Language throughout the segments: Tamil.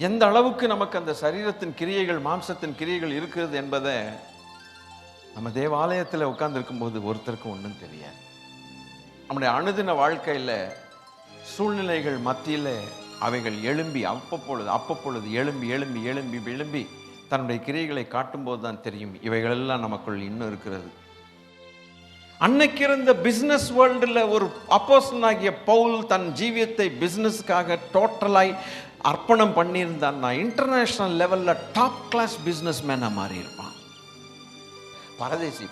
எந்த அளவுக்கு நமக்கு அந்த சரீரத்தின் கிரியைகள், மாம்சத்தின் கிரியைகள் இருக்கிறது என்பதை நம்ம தேவாலயத்தில் உட்கார்ந்துருக்கும் போது ஒருத்தருக்கும் ஒன்றும் தெரியாது. நம்முடைய அனுதின வாழ்க்கையில் சூழ்நிலைகள் மத்தியில் அவைகள் எழும்பி அப்பப்பொழுது எழும்பி எழும்பி எழும்பி எழும்பி தன்னுடைய கிரியைகளை காட்டும்போது தான் தெரியும் இவைகளெல்லாம் நமக்குள் இன்னும் இருக்கிறது. அன்னைக்கு இருந்த பிஸ்னஸ் வேர்ல்டில் ஒரு அப்போஸ்தலனாகிய பவுல் தன் ஜீவியத்தை பிஸ்னஸ்க்காக டோட்டலாய் அர்ப்பணம் பண்ணியிருந்தான்னா இன்டர்நேஷனல் லெவலில் டாப் கிளாஸ் பிஸ்னஸ் மேனாக மாறி இருப்பான். பரதேசி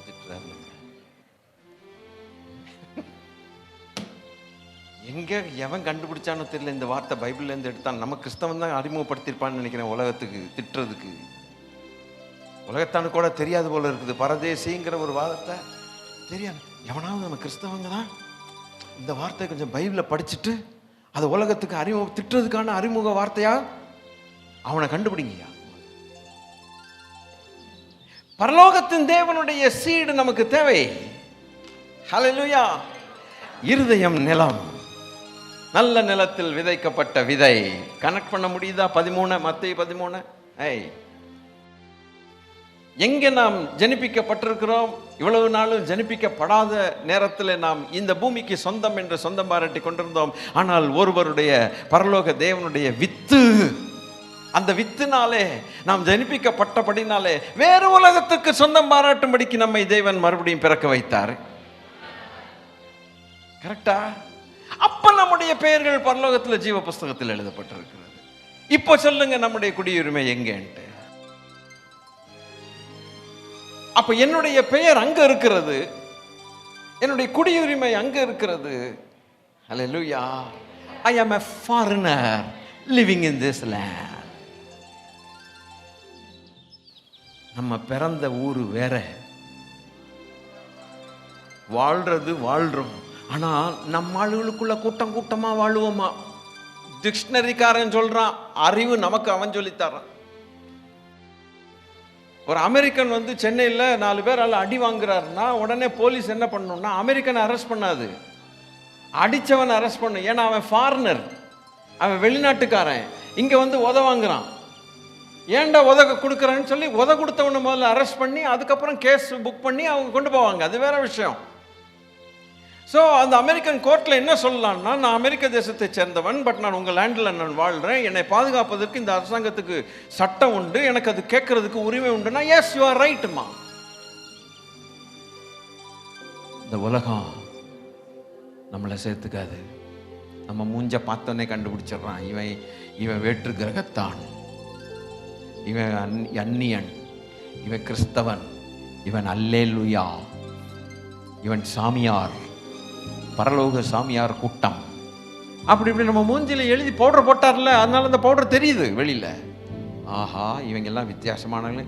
திட்டுறாரு. எங்க எவன் கண்டுபிடிச்சானோ தெரியல இந்த வார்த்தை, பைபிள்ல இருந்து எடுத்தான். நம்ம கிறிஸ்தவன் தான் அறிமுகப்படுத்திருப்பான்னு நினைக்கிறேன் உலகத்துக்கு திட்டுறதுக்கு. உலகத்தானு கூட தெரியாது போல இருக்குது பரதேசிங்கிற ஒரு வார்த்தை தெரியாது. எவனாவது நம்ம கிறிஸ்தவங்க தான் இந்த வார்த்தை கொஞ்சம் பைபிளை படிச்சுட்டு அது உலகத்துக்கு திட்டுறதுக்கான அறிமுக வார்த்தையா அவனை கண்டுபிடிங்கயா. பரலோகத்தின் தேவனுடைய சீடு நமக்கு தேவை. ஹல்லேலூயா. இருதயம் நிலம், நல்ல நிலத்தில் விதைக்கப்பட்ட விதை. கனெக்ட் பண்ண முடியுதா? 13 மத்தேயு 13. எங்கே நாம் ஜனிப்பிக்கப்பட்டிருக்கிறோம்? இவ்வளவு நாளும் ஜனிப்பிக்கப்படாத நேரத்தில் நாம் இந்த பூமிக்கு சொந்தம் என்று சொந்தம் பாராட்டி கொண்டிருந்தோம். ஆனால் ஒருவருடைய பரலோக தேவனுடைய வித்து, அந்த வித்துனாலே நாம் ஜனிப்பிக்கப்பட்டபடினாலே வேறு உலகத்துக்கு சொந்தம் பாராட்டும்படிக்கு நம்மை தேவன் மறுபடியும் பிறக்க வைத்தார். கரெக்டா? அப்ப நம்முடைய பெயர்கள் பரலோகத்தில் ஜீவ புஸ்தகத்தில் எழுதப்பட்டிருக்கிறது. இப்போ சொல்லுங்க நம்முடைய குடியுரிமை எங்கேன்ட்டு. அப்ப என்னுடைய பெயர் அங்க இருக்கிறது, என்னுடைய குடியுரிமை அங்க இருக்கிறது. ஹல்லேலூயா. I am a foreigner living in this land. நம்ம பிறந்த ஊரு வேற, வாழ்றோம். ஆனா நம்ம ஆளுகளுக்குள்ள கூட்டம் கூட்டமா வாழுவோமா? டிக்ஷனரிக்காரன் சொல்றான், அறிவு நமக்கு அவன் சொல்லித்தரான். ஒரு அமெரிக்கன் வந்து சென்னையில் 4 பேரால் அடி வாங்குறாருன்னா உடனே போலீஸ் என்ன பண்ணணும்னா அமெரிக்கனை அரெஸ்ட் பண்ணாது, அடித்தவன் அரெஸ்ட் பண்ணும். ஏன்னா அவன் ஃபாரினர், அவன் வெளிநாட்டுக்காரன், இங்கே வந்து வாங்குறான். ஏன்டா கொடுக்குறான்னு சொல்லி கொடுத்தவனை முதல்ல அரெஸ்ட் பண்ணி அதுக்கப்புறம் கேஸ் புக் பண்ணி அவங்க கொண்டு போவாங்க. அது வேற விஷயம். ஸோ அந்த அமெரிக்கன் கோர்ட்டில் என்ன சொல்லலாம்னா, நான் அமெரிக்க தேசத்தை சேர்ந்தவன், பட் நான் உங்கள் லேண்டில் நான் வாழ்கிறேன், என்னை பாதுகாப்பதற்கு இந்த அரசாங்கத்துக்கு சட்டம் உண்டு, எனக்கு அது கேட்கறதுக்கு உரிமை உண்டுன்னா எஸ் யூ ஆர் ரைட்டுமா. இந்த உலகம் நம்மளை சேர்த்துக்காது. நம்ம மூஞ்ச பார்த்தோன்னே கண்டுபிடிச்சிடறான், இவன் வேற்று கிரகத்தான், இவன் அந்நியன், இவன் கிறிஸ்தவன், இவன் அல்லேலூயா, இவன் சாமியார், பரலோக சாமியார் கூட்டம், அப்படி இப்படி நம்ம மூஞ்சில எழுதி பவுடர் போட்டார்ல, அதனால அந்த பவுடர் தெரியுது வெளியில. ஆஹா, இவங்க எல்லாம் வித்தியாசமானவங்க.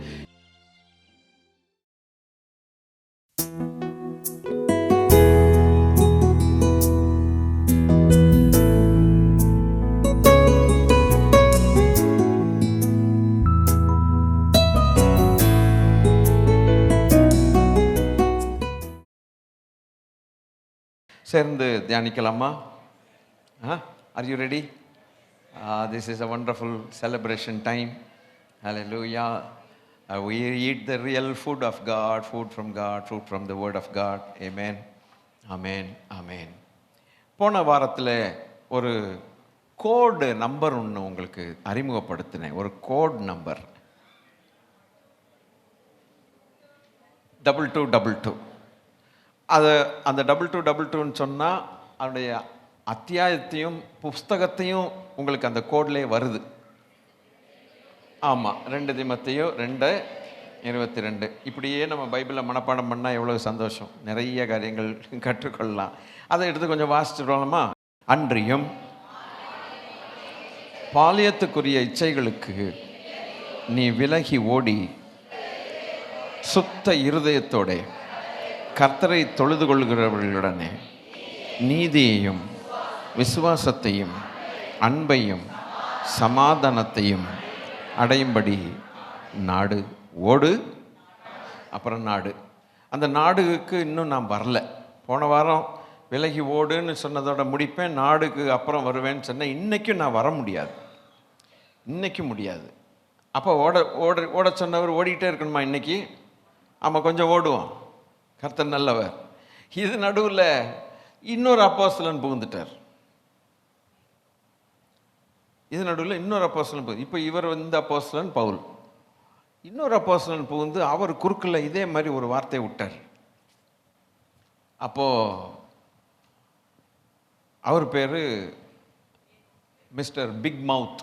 சேர்ந்து தியானிக்கலாமா? Are you ready? This is a wonderful celebration time. Hallelujah. We eat the real food of God, food from the word of God. Amen. Amen. Amen. போன வாரத்தில் ஒரு கோடு நம்பர் ஒன்று உங்களுக்கு அறிமுகப்படுத்தினேன். ஒரு கோட் நம்பர் 2222. அது அந்த 2222ன்னு சொன்னால் அதனுடைய அத்தியாயத்தையும் புஸ்தகத்தையும் உங்களுக்கு அந்த கோட்லேயே வருது. ஆமாம், 2 தீமோத்தேயு 2:22. இப்படியே நம்ம பைபிளை மனப்பாடம் பண்ணால் எவ்வளோ சந்தோஷம், நிறைய காரியங்கள் கற்றுக்கொள்ளலாம். அதை எடுத்து கொஞ்சம் வாசிச்சுடலாமா? அன்றியும் பாலியத்துக்குரிய இச்சைகளுக்கு நீ விலகி ஓடி சுத்த இருதயத்தோட கர்த்தரை தொழுது கொள்கிறவர்களுடனே நீதியையும் விசுவாசத்தையும் அன்பையும் சமாதானத்தையும் அடையும்படி நாடு ஓடு. அப்புறம் நாடு. அந்த நாடுக்கு இன்னும் நான் வரல. போன வாரம் விலகி ஓடுன்னு சொன்னதோட முடிப்பேன், நாடுக்கு அப்புறம் வருவேன்னு சொன்னேன். இன்றைக்கும் நான் வர முடியாது. இன்னைக்கு முடியாது. அப்போ ஓட ஓட ஓட சொன்னவர் ஓடிக்கிட்டே இருக்கணுமா இன்னைக்கு? ஆமாம், கொஞ்சம் ஓடுவோம், கர்த்தர் நல்லவர். இது நடுவில் இன்னொரு அப்போஸ்தலன் புகுந்துட்டார். இது நடுவில் இன்னொரு அப்போஸ்தலன் புகுந்து, இப்போ இவர் இந்த அப்போஸ்தலன் பவுல், இன்னொரு அப்போஸ்தலன் புகுந்து அவர் குறுக்கில் இதே மாதிரி ஒரு வார்த்தையை விட்டார். அப்போ அவர் பேர் மிஸ்டர் பிக் மவுத்.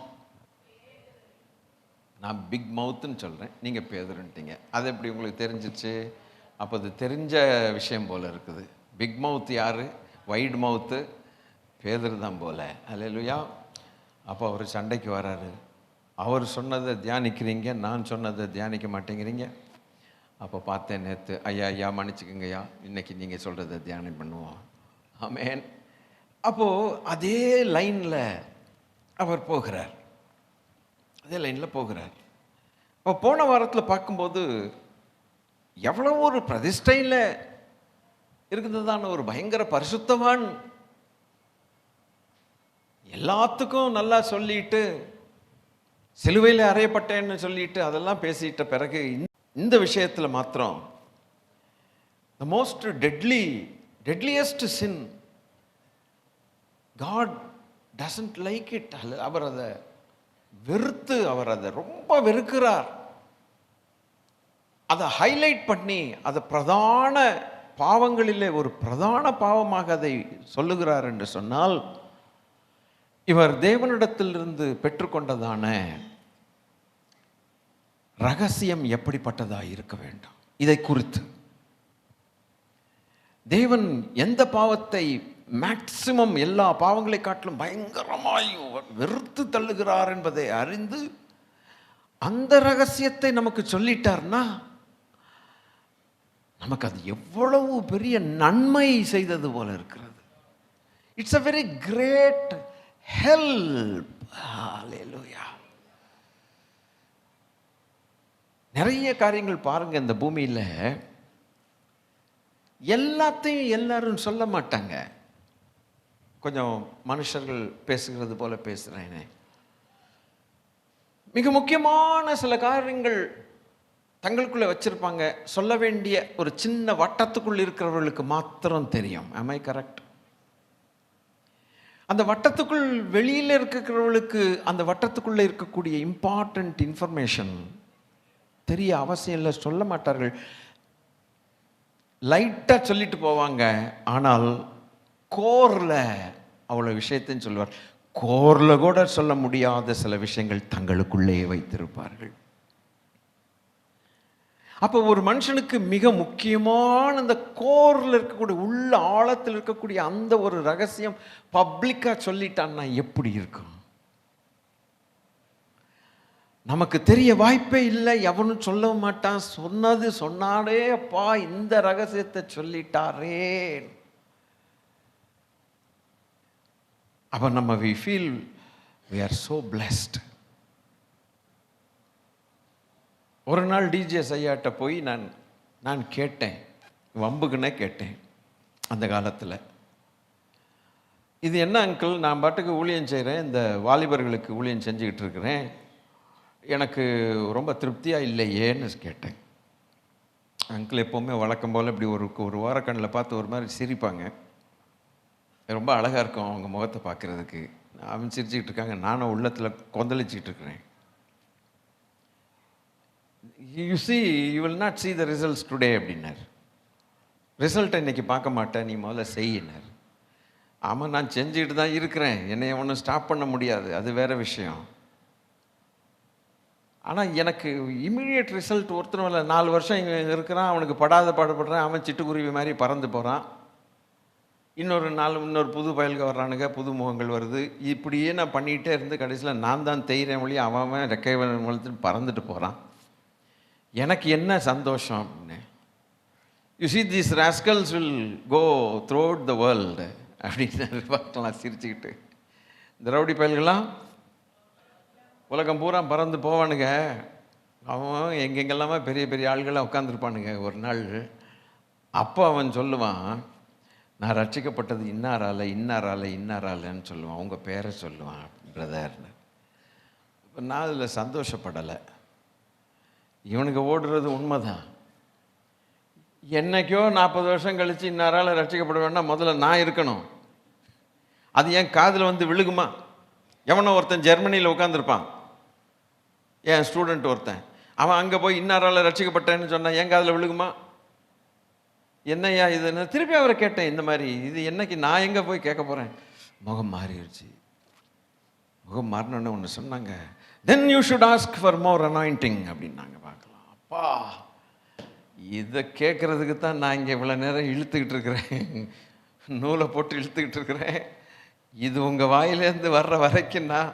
நான் பிக் மவுத்துன்னு சொல்கிறேன், நீங்கள் பேதுருன்ட்டீங்க. அது எப்படி உங்களுக்கு தெரிஞ்சிச்சு? அப்போ அது தெரிஞ்ச விஷயம் போல் இருக்குது. பிக் மவுத் யார்? வைட் மவுத்து பேதுரு தான் போல. அல்லேலூயா. அப்போ அவர் சண்டைக்கு வராரு. அவர் சொன்னதை தியானிக்கிறீங்க, நான் சொன்னதை தியானிக்க மாட்டேங்கிறீங்க. அப்போ பார்த்தேன் நேற்று, ஐயா மன்னிச்சுக்குங்கய்யா, இன்னைக்கு நீங்கள் சொல்கிறத தியானம் பண்ணுவோம். ஆமேன். அப்போது அதே லைனில் அவர் போகிறார், அதே லைனில் போகிறார். இப்போ போன வாரத்தில் பார்க்கும்போது எவ்வளோ ஒரு பிரதிஷ்டையில் இருக்கிறதான ஒரு பயங்கர பரிசுத்தவான், எல்லாத்துக்கும் நல்லா சொல்லிட்டு சிலுவையில் அறையப்பட்டேன்னு சொல்லிட்டு அதெல்லாம் பேசிட்ட பிறகு இந்த விஷயத்தில் மாத்திரம் the most deadliest sin, God doesn't like it. அவர் அதை வெறுத்து, அவர் அதை ரொம்ப வெறுக்கிறார். அதை ஹைலைட் பண்ணி அதை பிரதான பாவங்களிலே ஒரு பிரதான பாவமாக அதை சொல்லுகிறார் என்று சொன்னால், இவர் தேவனிடத்திலிருந்து பெற்றுக்கொண்டதான ரகசியம் எப்படிப்பட்டதாக இருக்க வேண்டும், இதை குறித்து தேவன் எந்த பாவத்தை மேக்சிமம் எல்லா பாவங்களை காட்டிலும் பயங்கரமாய் வெறுத்து தள்ளுகிறார் என்பதை அறிந்து அந்த ரகசியத்தை நமக்கு சொல்லிட்டார்னா நமக்கு அது எவ்வளவு பெரிய நன்மை செய்தது போல இருக்கிறது. It's a very great help. Hallelujah. நிறைய காரியங்கள் பாருங்க, இந்த பூமியில் எல்லாத்தையும் எல்லாரும் சொல்ல மாட்டாங்க. கொஞ்சம் மனுஷர்கள் பேசுகிறது போல பேசுகிறேனே. மிக முக்கியமான சில காரியங்கள் தங்களுக்குள்ளே வச்சிருப்பாங்க. சொல்ல வேண்டிய ஒரு சின்ன வட்டத்துக்குள் இருக்கிறவர்களுக்கு மாத்திரம் தெரியும். am I correct? அந்த வட்டத்துக்குள் வெளியில் இருக்கிறவர்களுக்கு அந்த வட்டத்துக்குள்ளே இருக்கக்கூடிய இம்பார்ட்டன்ட் இன்ஃபர்மேஷன் தெரிய அவசியம் இல்லை, சொல்ல மாட்டார்கள். லைட்டாக சொல்லிட்டு போவாங்க. ஆனால் கோரில் அவ்வளோ விஷயத்தையும் சொல்லுவார். கோரில் கூட சொல்ல முடியாத சில விஷயங்கள் தங்களுக்குள்ளே வைத்திருப்பார்கள். அப்போ ஒரு மனுஷனுக்கு மிக முக்கியமான அந்த கோரில் இருக்கக்கூடிய உள்ள ஆழத்தில் இருக்கக்கூடிய அந்த ஒரு ரகசியம் பப்ளிக்காக சொல்லிட்டான்னா எப்படி இருக்கும்? நமக்கு தெரிய வாய்ப்பே இல்லை, எவனும் சொல்ல மாட்டான். சொன்னாரே அப்பா இந்த ரகசியத்தை சொல்லிட்டாரே. அப்போ நம்ம we feel we are so blessed. ஒரு நாள் டிஜிஎஸ் ஐயாட்ட போய் நான் கேட்டேன், வம்புக்குன்னே கேட்டேன். அந்த காலத்தில் இது என்ன அங்கிள், நான் பாட்டுக்கு ஊழியம் செய்கிறேன், இந்த வாலிபர்களுக்கு ஊழியம் செஞ்சுக்கிட்டு இருக்கிறேன், எனக்கு ரொம்ப திருப்தியாக இல்லையேன்னு கேட்டேன். அங்கிள் எப்போவுமே வழக்கம் போல் இப்படி ஒரு வாரக்கண்ணில் பார்த்து ஒரு மாதிரி சிரிப்பாங்க. ரொம்ப அழகாக இருக்கும் அவங்க முகத்தை பார்க்குறதுக்கு. அவன் சிரிச்சுக்கிட்டு இருக்காங்க, நானும் உள்ளத்தில் கொந்தளிச்சிக்கிட்டு இருக்கிறேன். You see, you will not see the results today அப்படின்னார். ரிசல்ட்டை இன்றைக்கி பார்க்க மாட்டேன், நீ முதல்ல செய்யினார். ஆமாம், நான் செஞ்சுக்கிட்டு தான் இருக்கிறேன், என்னை ஒன்றும் ஸ்டாப் பண்ண முடியாது, அது வேறு விஷயம். ஆனால் எனக்கு இமீடியட் ரிசல்ட் ஒருத்தரும் இல்லை. 4 வருஷம் இங்கே இருக்கிறான், அவனுக்கு படாத பாடுபடுறான், அவன் சிட்டுக்குருவி மாதிரி பறந்து போகிறான். இன்னொரு புது பயல்கள் வர்றானுங்க, புது முகங்கள் வருது. இப்படியே நான் பண்ணிகிட்டே இருந்து கடைசியில் நான் தான் தேய்கிறேன் வழி, அவன் ரெக்கை வளர்த்துட்டு பறந்துட்டு போகிறான். எனக்கு என்ன சந்தோஷம் அப்படின்னு. You see, these rascals will go throughout the world அப்படின்னு பார்க்கலாம் சிரிச்சுக்கிட்டு. இந்த ரவுடி பயல்கள்லாம் உலகம் பூரா பறந்து போவானுங்க. அவன் எங்கெங்கெல்லாமா பெரிய பெரிய ஆள்களாக உட்காந்துருப்பானுங்க. ஒரு நாள் அப்போ அவன் சொல்லுவான், நான் ரட்சிக்கப்பட்டது இன்னாரால இன்னாராலன்னு சொல்லுவான், அவங்க பேரை சொல்லுவான் பிரதர்னு. நான் அதில் சந்தோஷப்படலை. இவனுக்கு ஓடுறது உண்மைதான். என்னைக்கோ 40 வருஷம் கழித்து இன்னாரால் ரட்சிக்கப்பட வேண்டாம், முதல்ல நான் இருக்கணும். அது என் காதில் வந்து விழுகுமா? எவனோ ஒருத்தன் ஜெர்மனியில் உட்காந்துருப்பான், என் ஸ்டூடெண்ட் ஒருத்தன், அவன் அங்கே போய் இன்னாரால் ரட்சிக்கப்பட்டேன்னு சொன்னான், என் காதில் விழுகுமா? என்னையா இதுன்னு திருப்பி அவரை கேட்டேன், இந்த மாதிரி இது என்னைக்கு நான் எங்கே போய் கேட்க போகிறேன்? முகம் மாறிடுச்சு. முகம் மாறினோன்னு ஒன்று சொன்னாங்க, then you should ask for more anointing அப்படின்னாங்க. பார்க்கலாம், அப்பா இதை கேட்குறதுக்கு தான் நான் இங்கே இவ்வளோ நேரம் இழுத்துக்கிட்டு இருக்கிறேன், நூலை போட்டு இழுத்துக்கிட்டு இருக்கிறேன். இது உங்கள் வாயிலேருந்து வர்ற வரைக்கும் நான்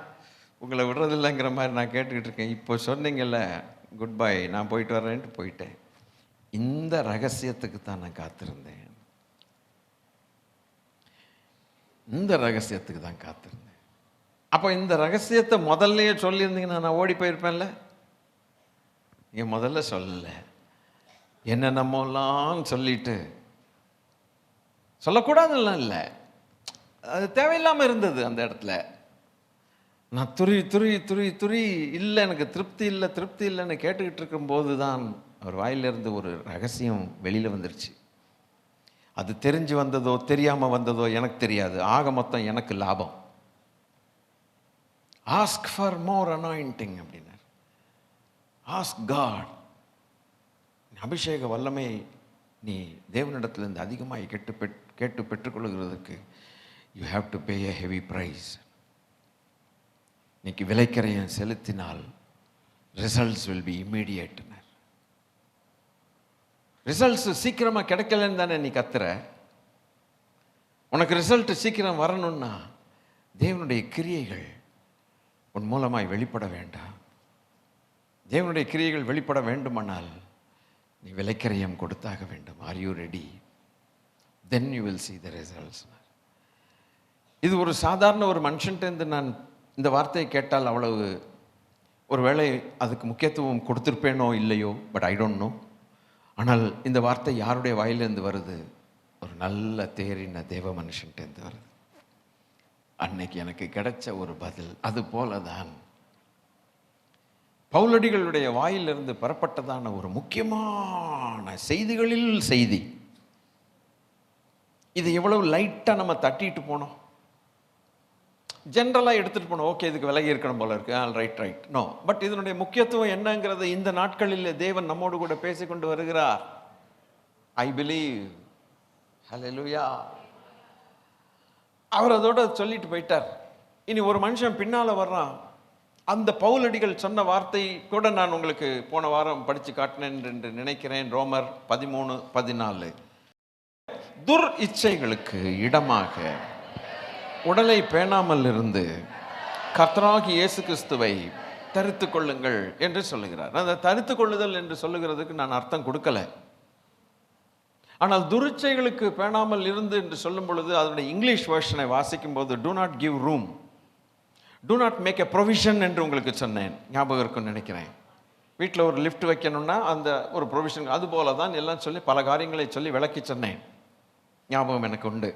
உங்களை விடுறதில்லைங்கிற மாதிரி நான் கேட்டுக்கிட்டு இருக்கேன். இப்போ சொன்னீங்கல்ல குட் பை, நான் போயிட்டு வரேன்ட்டு போயிட்டேன். இந்த ரகசியத்துக்கு தான் நான் காத்திருந்தேன். இந்த ரகசியத்துக்கு தான் காத்திருந்தேன். அப்போ இந்த ரகசியத்தை முதல்லையே சொல்லியிருந்தீங்கன்னா நான் ஓடி போயிருப்பேன்ல. நீங்கள் முதல்ல சொல்லலை, என்னென்னமோலாம் சொல்லிட்டு, சொல்லக்கூடாதுலாம் இல்லை, அது தேவையில்லாமல் இருந்தது அந்த இடத்துல. நான் துரி துரி துரி துரி இல்லை, எனக்கு திருப்தி இல்லை திருப்தி இல்லைன்னு கேட்டுக்கிட்டு இருக்கும்போது தான் அவர் வாயிலிருந்து ஒரு ரகசியம் வெளியில் வந்துருச்சு. அது தெரிஞ்சு வந்ததோ தெரியாமல் வந்ததோ எனக்கு தெரியாது, ஆக மொத்தம் எனக்கு லாபம். ஆஸ்க் ஃபார் மோர் அனாயிண்டிங் அப்படின்னார். ஆஸ்க் காட், அபிஷேக வல்லமை நீ தேவனிடத்திலிருந்து அதிகமாக கேட்டு பெற்றுக்கொள்கிறதுக்கு you have to pay a heavy price. இன்னைக்கு விலைக்கரையை செலுத்தினால் results will be immediate. Results சீக்கிரமாக கிடைக்கலன்னு தானே நீ கத்துற. உனக்கு ரிசல்ட் சீக்கிரம் வரணும்னா தேவனுடைய கிரியைகள் உன் மூலமாய் வெளிப்பட வேண்டாம். தேவனுடைய கிரியைகள் வெளிப்பட வேண்டுமானால் நீ விலைக்கரையம் கொடுத்தாக வேண்டும். Are you ready? Then you will see the results. இது ஒரு சாதாரண ஒரு மனுஷன்ட்டு நான் இந்த வார்த்தையை கேட்டால் அவ்வளவு ஒருவேளை அதுக்கு முக்கியத்துவம் கொடுத்துருப்பேனோ இல்லையோ, பட் ஐ டோன்ட் நோ. ஆனால் இந்த வார்த்தை யாருடைய வாயிலிருந்து வருது? ஒரு நல்ல தேறின தேவ மனுஷன்ட்டு வருது. அன்னைக்கு எனக்கு கிடைச்ச ஒரு பதில். அது போல தான் பவுலடிகளுடைய வாயிலிருந்து பெறப்பட்டதான ஒரு முக்கியமான செய்திகளில் செய்தி. இது எவ்வளவு லைட்டாக நம்ம தட்டிட்டு போனோம், ஜென்ரலாக எடுத்துகிட்டு போனோம். ஓகே, இதுக்கு விலகி இருக்கணும் போல இருக்கு, ரைட் நோ. பட் இதனுடைய முக்கியத்துவம் என்னங்கிறது இந்த நாட்களில் தேவன் நம்மோடு கூட பேசிக்கொண்டு வருகிறார். I believe. ஹல்லேலூயா. அவர் அதோட சொல்லிட்டு போயிட்டார். இனி ஒரு மனுஷன் பின்னால் வர்றான். அந்த பவுலடிகள் சொன்ன வார்த்தை கூட நான் உங்களுக்கு போன வாரம் படித்து காட்டினேன் என்று நினைக்கிறேன். ரோமர் 13:14. துர் இச்சைகளுக்கு இடமாக உடலை பேணாமல் இருந்து கர்த்தராகிய இயேசு கிறிஸ்துவை தரித்து கொள்ளுங்கள் என்று சொல்லுகிறார். அந்த தரித்து கொள்ளுதல் என்று சொல்லுகிறதுக்கு நான் அர்த்தம் கொடுக்கல. ஆனால் துரிச்சைகளுக்கு பேணாமல் இருந்து என்று சொல்லும் பொழுது அதனுடைய இங்கிலீஷ் வெர்ஷனை வாசிக்கும் போது do not give room, do not make a provision என்று உங்களுக்கு சொன்னேன், ஞாபகம் இருக்குன்னு நினைக்கிறேன். வீட்டில் ஒரு லிஃப்ட் வைக்கணும்னா அந்த ஒரு ப்ரொவிஷன், அது போல தான் எல்லாம் சொல்லி பல காரியங்களை சொல்லி விளக்கி சொன்னேன். ஞாபகம் எனக்கு உண்டு.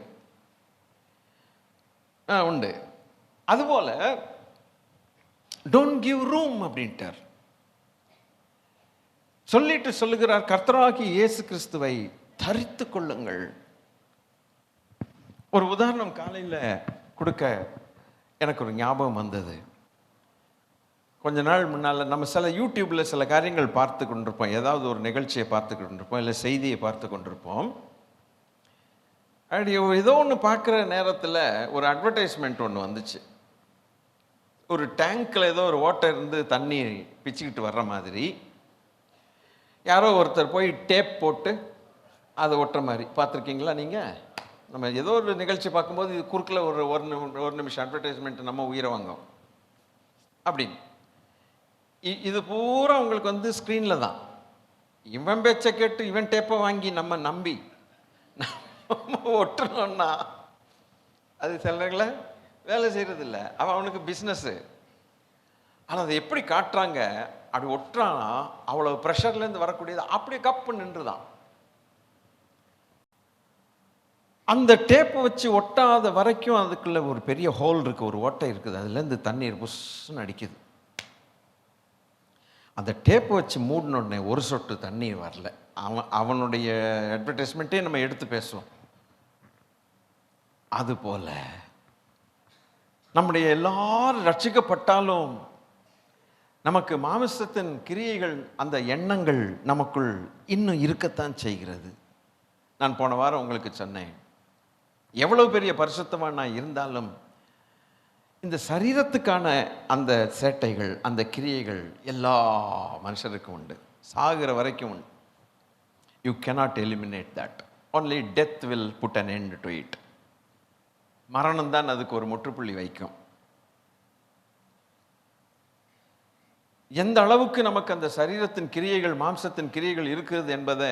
அதுபோல டோன்ட் கிவ் ரூம் அப்படின்ட்டார். சொல்லிட்டு சொல்லுகிறார், கர்த்தராகிய இயேசு கிறிஸ்துவை தரித்து கொள்ளுங்கள். ஒரு உதாரணம் காலையில் கொடுக்க எனக்கு ஒரு ஞாபகம் வந்தது. கொஞ்ச நாள் முன்னால் நம்ம சில யூடியூப்பில் சில காரியங்கள் பார்த்து கொண்டிருப்போம், ஏதாவது ஒரு நிகழ்ச்சியை பார்த்து கொண்டிருப்போம், இல்லை செய்தியை பார்த்து கொண்டிருப்போம். அப்படி ஏதோ ஒன்று பார்க்குற நேரத்தில் ஒரு அட்வர்டைஸ்மெண்ட் ஒன்று வந்துச்சு. ஒரு டேங்க்கில் ஏதோ ஒரு ஓட்டை இருந்து தண்ணி பிச்சுக்கிட்டு வர்ற மாதிரி யாரோ ஒருத்தர் போய் டேப் போட்டு அதை ஒட்டுற மாதிரி பார்த்துருக்கீங்களா நீங்கள்? நம்ம ஏதோ ஒரு நிகழ்ச்சி பார்க்கும்போது இது குறுக்கில் ஒரு நிமிஷம் அட்வர்டைஸ்மெண்ட் நம்ம உயிரை வாங்கும் அப்படின்னு. இது பூரா உங்களுக்கு வந்து ஸ்க்ரீனில் தான். இவன் பேச்சை கேட்டு இவன் டேப்பை வாங்கி நம்ம நம்பி ஒட்டணும்னா அது சிலர்களை வேலை செய்யறதில்ல. அவனுக்கு பிஸ்னஸ்ஸு. ஆனால் அதை எப்படி காட்டுறாங்க, அப்படி ஒட்டுறான்னா அவ்வளோ ப்ரெஷர்லேருந்து வரக்கூடியது அப்படியே கப்பு நின்றுதான். அந்த டேப்பை வச்சு ஒட்டாத வரைக்கும் அதுக்குள்ள ஒரு பெரிய ஹோல் இருக்குது, ஒரு ஓட்டை இருக்குது, அதுலேருந்து தண்ணீர் புஷ்ன்னு அடிக்குது. அந்த டேப்பை வச்சு மூடின உடனே ஒரு சொட்டு தண்ணீர் வரல. அவனுடைய அட்வர்டைஸ்மெண்ட்டே நம்ம எடுத்து பேசுவோம். அதுபோல நம்முடைய எல்லாரும் ரட்சிக்கப்பட்டாலும் நமக்கு மாமிசத்தின் கிரியைகள், அந்த எண்ணங்கள் நமக்குள் இன்னும் இருக்கத்தான் செய்கிறது. நான் போன வாரம் உங்களுக்கு சொன்னேன், எவ்வளவு பெரிய பரிசுத்தமாக நான் இருந்தாலும் இந்த சரீரத்துக்கான அந்த சேட்டைகள், அந்த கிரியைகள் எல்லா மனுஷருக்கும் உண்டு, சாகிற வரைக்கும் உண்டு. You cannot eliminate that. Only death will put an end to it. மரணம் தான் அதுக்கு ஒரு முற்றுப்புள்ளி வைக்கும். எந்த அளவுக்கு நமக்கு அந்த சரீரத்தின் கிரியைகள், மாம்சத்தின் கிரியைகள் இருக்கிறது என்பதை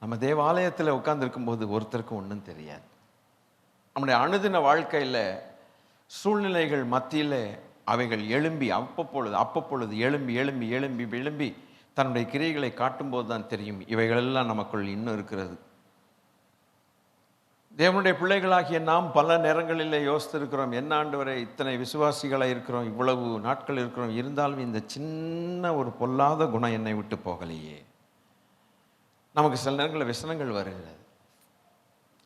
நம்ம தேவாலயத்தில் உட்கார்ந்துருக்கும் போது ஒருத்தருக்கும் ஒன்றும் தெரியாது. நம்முடைய அனுதின வாழ்க்கையில் சூழ்நிலைகள் மத்தியில் அவைகள் எழும்பி அப்பப்பொழுது எழும்பி எழும்பி எழும்பி எழும்பி தன்னுடைய கிரியைகளை காட்டும்போது தான் தெரியும் இவைகளெல்லாம் நமக்குள் இன்னும் இருக்கிறது. தேவனுடைய பிள்ளைகளாகிய நாம் பல நேரங்களில் யோசித்திருக்கிறோம், என்ன ஆண்டவரே இத்தனை விசுவாசிகளாக இருக்கிறோம், இவ்வளவு நாட்கள் இருக்கிறோம், இருந்தாலும் இந்த சின்ன ஒரு பொல்லாத குணம் என்னை விட்டு போகலையே. நமக்கு சில நேரங்களில் விசனங்கள் வருகிறது,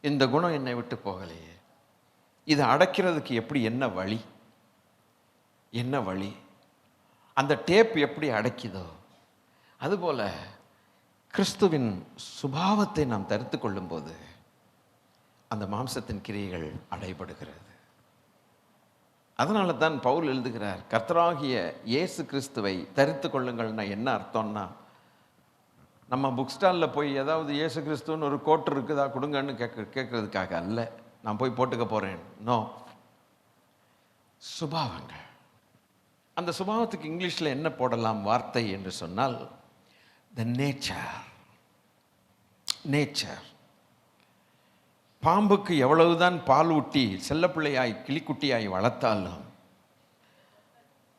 இந்த குணம் என்னை விட்டு போகலையே, இதை அடக்கிறதுக்கு எப்படி, என்ன வழி, அந்த டேப் எப்படி அடைக்குதோ அதுபோல கிறிஸ்துவின் சுபாவத்தை நாம் தரித்து கொள்ளும்போது அந்த மாம்சத்தின் கிரியைகள் அடைபடுகிறது. அதனால தான் பவுல் எழுதுகிறார், கர்த்தராகிய இயேசு கிறிஸ்துவை தரித்து கொள்ளுங்கள்னா என்ன அர்த்தம்னா, நம்ம புக் ஸ்டாலில் போய் ஏதாவது இயேசு கிறிஸ்துன்னு ஒரு கோட்டு இருக்குதா கொடுங்கன்னு கேட்கறதுக்காக அல்ல, நான் போய் போட்டுக்க போகிறேன். நோ, சுபாவங்கள். அந்த சுபாவத்துக்கு இங்கிலீஷில் என்ன போடலாம் வார்த்தை என்று சொன்னால், த நேச்சர். பாம்புக்கு எவ்வளவுதான் பால் ஊட்டி செல்லப்பிள்ளையாய் கிளிக்குட்டியாய் வளர்த்தாலும்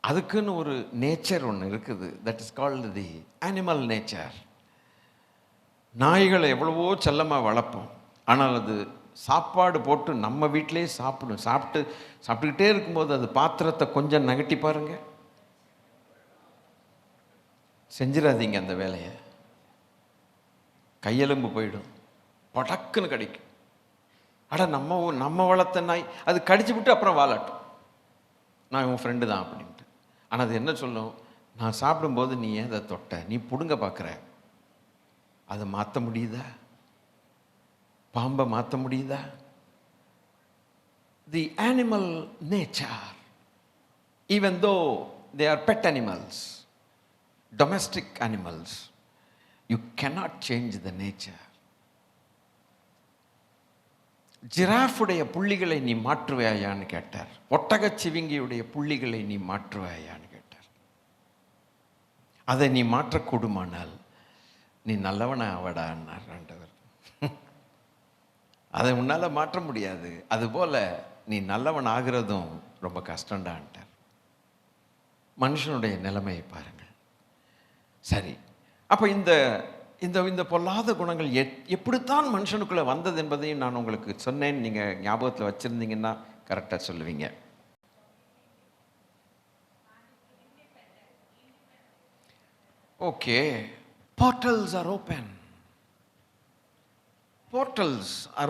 அதுக்குன்னு ஒரு நேச்சர் ஒன்று இருக்குது. That is called the animal nature. நாய்களை எவ்வளவோ செல்லமாக வளர்ப்போம், ஆனால் அது சாப்பாடு போட்டு நம்ம வீட்டிலே சாப்பிட்டுக்கிட்டே இருக்கும்போது அது பாத்திரத்தை கொஞ்சம் நகட்டி பாருங்க, செஞ்சிடாதீங்க அந்த வேலையை, கையெலும்பு போயிடும், படக்குன்னு கடிக்கும். நம்ம வளர்த்த நாய் அது கடிச்சு விட்டு அப்புறம் வாலாட்டும், நான் உன் ஃப்ரெண்டு தான் அப்படின்ட்டு. ஆனால் அது என்ன சொல்லும், நான் சாப்பிடும்போது நீ ஏன் அதை தொட்ட, நீ பிடுங்க பார்க்குற, அதை மாற்ற முடியுதா, பாம்பை மாற்ற முடியுதா? தி animal nature, even though they are pet animals, domestic animals, you cannot change the nature. ஜிராஃபுடைய புள்ளிகளை நீ மாற்றுவாயான்னு கேட்டார், ஒட்டகச்சிவிங்கியுடைய புள்ளிகளை நீ மாற்றுவாயான்னு கேட்டார். அதை நீ மாற்றக்கூடுமானால் நீ நல்லவனா அவடான்னார் ஆண்டவர். அதை உன்னால் மாற்ற முடியாது, அதுபோல் நீ நல்லவன் ஆகிறதும் ரொம்ப கஷ்டம்டான்ட்டார். மனுஷனுடைய நிலைமையை பாருங்கள். சரி, அப்போ இந்த இந்த இந்த பொல்லாத குணங்கள் எப்படித்தான் மனுஷனுக்குள்ளே வந்தது என்பதையும் நான் உங்களுக்கு சொன்னேன். நீங்கள் ஞாபகத்தில் வச்சுருந்தீங்கன்னா கரெக்டாக சொல்லுவீங்க. Okay, portals are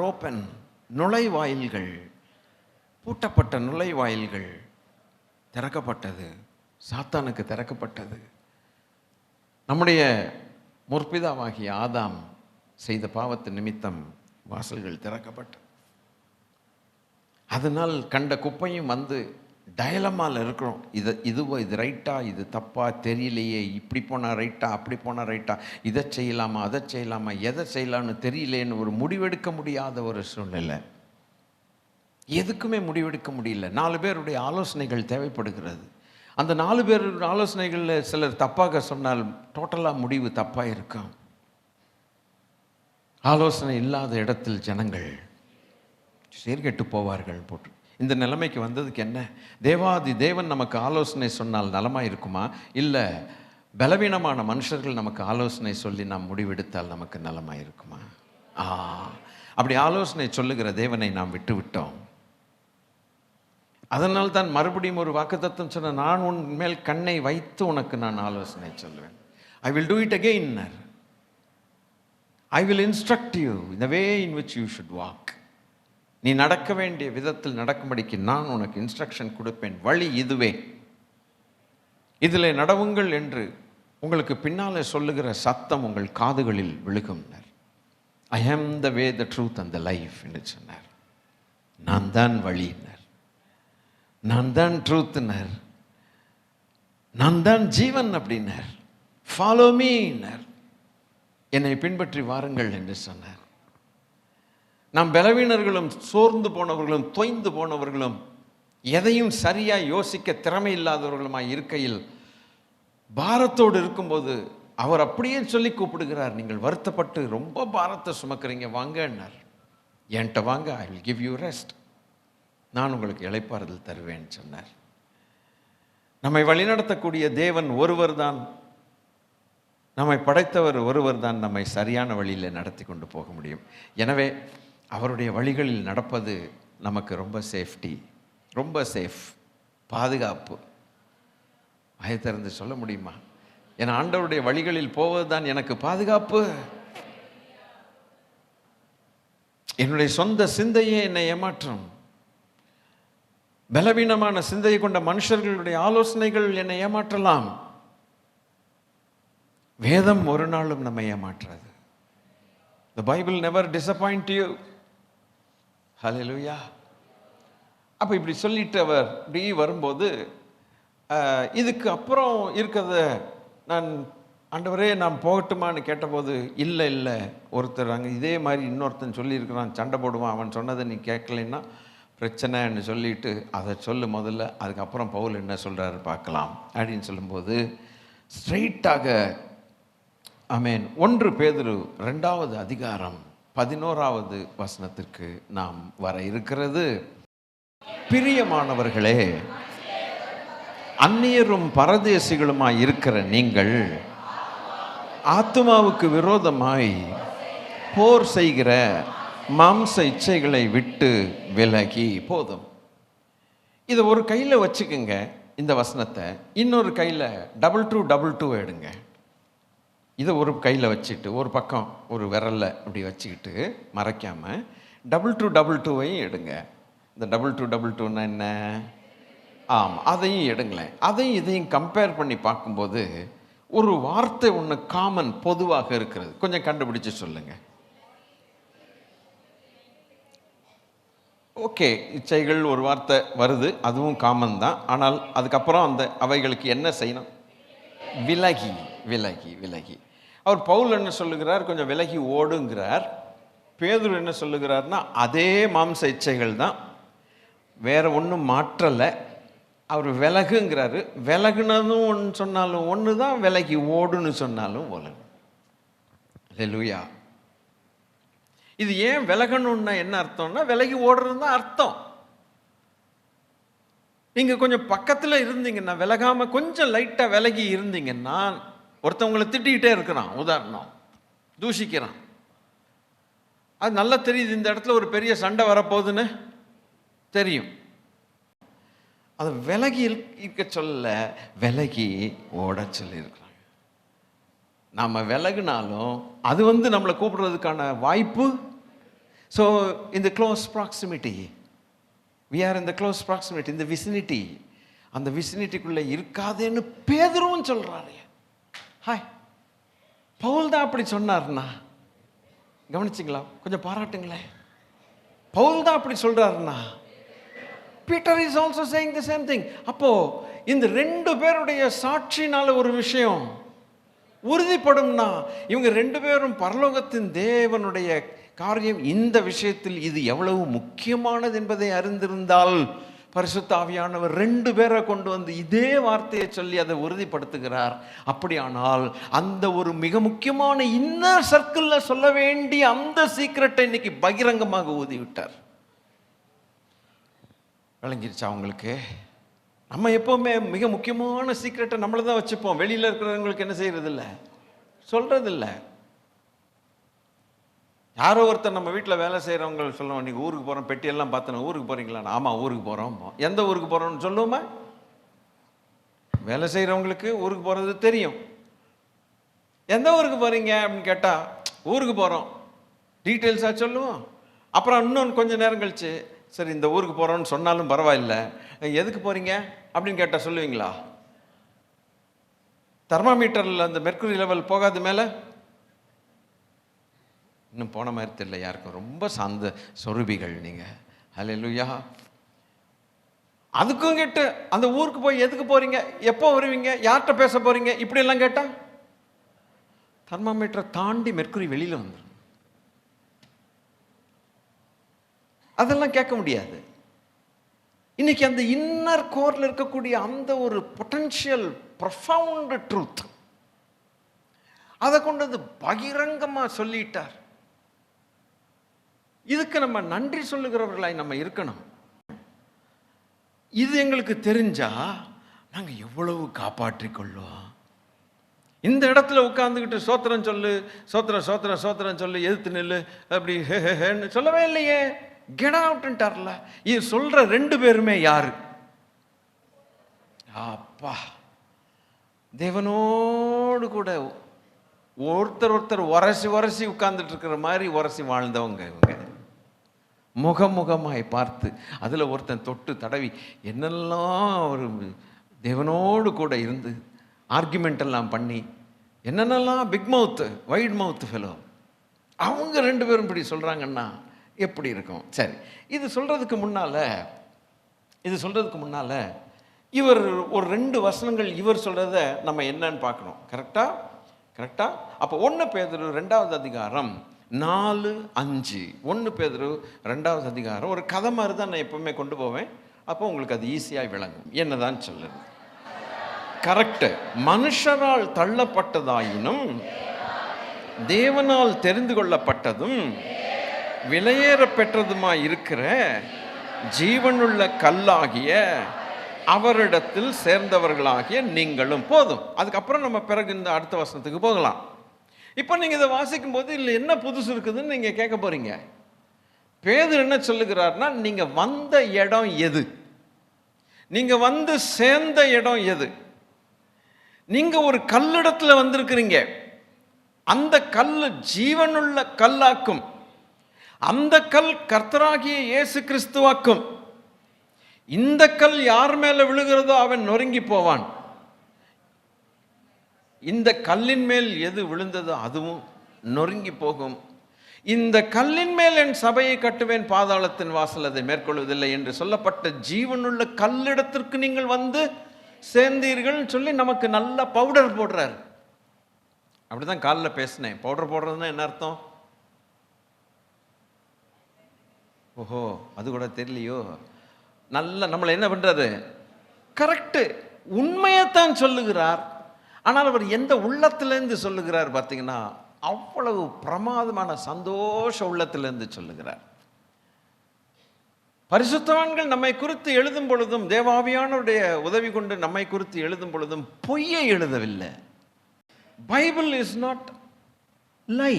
open. நுழைவாயில்கள், பூட்டப்பட்ட நுழைவாயில்கள் திறக்கப்பட்டது, சாத்தானுக்கு திறக்கப்பட்டது. நம்முடைய முற்பிதாவாகிய ஆதாம் செய்த பாவத்தின் நிமித்தம் வாசல்கள் திறக்கப்பட்டது. அதனால் கண்ட குப்பையும் வந்து டயலமாவில் இருக்கிறோம், இது ரைட்டா, இது தப்பா தெரியலையே, இப்படி போனால் ரைட்டா, அப்படி போனால் ரைட்டா, இதை செய்யலாமா, அதை செய்யலாமா, எதை செய்யலாம்னு தெரியலேன்னு ஒரு முடிவெடுக்க முடியாத ஒரு சூழ்நிலை. எதுக்குமே முடிவெடுக்க முடியல. 4 பேருடைய ஆலோசனைகள் தேவைப்படுகிறது. அந்த 4 பேர் ஆலோசனைகளில் சிலர் தப்பாக சொன்னால் டோட்டலாக முடிவு தப்பாக இருக்கும். ஆலோசனை இல்லாத இடத்தில் ஜனங்கள் சீர்கெட்டு போவார்கள் போட்டு. இந்த நிலைமைக்கு வந்ததுக்கு என்ன? தேவாதி தேவன் நமக்கு ஆலோசனை சொன்னால் நலமாக இருக்குமா, இல்லை பலவீனமான மனுஷர்கள் நமக்கு ஆலோசனை சொல்லி நாம் முடிவெடுத்தால் நமக்கு நலமாக இருக்குமா? அப்படி ஆலோசனை சொல்லுகிற தேவனை நாம் விட்டு விட்டோம். அதனால் தான் மறுபடியும் ஒரு வாக்குத்தத்தம் சொன்ன, நான் உன் மேல் கண்ணை வைத்து உனக்கு நான் ஆலோசனை சொல்வேன். I will do it again. I will instruct you in the way in which you should walk. நீ நடக்க வேண்டிய விதத்தில் நடக்கும்படிக்கு நான் உனக்கு இன்ஸ்ட்ரக்ஷன் கொடுப்பேன். வழி இதுவே, இதிலே நடவுங்கள் என்று உங்களுக்கு பின்னாலே சொல்லுகிற சத்தம் உங்கள் காதுகளில் விழுகும். I am the way, the truth and the life என்று சொன்னார். நான் தான் வழியினர், நான் தான் ட்ரூத்னர், நான் தான் ஜீவன் அப்படின்னார். ஃபாலோ மீனர், என்னை பின்பற்றி வாருங்கள் என்று சொன்னார். நாம் பலவீனர்களும் சோர்ந்து போனவர்களும் தொய்ந்து போனவர்களும் எதையும் சரியாக யோசிக்க திறமை இல்லாதவர்களுமாய் இருக்கையில் பாரத்தோடு இருக்கும்போது அவர் அப்படியே சொல்லி கூப்பிடுகிறார். நீங்கள் வருத்தப்பட்டு ரொம்ப பாரத்தை சுமக்கிறீங்க, வாங்கன்னார். என்கிட்ட வாங்க, I will give you rest, நான் உங்களுக்கு இளைப்பாறுதல் தருவேன் சொன்னார். நம்மை வழிநடத்தக்கூடிய தேவன் ஒருவர் தான், நம்மை படைத்தவர் ஒருவர் தான் நம்மை சரியான வழியில் நடத்தி கொண்டு போக முடியும். எனவே அவருடைய வழிகளில் நடப்பது நமக்கு ரொம்ப சேஃப்டி, ரொம்ப சேஃப், பாதுகாப்பு. வாயை திறந்து சொல்ல முடியுமா? என் ஆண்டவருடைய வழிகளில் போவது தான் எனக்கு பாதுகாப்பு. என்னுடைய சொந்த சிந்தையே என்னை ஏமாற்றும். பலவீனமான சிந்தையை கொண்ட மனுஷர்களுடைய ஆலோசனைகள் என்னை ஏமாற்றலாம். வேதம் ஒரு நாளும் நம்மை ஏமாற்றாது. The Bible never disappoint you. Hallelujah. அப்போ இப்படி சொல்லிட்டு அவர் இப்படி வரும்போது, இதுக்கு அப்புறம் இருக்கிறத நான் ஆண்டவரே நான் போகட்டுமான்னு கேட்டபோது, இல்லை ஒருத்தர் அங்கே இதே மாதிரி இன்னொருத்தன் சொல்லியிருக்கிறான், சண்டை போடுவான், அவன் சொன்னதை நீ கேட்கலைன்னா பிரச்சனைன்னு சொல்லிட்டு அதை சொல்லு முதல்ல, அதுக்கப்புறம் பவுல் என்ன சொல்கிறாரு பார்க்கலாம் அப்படின்னு சொல்லும்போது ஸ்ட்ரெயிட்டாக ஆமென் 1 பேதுரு 2வது அதிகாரம் 11வது வசனத்திற்கு நாம் வர இருக்கிறது. பிரியமானவர்களே, அந்நியரும் பரதேசிகளுமாய் இருக்கிற நீங்கள் ஆத்துமாவுக்கு விரோதமாய் போர் செய்கிற மாம்ச இச்சைகளை விட்டு விலகி போதும். இதை ஒரு கையில் வச்சுக்குங்க இந்த வசனத்தை, இன்னொரு கையில் 22 எடுங்க. இதை ஒரு கையில் வச்சுட்டு ஒரு பக்கம் ஒரு விரலில் அப்படி வச்சுக்கிட்டு மறைக்காமல் 22 எடுங்க. இந்த 22 என்ன? ஆமாம், அதையும் எடுங்களேன். அதையும் இதையும் கம்பேர் பண்ணி பார்க்கும்போது ஒரு வார்த்தை ஒன்று காமன் பொதுவாக இருக்கிறது. கொஞ்சம் கண்டுபிடிச்சு சொல்லுங்க. ஓகே, இச்சைகள் ஒரு வார்த்தை வருது, அதுவும் காமன் தான். ஆனால் அதுக்கப்புறம் அந்த அவைகளுக்கு என்ன செய்யணும்? விலகி விலகி விலகி. அவர் பவுல் என்ன சொல்லுகிறார்? கொஞ்சம் விலகி ஓடுங்கிறார். பேதுரு என்ன சொல்லுகிறார்னா அதே மாம்ச இச்சைகள் தான், வேற ஒன்றும் மாற்றலை. அவர் விலகுங்கிறாரு. விலகுனதும் ஒன்று சொன்னாலும் ஒன்று தான், விலகி ஓடுன்னு சொன்னாலும் ஒன்று. ஹல்லேலூயா. இது ஏன் விலகணும்னா என்ன அர்த்தம்னா, விலகி ஓடுறது தான் அர்த்தம். நீங்கள் கொஞ்சம் பக்கத்தில் இருந்தீங்கன்னா, விலகாமல் கொஞ்சம் லைட்டாக விலகி இருந்தீங்கன்னா, ஒருத்தவங்களை திட்டிக்கிட்டே இருக்கிறான், உதாரணம் தூஷிக்கிறான், அது நல்லா தெரியுது, இந்த இடத்துல ஒரு பெரிய சண்டை வரப்போகுதுன்னு தெரியும். அதை விலகி இருக்க சொல்ல, விலகி ஓட சொல்லியிருக்கிறாங்க. நாம் விலகுனாலும் அது நம்மளை கூப்பிடுறதுக்கான வாய்ப்பு. ஸோ இந்த close proximity, we are in the close proximity, in the vicinity. அந்த விசினிட்டிக்குள்ளே இருக்காதேன்னு பேதுருவும் சொல்கிறாரு. ஹாய், பவுல் தான் அப்படி சொன்னார்னா, கவனிச்சிங்களா? கொஞ்சம் பாராட்டுங்களேன். பவுல் தான் அப்படி சொல்கிறாருன்னா, Peter is also saying the same thing. அப்போ இந்த 2 பேருடைய சாட்சினால ஒரு விஷயம் உறுதிப்படும்னா, இவங்க 2 பேரும் பரலோகத்தின் தேவனுடைய காரியம் இந்த விஷயத்தில் இது எவ்வளவு முக்கியமானது என்பதை அறிந்திருந்தால், பரிசுத்த ஆவியானவர் 2 பேரை கொண்டு வந்து இதே வார்த்தையை சொல்லி அதை உறுதிப்படுத்துகிறார். அப்படியானால் அந்த ஒரு மிக முக்கியமான இன்னர் சர்க்கிளில் சொல்ல வேண்டிய அந்த சீக்ரெட்டை இன்னைக்கு பகிரங்கமாக ஊதிவிட்டார். விளங்கிருச்சா அவங்களுக்கு? நம்ம எப்போவுமே மிக முக்கியமான சீக்ரெட்டை நம்மளை தான் வச்சுப்போம். வெளியில் இருக்கிறவங்களுக்கு என்ன செய்யறதில்ல, சொல்றதில்ல. யாரோ ஒருத்தர் நம்ம வீட்டில் வேலை செய்கிறவங்க சொல்லுவோம், நீங்கள் ஊருக்கு போகிறோம், பெட்டியெல்லாம் பார்த்தோன்னா ஊருக்கு போகிறீங்களா? ஆமாம் ஊருக்கு போகிறோம். எந்த ஊருக்கு போகிறோம்னு சொல்லுவோமா? வேலை செய்கிறவங்களுக்கு ஊருக்கு போகிறது தெரியும். எந்த ஊருக்கு போகிறீங்க அப்படின்னு கேட்டால் ஊருக்கு போகிறோம் டீட்டெயில்ஸாக சொல்லுவோம். அப்புறம் இன்னொன்று கொஞ்சம் நேரம் கழிச்சு, சரி இந்த ஊருக்கு போகிறோன்னு சொன்னாலும் பரவாயில்ல, எதுக்கு போகிறீங்க அப்படின்னு கேட்டால் சொல்லுவீங்களா? தெர்மாமீட்டரில் அந்த மெர்க்குரி லெவல் போகாது மேலே? இன்னும் போன மாதிரி தெரியல யாருக்கும். ரொம்ப சார்ந்த சொருபிகள் நீங்கள். ஹல்லேலூயா. அதுக்கும் கேட்டு அந்த ஊருக்கு போய் எதுக்கு போகிறீங்க, எப்போ வருவீங்க, யார்கிட்ட பேச போகிறீங்க, இப்படியெல்லாம் கேட்டால் தெர்மாமீட்டரை தாண்டி மெர்க்குரி வெளியில் வந்துடும். அதெல்லாம் கேட்க முடியாது. இன்னைக்கு அந்த இன்னர் கோர்ல இருக்கக்கூடிய அந்த ஒரு பொட்டன்ஷியல் ப்ரொஃபவுண்ட் ட்ரூத், அதை கொண்டு வந்து பகிரங்கமாக சொல்லிட்டார். இதுக்கு நம்ம நன்றி சொல்லுகிறவர்களாய் நம்ம இருக்கணும். இது எங்களுக்கு தெரிஞ்சா நாங்கள் எவ்வளவு காப்பாற்றிக் கொள்வோம். இந்த இடத்துல உட்கார்ந்துக்கிட்டு சோத்திரம் சொல்லு, சோத்திரம் சோத்திரம் சோத்திரம் சொல்லு, எதிர்த்து நெல்லு அப்படி ஹேன்னு சொல்லவே இல்லையே. கெட் அவுட்ன்ட்டார்ல. இது சொல்ற ரெண்டு பேருமே யாரு? அப்பா, தேவனோடு கூட ஒருத்தர் ஒருத்தர் உரசி உரசி உட்கார்ந்துட்டு இருக்கிற மாதிரி உரசி வாழ்ந்தவங்க இவங்க. முகமுகமாய் பார்த்து அதில் ஒருத்தன் தொட்டு தடவி என்னெல்லாம் ஒரு தேவனோடு கூட இருந்து ஆர்குமெண்ட் எல்லாம் பண்ணி என்னென்னலாம் பிக் மவுத்து வைட் மவுத்து ஃபெலோ. அவங்க ரெண்டு பேரும் இப்படி சொல்கிறாங்கன்னா எப்படி இருக்கும்? சரி, இது சொல்கிறதுக்கு முன்னால் இவர் ஒரு 2 வசனங்கள் இவர் சொல்கிறத நம்ம என்னன்னு பார்க்கணும். கரெக்டாக அப்போ 1 பேதுரு 2வது அதிகாரம் 4-5. 1 பேதுரு 2வது அதிகாரம் ஒரு கதை மாதிரி தான் நான் எப்பவுமே கொண்டு போவேன். அப்போ உங்களுக்கு அது ஈஸியாக விளங்கும் என்னதான் சொல்லுது. கரெக்டு. மனுஷரால் தள்ளப்பட்டதாயினும் தேவனால் தெரிந்து கொள்ளப்பட்டதும் விலையேற பெற்றதுமாய் இருக்கிற ஜீவனுள்ள கல்லாகிய அவரிடத்தில் சேர்ந்தவர்களாகிய நீங்களும். போதும். அதுக்கப்புறம் நம்ம பிறகு இந்த அடுத்த வசனத்துக்கு போகலாம். இப்போ நீங்கள் இதை வாசிக்கும் போது இல்லை என்ன புதுசு இருக்குதுன்னு நீங்கள் கேட்க போறீங்க. பேதுரு என்ன சொல்லுகிறார்னா, நீங்கள் வந்த இடம் எது, நீங்கள் வந்து சேர்ந்த இடம் எது? நீங்க ஒரு கல்லிடத்துல வந்திருக்கிறீங்க. அந்த கல் ஜீவனுள்ள கல்லாக்கும். அந்த கல் கர்த்தராகிய இயேசு கிறிஸ்துவாக்கும். இந்த கல் யார் மேல விழுகிறதோ அவன் நொறுங்கி போவான். இந்த கல்லின் மேல் எது விழுந்ததோ அதுவும் நொறுங்கி போகும். இந்த கல்லின் மேல் என் சபையை கட்டுவேன், பாதாளத்தின் வாசல் அதை மேற்கொள்வதில்லை என்று சொல்லப்பட்ட ஜீவனுள்ள கல்லிடத்திற்கு நீங்கள் வந்து சேர்ந்தீர்கள் சொல்லி நமக்கு நல்ல பவுடர் போடுறார். அப்படிதான் காலில் பேசினேன். பவுடர் போடுறதுன்னா என்ன அர்த்தம்? ஓஹோ, அது கூட தெரியலையோ. நல்ல நம்மளை என்ன பண்றாரு? கரெக்டு, உண்மையைத்தான் சொல்லுகிறார். ஆனால் அவர் எந்த உள்ளத்திலேருந்து சொல்லுகிறார் பார்த்தீங்கன்னா, அவ்வளவு பிரமாதமான சந்தோஷ உள்ளத்திலிருந்து சொல்லுகிறார். பரிசுத்தவான்கள் நம்மை குறித்து எழுதும் பொழுதும், தேவாவியானுடைய உதவி கொண்டு நம்மை குறித்து எழுதும் பொழுதும் பொய்யை எழுதவில்லை. Bible is not lie.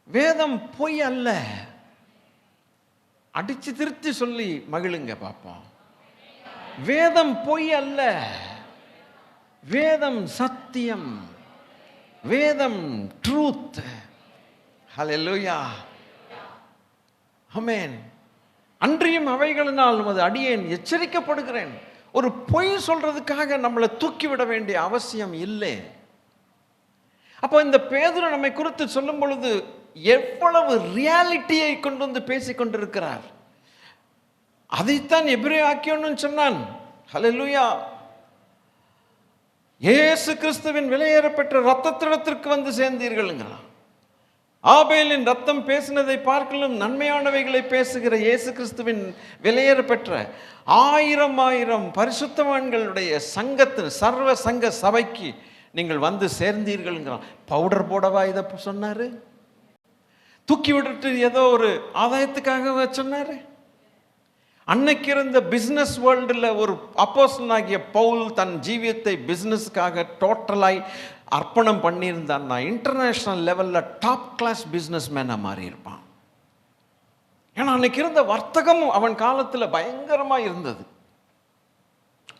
வேதம் பொய் அல்ல. அடிச்சு திருத்தி சொல்லி மகிழுங்க பாப்பா. வேதம் பொய் அல்ல. வேதம் சத்தியம். வேதம் ட்ரூத். ஹல்லேலூயா, ஆமென். அன்றியும் அவைகளினால் உமது அடியேன் எச்சரிக்கப்படுகிறேன். ஒரு பொய் சொல்றதுக்காக நம்மளை தூக்கிவிட வேண்டிய அவசியம் இல்லை. அப்போ இந்த பேதுரு நம்மை குறித்து சொல்லும் பொழுது எவ்வளவு ரியாலிட்டியை கொண்டு வந்து பேசிக் கொண்டிருக்கிறார். அதைத்தான் எபிரேய ஆக்கியோன்னு சொன்னான். ஹல்லேலூயா. இயேசு கிறிஸ்துவின் விலையேறப்பெற்ற இரத்தத்திடத்திற்கு வந்து சேர்ந்தீர்கள்ங்கிறான். ஆபேலின் ரத்தம் பேசினதை பார்க்கலும் நன்மையானவைகளை பேசுகிற இயேசு கிறிஸ்துவின் விலையேறப்பெற்ற 1000 பரிசுத்தவான்களுடைய சங்கத்தின் சர்வ சங்க சபைக்கு நீங்கள் வந்து சேர்ந்தீர்கள்ங்கிறான். பவுடர் போடவா இதை சொன்னாரு? தூக்கி விட்டுட்டு ஏதோ ஒரு ஆதாயத்துக்காக சொன்னாரு? அன்னைக்கு இருந்த பிஸ்னஸ் வேர்ல்டில் ஒரு அப்போஸ்தலனாகிய பவுல் தன் ஜீவியத்தை பிஸ்னஸ்க்காக டோட்டலாய் அர்ப்பணம் பண்ணியிருந்தான்னா இன்டர்நேஷ்னல் லெவலில் டாப் கிளாஸ் பிஸ்னஸ் மேனாக மாறி இருப்பான். ஏன்னா அன்னைக்கு இருந்த வர்த்தகம் அவன் காலத்தில் பயங்கரமாக இருந்தது.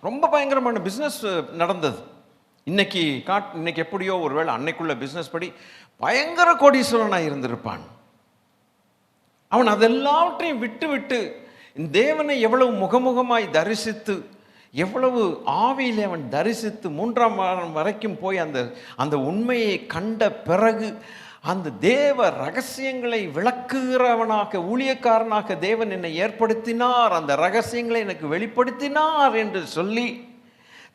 ரொம்ப பயங்கரமான பிஸ்னஸ் நடந்தது. இன்னைக்கு எப்படியோ ஒருவேளை அன்னைக்குள்ள பிஸ்னஸ் படி பயங்கர கோடீஸ்வரனாக இருந்திருப்பான். அவன் அதெல்லாவற்றையும் விட்டு விட்டு தேவனை எவ்வளவு முகமுகமாய் தரிசித்து, எவ்வளவு ஆவியில் அவன் தரிசித்து 3ஆம் வாரம் வரைக்கும் போய் அந்த உண்மையை கண்ட பிறகு அந்த தேவ ரகசியங்களை விளக்குகிறவனாக, ஊழியக்காரனாக தேவன் என்னை ஏற்படுத்தினார், அந்த ரகசியங்களை எனக்கு வெளிப்படுத்தினார் என்று சொல்லி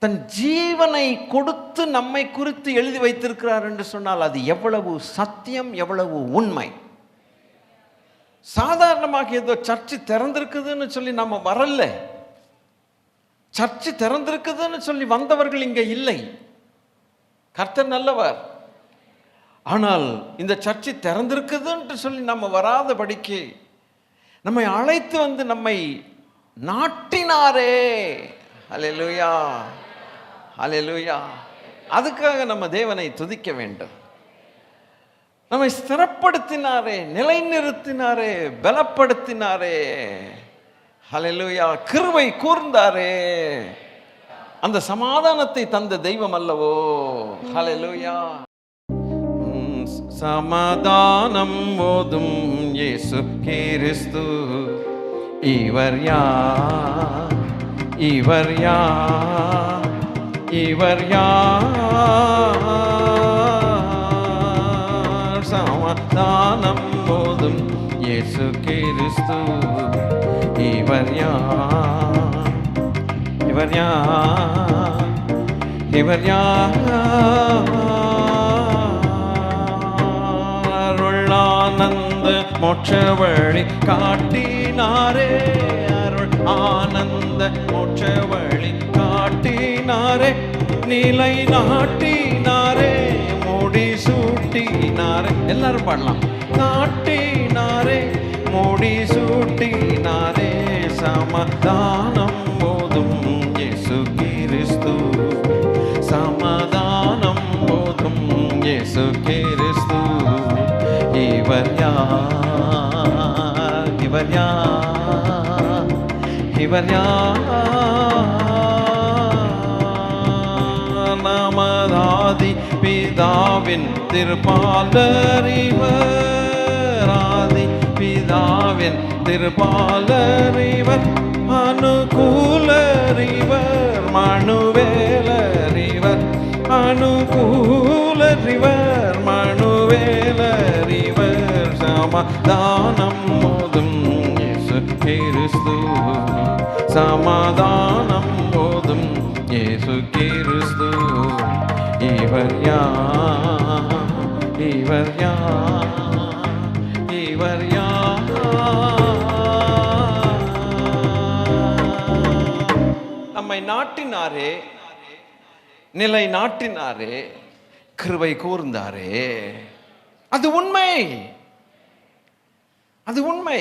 தன் ஜீவனை கொடுத்து நம்மை குறித்து எழுதி வைத்திருக்கிறார் என்று சொன்னால் அது எவ்வளவு சத்தியம், எவ்வளவு உண்மை. சாதாரணமாக ஏதோ சர்ச்சு திறந்திருக்குதுன்னு சொல்லி நம்ம வரல. சர்ச்சு திறந்திருக்குதுன்னு சொல்லி வந்தவர்கள் இங்கே இல்லை. கர்த்தர் நல்லவர். ஆனால் இந்த சர்ச்சு திறந்திருக்குதுன்னு சொல்லி நம்ம வராதபடிக்கு நம்மை அழைத்து வந்து நம்மை நாட்டினாரே. அல்லேலூயா, அல்லேலூயா. அதுக்காக நம்ம தேவனை துதிக்க வேண்டும். நம்மை ஸ்திரப்படுத்தினாரே, நிலைநிறுத்தினாரே, பலப்படுத்தினாரே. ஹல்லேலூயா. கிருபை கூர்ந்தாரே. அந்த சமாதானத்தை தந்த தெய்வம் அல்லவோ. ஹல்லேலூயா. சமாதானம் போதும் இயேசு கிறிஸ்து இவர் யார், இவர் யார், இவர் யார். சமாதானம் போதும் இயேசு கிறிஸ்து இவர் யார், இவர் யார், இவர் யார். ஆனந்த மோட்ச வழி காட்டினாரே, அருள் ஆனந்த மோட்ச வழி காட்டினாரே, நிலை நாட்டினாரே, முடி சூட்டினாரே. எல்லாரும் பாடலாம். நாட்டினாரே, முடி சூட்டினாரே. சமாதானம் போதும் இயேசு கிறிஸ்து, சமாதானம் போதும் இயேசு கிறிஸ்து இவர் யார், இவர் யார், இவர் யார். நமதாதி பிதாவின் திருப்பாலர் இவர், ஆதி பிதாவின் திருப்பாலர் இவர், அனுகூலர் இவர், மனுவேலர் இவர், அனுகூலர் இவர், மனுவேலர் இவர். சமாதானம் போதும் இயேசு கிறிஸ்து, சமாதானம் போதும் இயேசு கிறிஸ்து இவர் யார், இவர் யார், இவர் யார். நம்மை நாட்டினாரே, நிலை நாட்டினாரே, கிருபை கூர்ந்தாரே. அது உண்மை, அது உண்மை.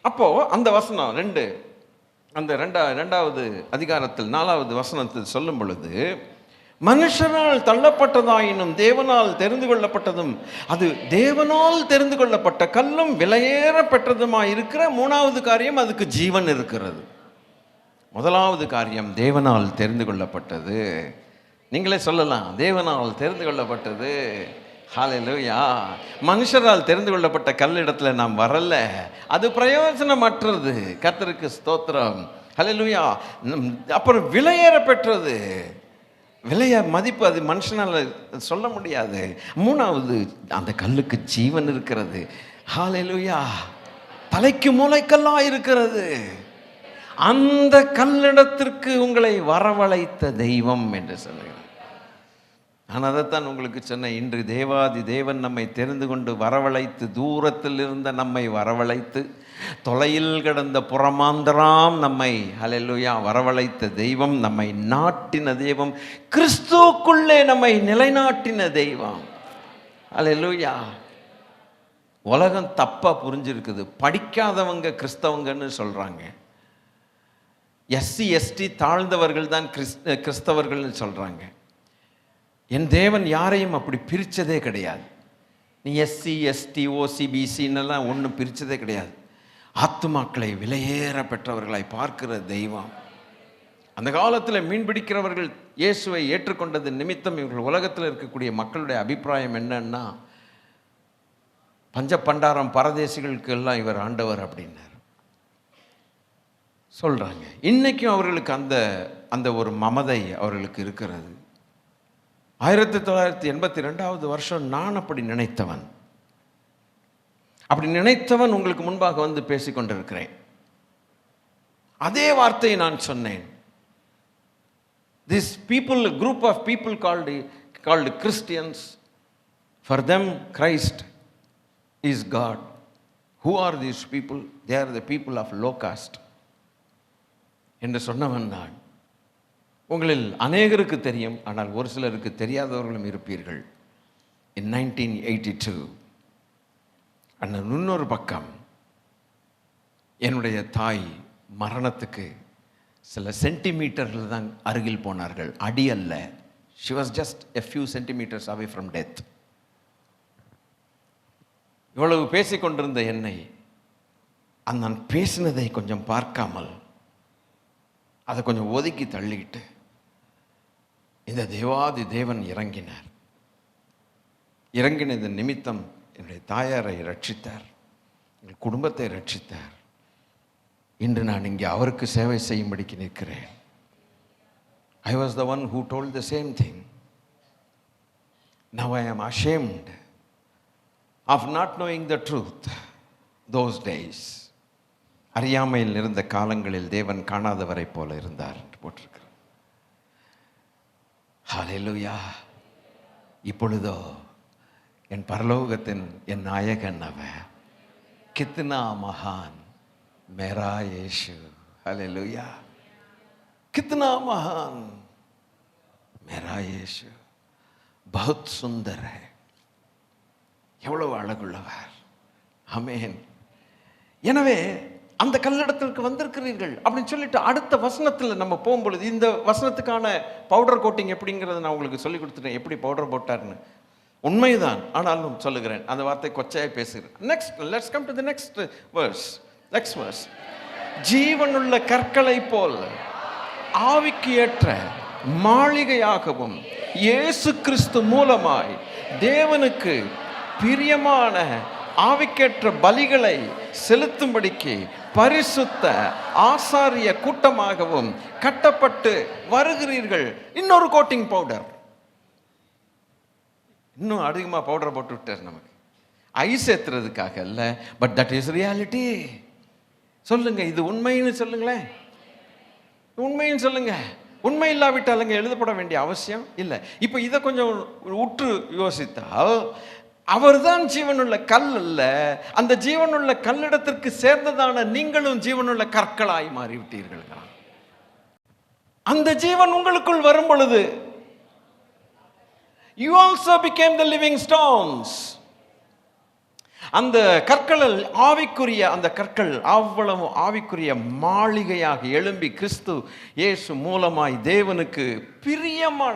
அப்போ அந்த வசனம் அந்த இரண்டாவது அதிகாரத்தில் 4வது வசனத்தில் சொல்லும் பொழுது, மனுஷனால் தள்ளப்பட்டதாயினும் தேவனால் தெரிந்து கொள்ளப்பட்டதும், அது தேவனால் தெரிந்து கொள்ளப்பட்ட கல்லும் விலையேற பெற்றதுமாய் இருக்கிற 3வது காரியம், அதுக்கு ஜீவன் இருக்கிறது. 1வது காரியம் தேவனால் தெரிந்து கொள்ளப்பட்டது. நீங்களே சொல்லலாம், தேவனால் தெரிந்து கொள்ளப்பட்டது. ஹல்லேலூயா. மனுஷரால் தெரிந்து கொள்ளப்பட்ட கல்லிடத்துல நாம் வரல, அது பிரயோஜனமற்றது. கர்த்தருக்கு ஸ்தோத்திரம். ஹல்லேலூயா. அப்புறம் விலையேற பெற்றது. விலைய மதிப்பு அது மனுஷனால் சொல்ல முடியாது. 3வது, அந்த கல்லுக்கு ஜீவன் இருக்கிறது. ஹல்லேலூயா. தலைக்கு மூளைக்கல்லா இருக்கிறது. அந்த கல்லிடத்திற்கு உங்களை வரவழைத்த தெய்வம் என்று சொல்லுகிறார். நான் அதைத்தான் உங்களுக்கு சொன்னேன். இன்று தேவாதி தேவன் நம்மை தெரிந்து கொண்டு வரவழைத்து, தூரத்தில் இருந்த நம்மை வரவழைத்து, தொலையில் கிடந்த புறமாந்தராம் நம்மை ஹல்லேலூயா வரவழைத்த தெய்வம், நம்மை நாட்டின தெய்வம், கிறிஸ்துவுக்குள்ளே நம்மை நிலைநாட்டின தெய்வம். ஹல்லேலூயா. உலகம் தப்பா புரிஞ்சிருக்குது. படிக்காதவங்க கிறிஸ்தவங்கன்னு சொல்றாங்க. எஸ்சி எஸ்டி தாழ்ந்தவர்கள் தான் கிறிஸ்தவர்கள்னு சொல்கிறாங்க. என் தேவன் யாரையும் அப்படி பிரித்ததே கிடையாது. நீ எஸ்சி எஸ்டி ஓசிபிசின்னெல்லாம் ஒன்றும் பிரித்ததே கிடையாது. ஆத்துமாக்களை விலையேற பெற்றவர்களாய் பார்க்கிற தெய்வம். அந்த காலத்தில் மீன்பிடிக்கிறவர்கள் இயேசுவை ஏற்றுக்கொண்டது நிமித்தம் இவர்கள் உலகத்தில் இருக்கக்கூடிய மக்களுடைய அபிப்பிராயம் என்னன்னா, பஞ்ச பண்டாரம் பரதேசிகளுக்கு எல்லாம் இவர் ஆண்டவர் அப்படின்னார் சொல்கிறாங்க. இன்றைக்கும் அவர்களுக்கு அந்த ஒரு மமதை அவர்களுக்கு இருக்கிறது. 1982 வருஷம் நான் அப்படி நினைத்தவன். அப்படி நினைத்தவன் உங்களுக்கு முன்பாக வந்து பேசிக்கொண்டிருக்கிறேன். அதே வார்த்தையை நான் சொன்னேன். This people, a group of people called Christians, for them Christ is God. Who are these people? They are the people of low caste. என்று சொன்னவன் நான். உங்களில் அநேகருக்கு தெரியும், ஆனால் ஒரு சிலருக்கு தெரியாதவர்களும் இருப்பீர்கள். In 1982 அந்த இன்னொரு பக்கம் என்னுடைய தாய் மரணத்துக்கு சில சென்டிமீட்டர்கள் தான் அருகில் போனார்கள், அடி அல்ல. She was just a few centimeters away from death. இவ்வளவு பேசிக்கொண்டிருந்த என்னை நான் பேசினதை கொஞ்சம் பார்க்காமல் அதை கொஞ்சம் ஒதுக்கி தள்ளிக்கிட்டு இந்த தேவாதி தேவன் இறங்கினார். இறங்கினது நிமித்தம் என்னுடைய தாயாரை ரட்சித்தார், எங்கள் குடும்பத்தை ரட்சித்தார். இன்று நான் இங்கே அவருக்கு சேவை செய்யும்படிக்கு நிற்கிறேன். I was the one who told the same thing. Now I am ashamed of not knowing the truth those days. அறியாமையில் இருந்த காலங்களில் தேவன் காணாதவரை போல இருந்தார் போட்டிருக்கிறார். ஹல்லேலூயா. இப்பொழுதோ என் பரலோகத்தின் என் நாயகன் அவர். கித்னா மகான் मेरा यीशु. हालेलुया. कितना महान मेरा यीशु. बहुत सुंदर है. எவ்வளவு அழகுள்ளவர். ஆமென். எனவே அந்த கல்லடத்திற்கு வந்திருக்கிறீர்கள் அப்படின்னு சொல்லிட்டு அடுத்த வசனத்தில் நம்ம போகும்பொழுது இந்த வசனத்துக்கான பவுடர் கோட்டிங் எப்படிங்கிறத நான் உங்களுக்கு சொல்லி கொடுத்துட்டேன், எப்படி பவுடர் போட்டார்னு. உண்மைதான், ஆனாலும் சொல்லுகிறேன், அந்த வார்த்தை கொச்சையாக பேசுகிறேன். Next let's come to the next verse. Next verse. ஜீவனுள்ள கற்களை போல் ஆவிக்கு ஏற்ற மாளிகையாகவும் இயேசு கிறிஸ்து மூலமாய் தேவனுக்கு பிரியமான ஆவிக்கேற்ற பலிகளை செலுத்தும்படிக்கு பரிசுத்த ஆசாரிய கூட்டமாகவும் கட்டப்பட்டு வருகிறீர்கள். இன்னொரு கோட்டிங் பவுடர், இன்னும் அதிகமாக பவுடர் போட்டு விட்டார் நமக்கு. ஐஸ் ஏத்துறதுக்காக அல்ல, பட் தட் இஸ் ரியாலிட்டி. சொல்லுங்க, இது உண்மைன்னு சொல்லுங்களேன். உண்மைன்னு சொல்லுங்க. உண்மை இல்லாவிட்டாலுங்க எழுதப்பட வேண்டிய அவசியம் இல்லை. இப்போ இதை கொஞ்சம் உற்று யோசித்தால், அவர்தான் ஜீவனுள்ள கல் அல்ல, அந்த ஜீவனுள்ள கல்லிடத்திற்கு சேர்ந்ததான நீங்களும் ஜீவனுள்ள கற்களாய் மாறிவிட்டீர்கள். அந்த ஜீவன் உங்களுக்குள் வரும் பொழுது you also became the living stones. அந்த கற்கள் ஆவிக்குரிய, அந்த கற்கள் அவ்வளவு ஆவிக்குரிய மாளிகையாக எழும்பி கிறிஸ்து இயேசு மூலமாய் தேவனுக்கு பிரியமான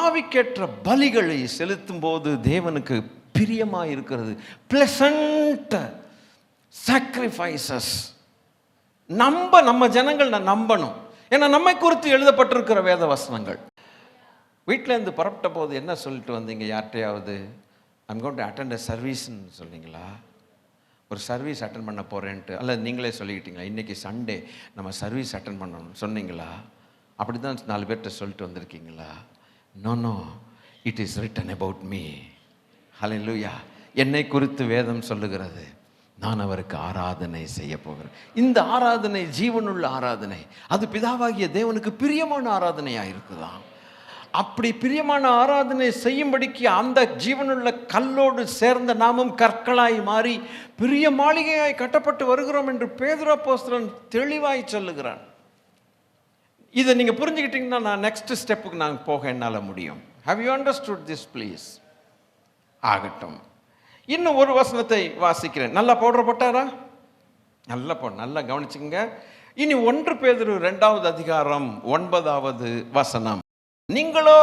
ஆவிக்கேற்ற பலிகளை செலுத்தும் போது தேவனுக்கு பிரியமாய் இருக்கிறது. Pleasant sacrifices. நம்ம ஜனங்கள் நம்பணும். ஏன்னா நம்மை குறித்து எழுதப்பட்டிருக்கிற வேத வசனங்கள். வீட்டிலேருந்து புறப்பட்ட போது என்ன சொல்லிட்டு வந்தீங்க? யார்கிட்டையாவது ஐம் கோயிங் டு அட்டெண்ட் அ சர்வீஸ்ன்னு சொன்னீங்களா? ஒரு சர்வீஸ் அட்டன் பண்ண போகிறேன்ட்டு, அல்ல நீங்களே சொல்லிக்கிட்டீங்களா இன்றைக்கி சண்டே நம்ம சர்வீஸ் அட்டன் பண்ணணும் சொன்னீங்களா? அப்படி தான் 4 பேர்கிட்ட சொல்லிட்டு வந்திருக்கீங்களா? No, it is written about me. ஹல்லேலூயா. என்னை குறித்து வேதம் சொல்லுகிறது, நான் அவருக்கு ஆராதனை செய்ய போகிறேன். இந்த ஆராதனை ஜீவனுள்ள ஆராதனை, அது பிதாவாகிய தேவனுக்கு பிரியமான ஆராதனையாக இருக்குதாம். அப்படி பிரியமான ஆராதனை செய்யும்படிக்கு அந்த ஜீவனுள்ள கல்லோடு சேர்ந்த நாமும் கற்களாய் மாறி பெரிய மாளிகையாய் கட்டப்பட்டு வருகிறோம் என்று பேதுரு அப்போஸ்தலன் தெளிவாய் சொல்லுகிறான். இதை நீங்கள் புரிஞ்சுக்கிட்டீங்கன்னா நான் நெக்ஸ்ட் ஸ்டெப்புக்கு நான் போக என்னால் முடியும். How you understood this please? ஆகட்டும். இன்னும் ஒரு வசனத்தை வாசிக்கிறேன். நல்லா பவுடர் போட்டாரா? நல்லா கவனிச்சுங்க. இனி 1 பேதுரு 2வது அதிகாரம் 9வது வசனம். நீங்களோ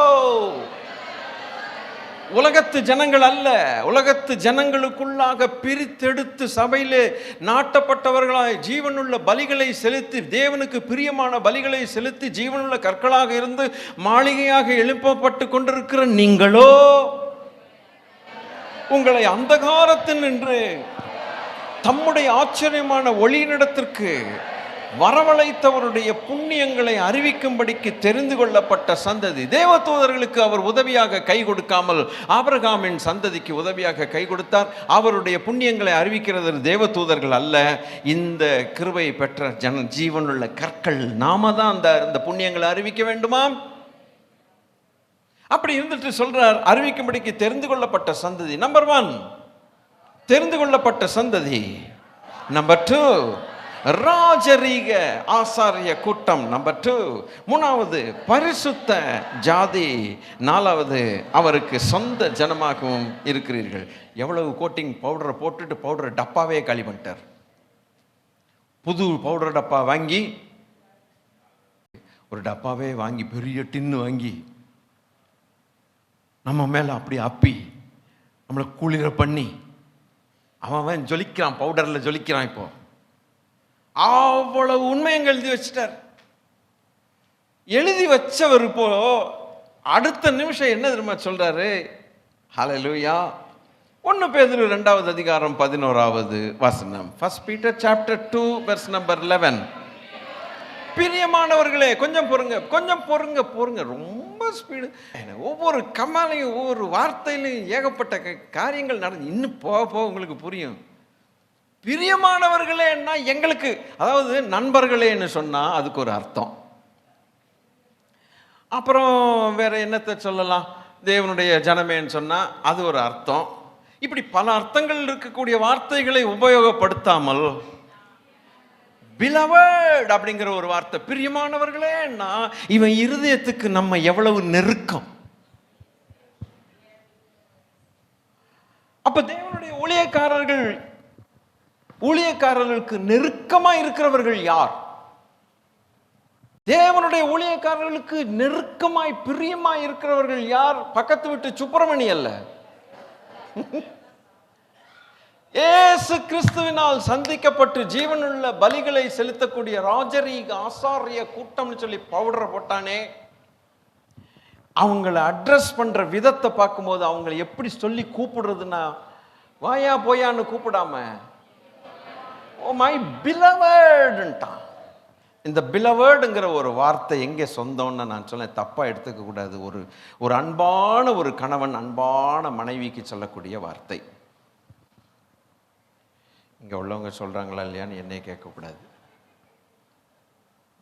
உலகத்து ஜனங்கள் அல்ல, உலகத்து ஜனங்களுக்குள்ளாக பிரித்தெடுத்து சபையிலே நாட்டப்பட்டவர்களாய் ஜீவனுள்ள பலிகளை செலுத்தி, தேவனுக்கு பிரியமான பலிகளை செலுத்தி, ஜீவனுள்ள கற்களாக இருந்து மாளிகையாக எழுப்பப்பட்டு கொண்டிருக்கிற நீங்களோ உங்களை அந்தகாரத்தினின்று தம்முடைய ஆச்சரியமான ஒளியினிடத்திற்கு வரவழைத்தவருடைய புண்ணியங்களை அறிவிக்கும்படிக்கு தெரிந்து கொள்ளப்பட்ட சந்ததி. தேவதூதர்களுக்கு அவர் உதவியாக கை கொடுக்காமல் ஆபிரகாமின் சந்ததிக்கு உதவியாக கை கொடுத்தார். அவருடைய புண்ணியங்களை அறிவிக்கிறது தேவதூதர்கள் அல்ல, இந்த கிருபை பெற்ற ஜீவனுள்ள கற்கள். நாம தான் அந்த புண்ணியங்களை அறிவிக்க வேண்டுமாம். அப்படி இருந்துட்டு சொல்றார், அறிவிக்கும்படிக்கு தெரிந்து கொள்ளப்பட்ட சந்ததி. நம்பர் 1 தெரிந்து கொள்ளப்பட்ட சந்ததி. நம்பர் 2 ராஜரீக ஆசாரிய கூட்டம். நம்பர் 2 3வது பரிசுத்த ஜாதி. 4வது அவருக்கு சொந்த ஜனமாகவும் இருக்கிறீர்கள். எவ்வளவு கோட்டிங் பவுடரை போட்டுட்டு பவுடர் டப்பாவே காலி பண்ணிட்டார். புது பவுடர் டப்பா வாங்கி, ஒரு டப்பாவே வாங்கி, பெரிய டின்னு வாங்கி நம்ம மேல அப்படி அப்பி நம்மளை குளிர பண்ணி அவன் ஜொலிக்கிறான், பவுடர்ல ஜொலிக்கிறான். இப்போ அவ்வளவு உண்மையங்கள் எழுதி வச்சிட்டார். எழுதி வச்சவர் இப்போ அடுத்த நிமிஷம் என்ன தெரியுமா சொல்றாரு? ஹல்லேலூயா. 1 பேதுரு 2வது அதிகாரம் 11வது வசனம். 1 Peter chapter 2 verse number 11. பிரியமானவர்களே, கொஞ்சம் பொறுங்க. ரொம்ப ஸ்பீடு. ஒவ்வொரு கமாலையும் ஒவ்வொரு வார்த்தையிலையும் ஏகப்பட்ட காரியங்கள் நடந்து இன்னும் போக உங்களுக்கு புரியும். பிரியமானவர்களேன்னா எங்களுக்கு, அதாவது நண்பர்களேன்னு சொன்னா அதுக்கு ஒரு அர்த்தம். அப்புறம் வேற என்னத்தை சொல்லலாம்? தேவனுடைய ஜனமேன்னு சொன்னா அது ஒரு அர்த்தம். இப்படி பல அர்த்தங்கள் இருக்கக்கூடிய வார்த்தைகளை உபயோகப்படுத்தாமல் beloved அப்படிங்கிற ஒரு வார்த்தை, பிரியமானவர்களேன்னா இவன் இருதயத்துக்கு நம்ம எவ்வளவு நெருக்கம். அப்ப தேவனுடைய ஊழியக்காரர்களுக்கு நெருக்கமா இருக்கிறவர்கள் யார்? தேவனுடைய ஊழியக்காரர்களுக்கு நெருக்கமாய் பிரியமாய் இருக்கிறவர்கள் யார்? பக்கத்து வீட்டு சுப்பிரமணி அல்ல, இயேசு கிறிஸ்துவினால் சந்திக்கப்பட்டு ஜீவனுள்ள பலிகளை செலுத்தக்கூடிய ராஜரீக ஆசாரிய கூட்டம்னு சொல்லி பவுடர் போட்டானே, அவங்களை அட்ரஸ் பண்ற விதத்தை பார்க்கும்போது அவங்களை எப்படி சொல்லி கூப்பிடுறதுன்னா, வாயா போயான்னு கூப்பிடாம ஓ மை பிலவர்டுன்ட்டான். இந்த பிலவர்டுங்கிற ஒரு வார்த்தை எங்கே சொந்தம்னு நான் சொன்னேன், தப்பா எடுத்துக்க கூடாது. ஒரு அன்பான ஒரு கணவன் அன்பான மனைவிக்கு சொல்லக்கூடிய வார்த்தை. இங்கே உள்ளவங்க சொல்கிறாங்களா இல்லையான்னு என்னை கேட்கக்கூடாது,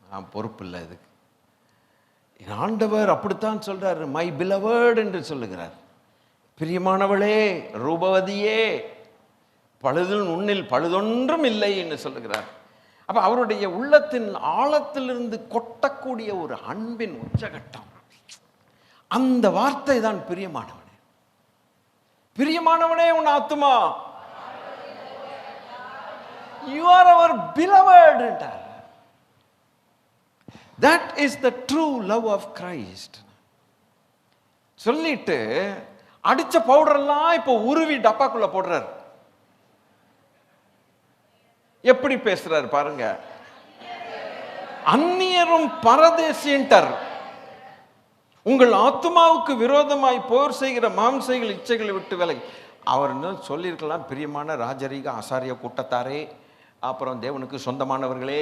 நான் பொறுப்பு இல்லை இதுக்கு. ஆண்டவர் அப்படித்தான் சொல்றாரு, மை பிலவர்ட் என்று சொல்லுகிறார். பிரியமானவளே, ரூபவதியே, உன்னில் பழுதொன்றும் இல்லை என்று சொல்லுகிறார். அப்ப அவருடைய உள்ளத்தின் ஆழத்திலிருந்து கொட்டக்கூடிய ஒரு அன்பின் உச்சகட்டம், அந்த வார்த்தை தான் பிரியமானவனே. பிரியமானவனே உன் ஆத்துமா, you are our beloved. That is the true love of Christ. சொல்லிட்டு அடிச்ச பவுடர் எல்லாம் இப்போ உருவி டப்பாக்குள்ள போடுறார். எப்படி பேசுறாரு பாருங்க, அந்நியரும் பரதேசியன்டர், உங்கள் ஆத்துமாவுக்கு விரோதமாய் போர் செய்கிற மாம்சைகள் இச்சைகளை விட்டு விலகி. அவர் சொல்லியிருக்கலாம், பிரியமான ராஜரீக ஆசாரிய கூட்டத்தாரே, அப்புறம் தேவனுக்கு சொந்தமானவர்களே,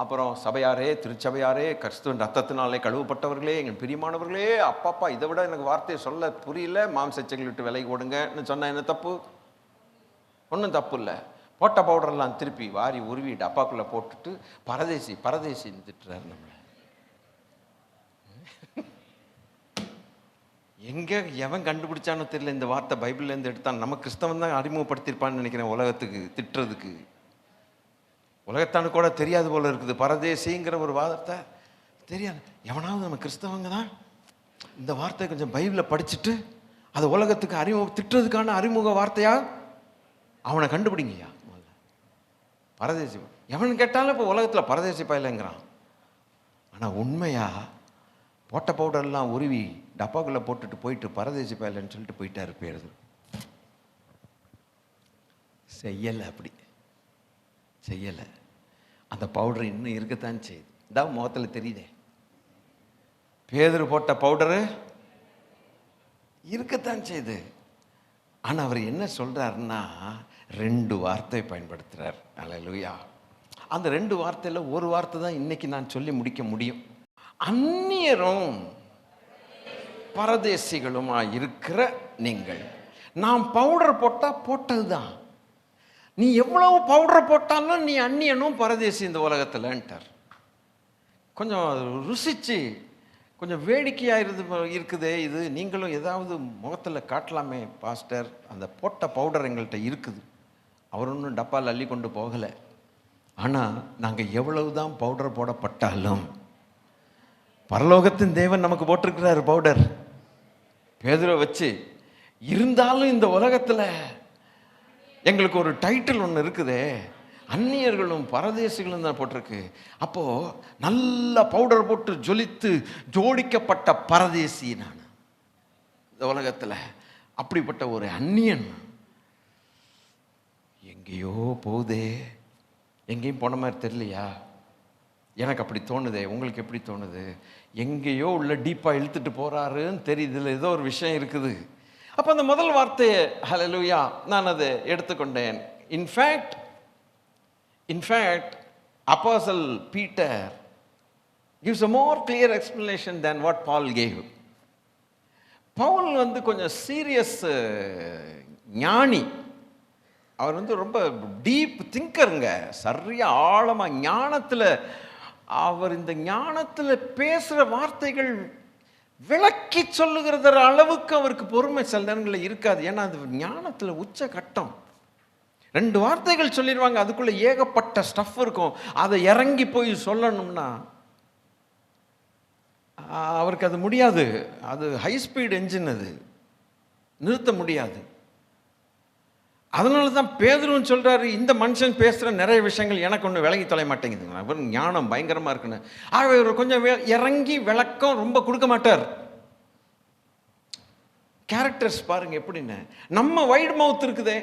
அப்புறம் சபையாரே, திருச்சபையாரே, கிறிஸ்துவின் ரத்தத்தினாலே கழுவப்பட்டவர்களே, எங்கள் பிரியமானவர்களே. அப்பப்பா, இதை விட எனக்கு வார்த்தையை சொல்ல புரியல. மாம்சச்சைகள் விட்டு விலகி ஓடுங்கன்னு சொன்ன என்ன தப்பு? ஒன்றும் தப்பு இல்லை. போட்ட பவுடர்லாம் திருப்பி வாரி உருவி டப்பாக்குள்ளே போட்டுட்டு பரதேசின்னு திட்டுறாரு நம்மளை. எங்கே எவன் கண்டுபிடிச்சானோ தெரியல இந்த வார்த்தை, பைபிள்லேருந்து எடுத்தான். நம்ம கிறிஸ்தவன் தான் அறிமுகப்படுத்தியிருப்பான்னு நினைக்கிறேன் உலகத்துக்கு திட்டுறதுக்கு. உலகத்தானு கூட தெரியாது போல இருக்குது பரதேசிங்கிற ஒரு வார்த்தை தெரியாது. எவனாவது நம்ம கிறிஸ்தவங்க தான் இந்த வார்த்தை கொஞ்சம் பைபிளில் படிச்சுட்டு அது உலகத்துக்கு திட்டுறதுக்கான அறிமுக வார்த்தையா அவனை கண்டுபிடிங்கய்யா. பரதேசி. எவன் கேட்டாலும் இப்போ உலகத்தில் பரதேசி பயலைங்கிறான். ஆனால் உண்மையா போட்ட பவுடர்லாம் உருவி டப்பாக்குள்ளே போட்டுட்டு போயிட்டு பரதேசி பயலைன்னு சொல்லிட்டு போயிட்டாரு பேரு. செய்யலை, அப்படி செய்யலை. அந்த பவுடர் இன்னும் இருக்கத்தான் செய்யுது. இதான் முகத்தில் தெரியுதே, பேதுரு போட்ட பவுடரு இருக்கத்தான் செய்யுது. ஆனால் அவர் என்ன சொல்றாருன்னா 2 வார்த்தை பயன்படுத்துறார். அல்லேலூயா. அந்த 2 வார்த்தையில் ஒரு வார்த்தை தான் இன்னைக்கு நான் சொல்லி முடிக்க முடியும். அந்நியரும் பரதேசிகளுமா இருக்கிற நீங்கள். நாம் பவுடர் போட்டால் போட்டது தான். நீ எவ்வளவு பவுடர் போட்டாலும் நீ அந்நியனும் பரதேசி இந்த உலகத்தில்ன்ட்டார். கொஞ்சம் ருசிச்சு கொஞ்சம் வேடிக்கையாக இருக்குதே இது. நீங்களும் ஏதாவது முகத்தில் காட்டலாமே பாஸ்டர், அந்த போட்ட பவுடர் எங்கள்கிட்ட இருக்குது. அவர் ஒன்றும் டப்பால் அள்ளி கொண்டு போகலை. ஆனால் நாங்கள் எவ்வளவு தான் பவுடர் போடப்பட்டாலும் பரலோகத்தின் தேவன் நமக்கு போட்டிருக்கிறார் பவுடர், பேதுரை வச்சு. இருந்தாலும் இந்த உலகத்தில் எங்களுக்கு ஒரு டைட்டில் ஒன்று இருக்குதே, அந்நியர்களும் பரதேசிகளும் தான் போட்டிருக்கு. அப்போது நல்ல பவுடர் போட்டு ஜொலித்து ஜோடிக்கப்பட்ட பரதேசி நான் இந்த உலகத்தில். அப்படிப்பட்ட ஒரு அந்நியன் எங்கேயோ போகுதே. எங்கேயும் போன மாதிரி தெரியலையா? எனக்கு அப்படி தோணுதே. உங்களுக்கு எப்படி தோணுது? எங்கேயோ உள்ள டீப்பாக இழுத்துட்டு போகிறாருன்னு தெரியுது. இதில் ஏதோ ஒரு விஷயம் இருக்குது. அப்போ அந்த முதல் வார்த்தையை ஹல்லேலூயா நான் அதை எடுத்துக்கொண்டேன். In fact Apostle Peter gives a more clear explanation than what Paul gave. Paul கொஞ்சம் சீரியஸ் ஞானி. அவர் ரொம்ப டீப் திங்கருங்க. சரியா ஆழமாக ஞானத்தில் அவர் இந்த ஞானத்தில் பேசுகிற வார்த்தைகள் விளக்கி சொல்லுகிற அளவுக்கு அவருக்கு பொறுமை சில நேரங்களில் இருக்காது. ஏன்னா அது ஞானத்தில் உச்ச கட்டம். 2 வார்த்தைகள் சொல்லிடுவாங்க, அதுக்குள்ளே ஏகப்பட்ட ஸ்டஃப் இருக்கும். அதை இறங்கி போய் சொல்லணும்னா அவருக்கு அது முடியாது. அது ஹை ஸ்பீட் என்ஜின், அது நிறுத்த முடியாது. அதனால தான் பேதுருன்னு சொல்கிறாரு, இந்த மனுஷன் பேசுகிற நிறைய விஷயங்கள் எனக்கு ஒன்று விளங்கி தொலை மாட்டேங்குதுங்க. அவர் ஞானம் பயங்கரமாக இருக்குன்னு. அவர் கொஞ்சம் இறங்கி விளக்கம் ரொம்ப கொடுக்க மாட்டார். கேரக்டர்ஸ் பாருங்க எப்படின்னு. நம்ம வைட் மவுத் இருக்குதே,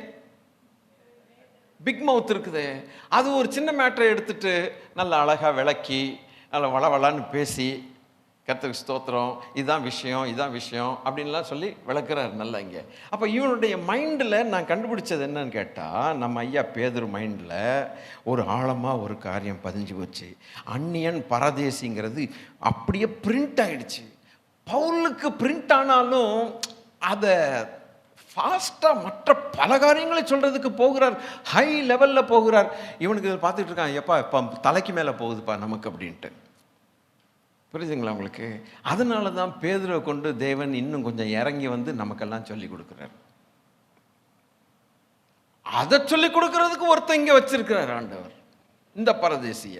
பிக் மவுத் இருக்குதே, அது ஒரு சின்ன மேட்டரை எடுத்துட்டு நல்ல அழகாக விளக்கி நல்ல வளவளான்னு பேசி கர்த்தருக்கு ஸ்தோத்திரம், இதுதான் விஷயம் அப்படின்லாம் சொல்லி விளக்குறாரு நல்லா இங்கே. அப்போ இவனுடைய மைண்டில் நான் கண்டுபிடிச்சது என்னன்னு கேட்டால், நம்ம ஐயா பேதுரு மைண்டில் ஒரு ஆழமாக ஒரு காரியம் பதிஞ்சு போச்சு. அந்நியன் பரதேசிங்கிறது அப்படியே பிரிண்ட் ஆகிடுச்சு. பவுலுக்கு பிரிண்ட் ஆனாலும் அதை ஃபாஸ்ட்டாக மற்ற பல காரியங்களை சொல்கிறதுக்கு போகிறார். ஹை லெவலில் போகிறார். இவனுக்கு இதை பார்த்துட்டு இருக்கான், எப்போ தலைக்கு மேலே போகுதுப்பா நமக்கு அப்படின்ட்டு. புரியுதுங்களா உங்களுக்கு? அதனால தான் பேதுருவை கொண்டு தேவன் இன்னும் கொஞ்சம் இறங்கி நமக்கெல்லாம் சொல்லி கொடுக்குறார். அதை சொல்லி கொடுக்கறதுக்கு ஒருத்தர் இங்கே வச்சிருக்கிறார் ஆண்டவர், இந்த பரதேசிய.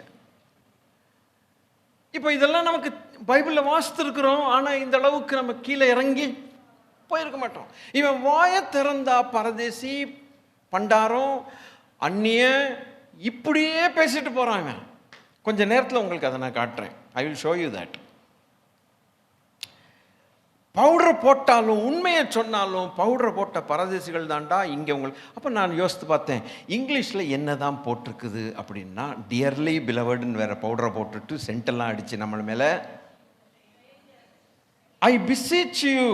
இப்போ இதெல்லாம் நமக்கு பைபிளில் வாசித்திருக்கிறோம். ஆனால் இந்த அளவுக்கு நம்ம கீழே இறங்கி போயிருக்க மாட்டோம். இவன் வாயை திறந்தா பரதேசி, பண்டாரம், அந்நிய இப்படியே பேசிட்டு போறான் இவன். கொஞ்ச நேரத்தில் உங்களுக்கு அதை நான் காட்டுறேன். I will show you that. Powder போட்டாலும் உண்மையை சொன்னாலும் பவுடரை போட்ட பரதேசிகள் தாண்டா இங்கே உங்களுக்கு. அப்போ நான் யோசித்து பார்த்தேன், இங்கிலீஷில் என்ன தான் போட்டிருக்குது அப்படின்னா, டியர்லி பிலவர்டுன்னு வேற பவுடரை போட்டுட்டு சென்டெல்லாம் அடித்து நம்மள மேலே, ஐ beseech you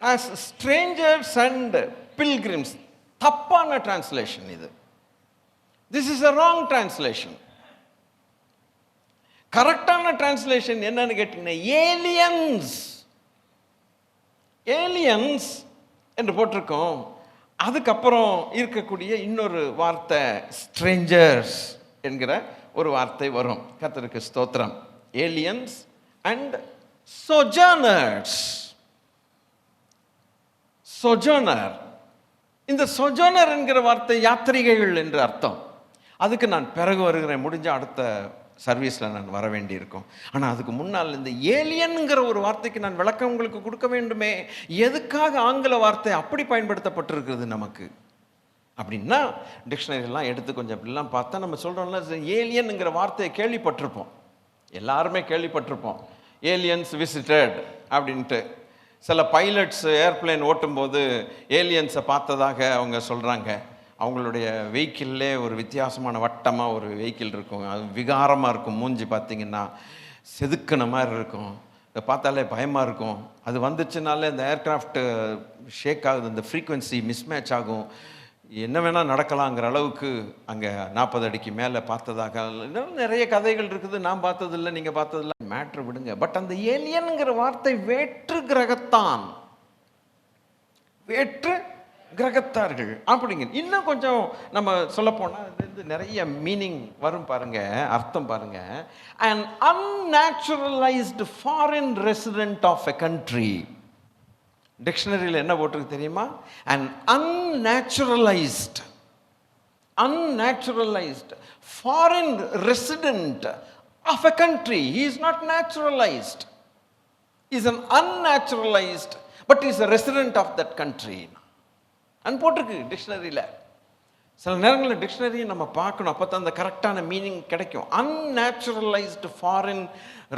as strangers and pilgrims. தப்பான டிரான்ஸ்லேஷன் இது. This is a wrong translation. கரெக்டான டிரான்ஸ்லேஷன் என்னன்னு கேட்டீங்கன்னா, ஏலியன்ஸ். ஏலியன்ஸ் என்று போட்டிருக்கோம். அதுக்கப்புறம் இருக்கக்கூடிய இன்னொரு வார்த்தை ஸ்ட்ரேஞ்சர்ஸ் என்கிற ஒரு வார்த்தை வரும். கர்த்தருக்கு ஸ்தோத்திரம். Aliens and sojourners. சொஜோனர். இந்த சொஜோனர் என்கிற வார்த்தை யாத்திரிகைகள் என்று அர்த்தம். அதுக்கு நான் பிறகு வருகிறேன், முடிஞ்ச அடுத்த சர்வீஸில் நான் வர வேண்டியிருக்கும். ஆனால் அதுக்கு முன்னால் இந்த ஏலியன்ங்கிற ஒரு வார்த்தைக்கு நான் விளக்கம் உங்களுக்கு கொடுக்க வேண்டுமே. எதுக்காக ஆங்கில வார்த்தை அப்படி பயன்படுத்தப்பட்டிருக்கிறது நமக்கு? அப்படின்னா டிக்ஷனரிலாம் எடுத்து கொஞ்சம் அப்படிலாம் பார்த்தா நம்ம சொல்கிறோம்ல, ஏலியனுங்கிற வார்த்தையை கேள்விப்பட்டிருப்போம், எல்லாருமே கேள்விப்பட்டிருப்போம். ஏலியன்ஸ் விசிட்டட் அப்படின்ட்டு. சில பைலட்ஸ் ஏர்பிளைன் ஓட்டும்போது ஏலியன்ஸை பார்த்ததாக அவங்க சொல்கிறாங்க. அவங்களுடைய வெஹிக்கிள்லே ஒரு வித்தியாசமான வட்டமாக ஒரு வெஹிக்கிள் இருக்கும், அது விகாரமாக இருக்கும், மூஞ்சி பார்த்திங்கன்னா செதுக்கின மாதிரி இருக்கும், இதை பார்த்தாலே பயமாக இருக்கும். அது வந்துச்சுனாலே இந்த ஏர்க்ராஃப்ட்டு ஷேக் ஆகுது, இந்த ஃப்ரீக்வன்சி மிஸ்மேட்ச் ஆகும், என்ன வேணால் நடக்கலாங்கிற அளவுக்கு அங்கே 40 அடிக்கு மேலே பார்த்ததாக நிறைய கதைகள் இருக்குது. நான் பார்த்ததில்லை, நீங்கள் பார்த்ததில்லை, மேட்ரு விடுங்க. பட் அந்த ஏலியனுங்கிற வார்த்தை வேற்று கிரகத்தான், வேற்று கிரகத்தார்கள் அப்படிங்க. இன்னும் கொஞ்சம் நம்ம சொல்ல போனால் இது நிறைய மீனிங் வரும் பாருங்க, அர்த்தம் பாருங்க. an unnaturalized foreign resident of a country. டிக்ஷனரியில் என்ன போட்டிருக்கு தெரியுமா? an unnaturalized foreign resident of a country. He is not naturalized, he is an unnaturalized, but he is a resident of that country. An போட்டிருக்கு டிக்ஷனரியில். சில நேரங்களில் டிக்ஷனரியை நம்ம பார்க்கணும், அப்போ தான் அந்த கரெக்டான மீனிங் கிடைக்கும். Unnaturalized foreign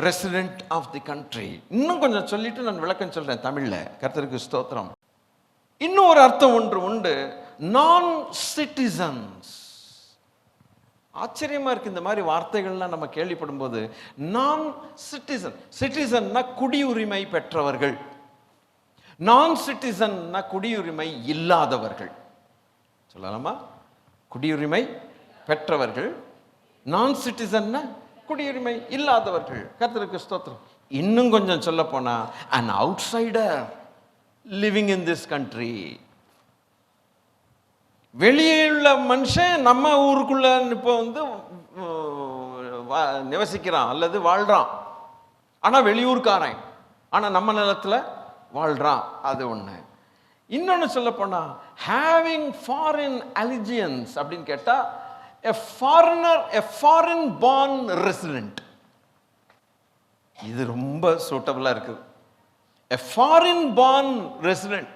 resident of the country. இன்னும் கொஞ்சம் சொல்லிட்டு நான் விளக்கம் சொல்கிறேன் தமிழில். கர்த்தருக்கு ஸ்தோத்திரம். இன்னும் ஒரு அர்த்தம் ஒன்று உண்டு, நான் சிட்டிசன்ஸ். ஆச்சரியமாக இருக்குது இந்த மாதிரி வார்த்தைகள்லாம் நம்ம கேள்விப்படும் போது. நான் சிட்டிசன், சிட்டிசன்னா குடியுரிமை பெற்றவர்கள், நான் சிட்டிசன்னா குடியுரிமை இல்லாதவர்கள் சொல்லலாமா? குடியுரிமை பெற்றவர்கள், நான் சிட்டிசன்னா குடியுரிமை இல்லாதவர்கள். கர்த்தருக்கு ஸ்தோத்திரம். இன்னும் கொஞ்சம் சொல்ல போனா an outsider living in this country. வெளியுள்ள மனுஷன் நம்ம ஊருக்குள்ள இப்போ நிவசிக்கிறான் அல்லது வாழ்றான், ஆனா வெளியூர்காரன், ஆனா நம்ம நிலத்துல வாழ்றான், அது ஒண்ணு. இன்னொன்னு சொல்ல போனா having foreign allegiance அப்படின்னு கேட்டா a foreigner, a foreign born resident. இது ரொம்ப சூட்டபிளா இருக்குது. a foreign born resident.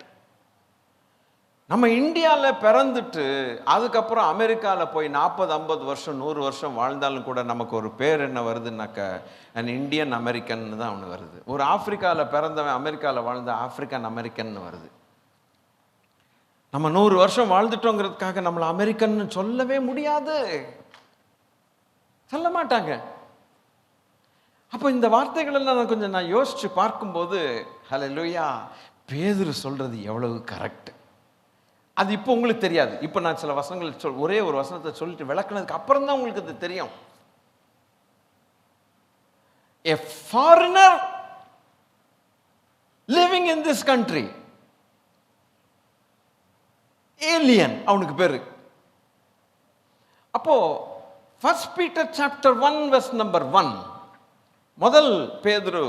நம்ம இந்தியாவில் பிறந்துட்டு அதுக்கப்புறம் அமெரிக்காவில் போய் 40-50 வருஷம் 100 வருஷம் வாழ்ந்தாலும் கூட நமக்கு ஒரு பேர் என்ன வருதுன்னாக்க an இந்தியன் அமெரிக்கன் தான் ஒன்று வருது. ஒரு ஆப்பிரிக்காவில் பிறந்தவன் அமெரிக்காவில் வாழ்ந்த ஆப்பிரிக்கன் அமெரிக்கன் வருது. நம்ம 100 வருஷம் வாழ்ந்துட்டோங்கிறதுக்காக நம்மளை அமெரிக்கன் சொல்லவே முடியாது, சொல்ல மாட்டாங்க. அப்போ இந்த வார்த்தைகள் எல்லாம் கொஞ்சம் நான் யோசிச்சு பார்க்கும்போது ஹல்லேலூயா, பேதுரு சொல்றது எவ்வளவு கரெக்ட். அது இப்போ உங்களுக்கு தெரியாது. இப்போ நான் சில வசனங்கள் ஒரே ஒரு வசனத்தை சொல்லிட்டு விளக்குனதுக்கு அப்புறம் தான் உங்களுக்கு அது தெரியும். A foreigner living in this country, alien அவனுக்கு பேரு. அப்போ 1 Peter chapter 1 verse number 1, முதல் பேதுரு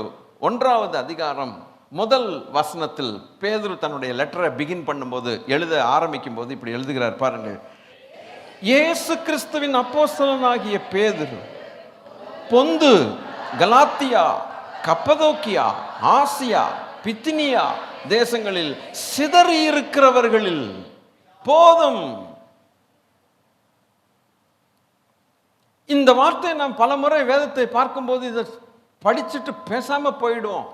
1வது அதிகாரம் முதல் வசனத்தில் பேதுரு தன்னுடைய லெட்டரை பிகின் பண்ணும்போது, எழுத ஆரம்பிக்கும் போது இப்படி எழுதுகிறார் பாருங்கள். இயேசு கிறிஸ்துவின் அப்போஸ்தலனாகிய பேதுரு, பொந்து, கலாத்தியா, கப்பதோக்கியா, ஆசியா, பித்தினியா தேசங்களில் சிதறி இருக்கிறவர்களில் போதும். இந்த வார்த்தை நாம் பல முறை வேதத்தை பார்க்கும்போது இதை படிச்சுட்டு பேசாம போயிடுவோம்.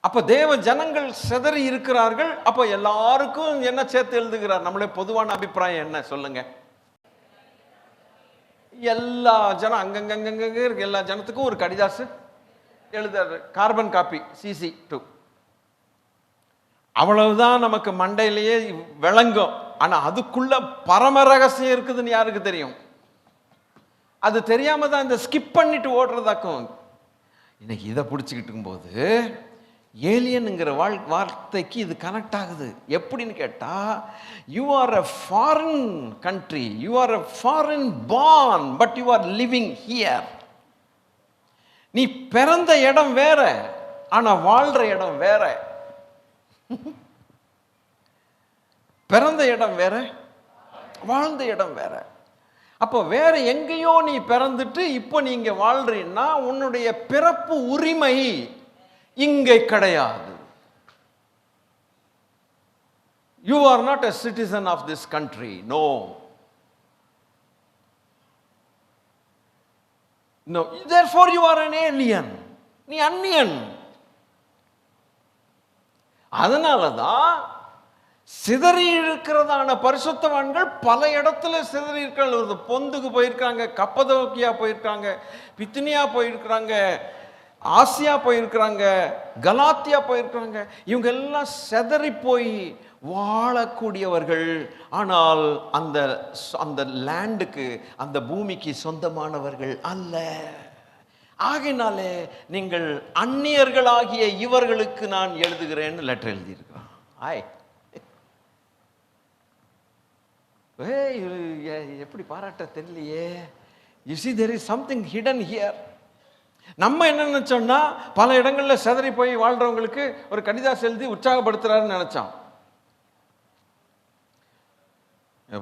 அப்ப தேவ ஜனங்கள் சிதறி இருக்கிறார்கள். அப்ப எல்லாருக்கும் என்ன சேர்த்து எழுதுகிறார்? நம்மளே பொதுவான அபிப்பிராயம் என்ன சொல்லுங்க? எல்லா ஜனம் அங்கங்க இருக்கு, எல்லா ஜனத்துக்கும் ஒரு கடிதாசு எழுதுறாரு, கார்பன் காப்பி CC2. அவ்வளவுதான் நமக்கு மண்டையிலேயே விளங்கும். ஆனா அதுக்குள்ள பரம ரகசியம் இருக்குதுன்னு யாருக்கு தெரியும்? அது தெரியாம தான் இந்த ஸ்கிப் பண்ணிட்டு ஓடுறதாக்கும். இன்னைக்கு இதை பிடிச்சிக்கிட்டு இருக்கும்போது ஏலியனுங்கிற வார்த்தைக்கு இது கனெக்ட் ஆகுது. எப்படின்னு கேட்டா, you are a foreign country, you are a foreign born, but you are living here. நீ பிறந்த இடம் வேற, ஆனா வாழ்ற இடம் வேற. பிறந்த இடம் வேற, வாழ்ந்த இடம் வேற. அப்போ வேற எங்கேயோ நீ பிறந்துட்டு இப்போ நீங்க வாழ்றீன்னா உன்னுடைய பிறப்பு உரிமை இங்கே கிடையாது. You are not a citizen of this country. No. No. Therefore you are an alien. நீ அந்நியன். அதனாலதான் சிதறி இருக்கிறதான பரிசுத்தவான்கள் பல இடத்துல சிதறி இருக்கிற, பொந்துக்கு போயிருக்காங்க, கப்பதோக்கியா போயிருக்காங்க, பித்தினியா போயிருக்கிறாங்க, ஆசியா போயிருக்கிறாங்க, கலாத்தியா போயிருக்கிறாங்க. இவங்க எல்லாம் சிதறி போய் வாழக்கூடியவர்கள். ஆனால் அந்த அந்த லேண்டுக்கு, அந்த பூமிக்கு சொந்தமானவர்கள் அல்ல. ஆகையினாலே நீங்கள் அந்நியர்களாகிய இவர்களுக்கு நான் எழுதுகிறேன்னு லெட்டர் எழுதியிருக்கிறான். எப்படி பாராட்ட தெரியலையே. You see, there is something hidden here. நம்ம என்ன நினைச்சோம்னா, பல இடங்கள்ல சிதறி போய் வாழ்றவங்களுக்கு ஒரு கடிதாசி எழுதி உற்சாகப்படுத்துறாருன்னு நினைச்சோம்.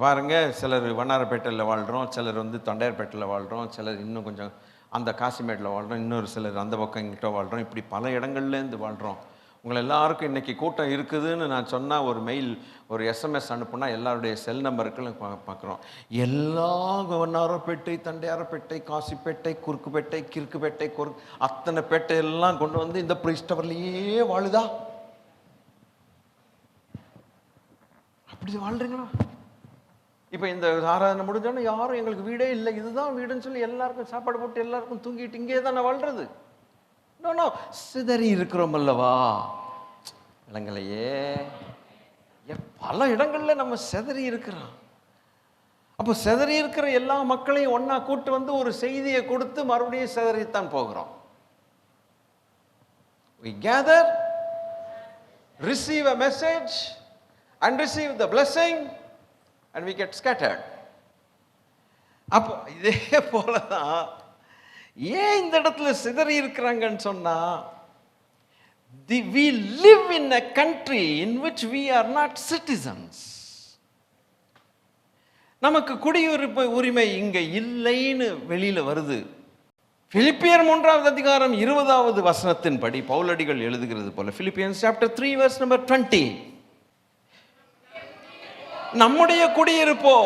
பாருங்க, சிலர் வண்ணாரப்பேட்டையில் வாழ்கிறோம், சிலர் தொண்டையார்பேட்டையில் வாழ்கிறோம், சிலர் இன்னும் கொஞ்சம் அந்த காசிமேட்டில் வாழ்கிறோம், இன்னொரு சிலர் அந்த பக்கம் இங்கிட்ட வாழ்கிறோம். இப்படி பல இடங்கள்லேருந்து வாழ்கிறோம். உங்களை எல்லாருக்கும் இன்றைக்கி கூட்டம் இருக்குதுன்னு நான் சொன்னால், ஒரு மெயில், ஒரு எஸ்எம்எஸ் அனுப்புனா எல்லாருடைய செல் நம்பருக்குன்னு பார்க்குறோம். எல்லா வண்ணாரப்பேட்டை, தண்டையாரப்பேட்டை, காசிப்பேட்டை, குறுக்குப்பேட்டை, கிறுக்குப்பேட்டை, அத்தனை பேட்டை எல்லாம் கொண்டு வந்து இந்த பிரைஸ்டவர்லேயே வாழுதா? அப்படி வாழ்றீங்களா? இப்போ இந்த ஆராதனை முடிஞ்சோன்னா யாரும் எங்களுக்கு வீடே இல்லை, இதுதான் வீடுன்னு சொல்லி எல்லாருக்கும் சாப்பாடு போட்டு எல்லாருக்கும் தூங்கிட்டு இங்கே தானே வாழ்றது. நோ, சிதறி இருக்கிறோம் அல்லவா? இடங்களையே பல இடங்கள்ல நம்ம சிதறி இருக்கிறோம். அப்போ சிதறி இருக்கிற எல்லா மக்களையும் ஒன்னா கூட்டு வந்து ஒரு செய்தியை கொடுத்து மறுபடியும் சிதறித்தான் போகிறோம். We gather, receive a message and receive the blessing and we get scattered. அப்போ இதே போலதான் ஏன் இந்த இடத்துல சிதறி இருக்கிறாங்கன்னு சொன்னா, we live in a country in which we are not citizens. நமக்கு குடியுரிமை உரிமை இங்க இல்லைன்னு வெளியில வருது. பிலிப்பியர் 3வது அதிகாரம் 20வது வசனத்தின் படி பவுலடிகள் எழுதுகிறது போல, Philippians chapter 3 verse number 20, நம்முடைய குடியிருப்போ.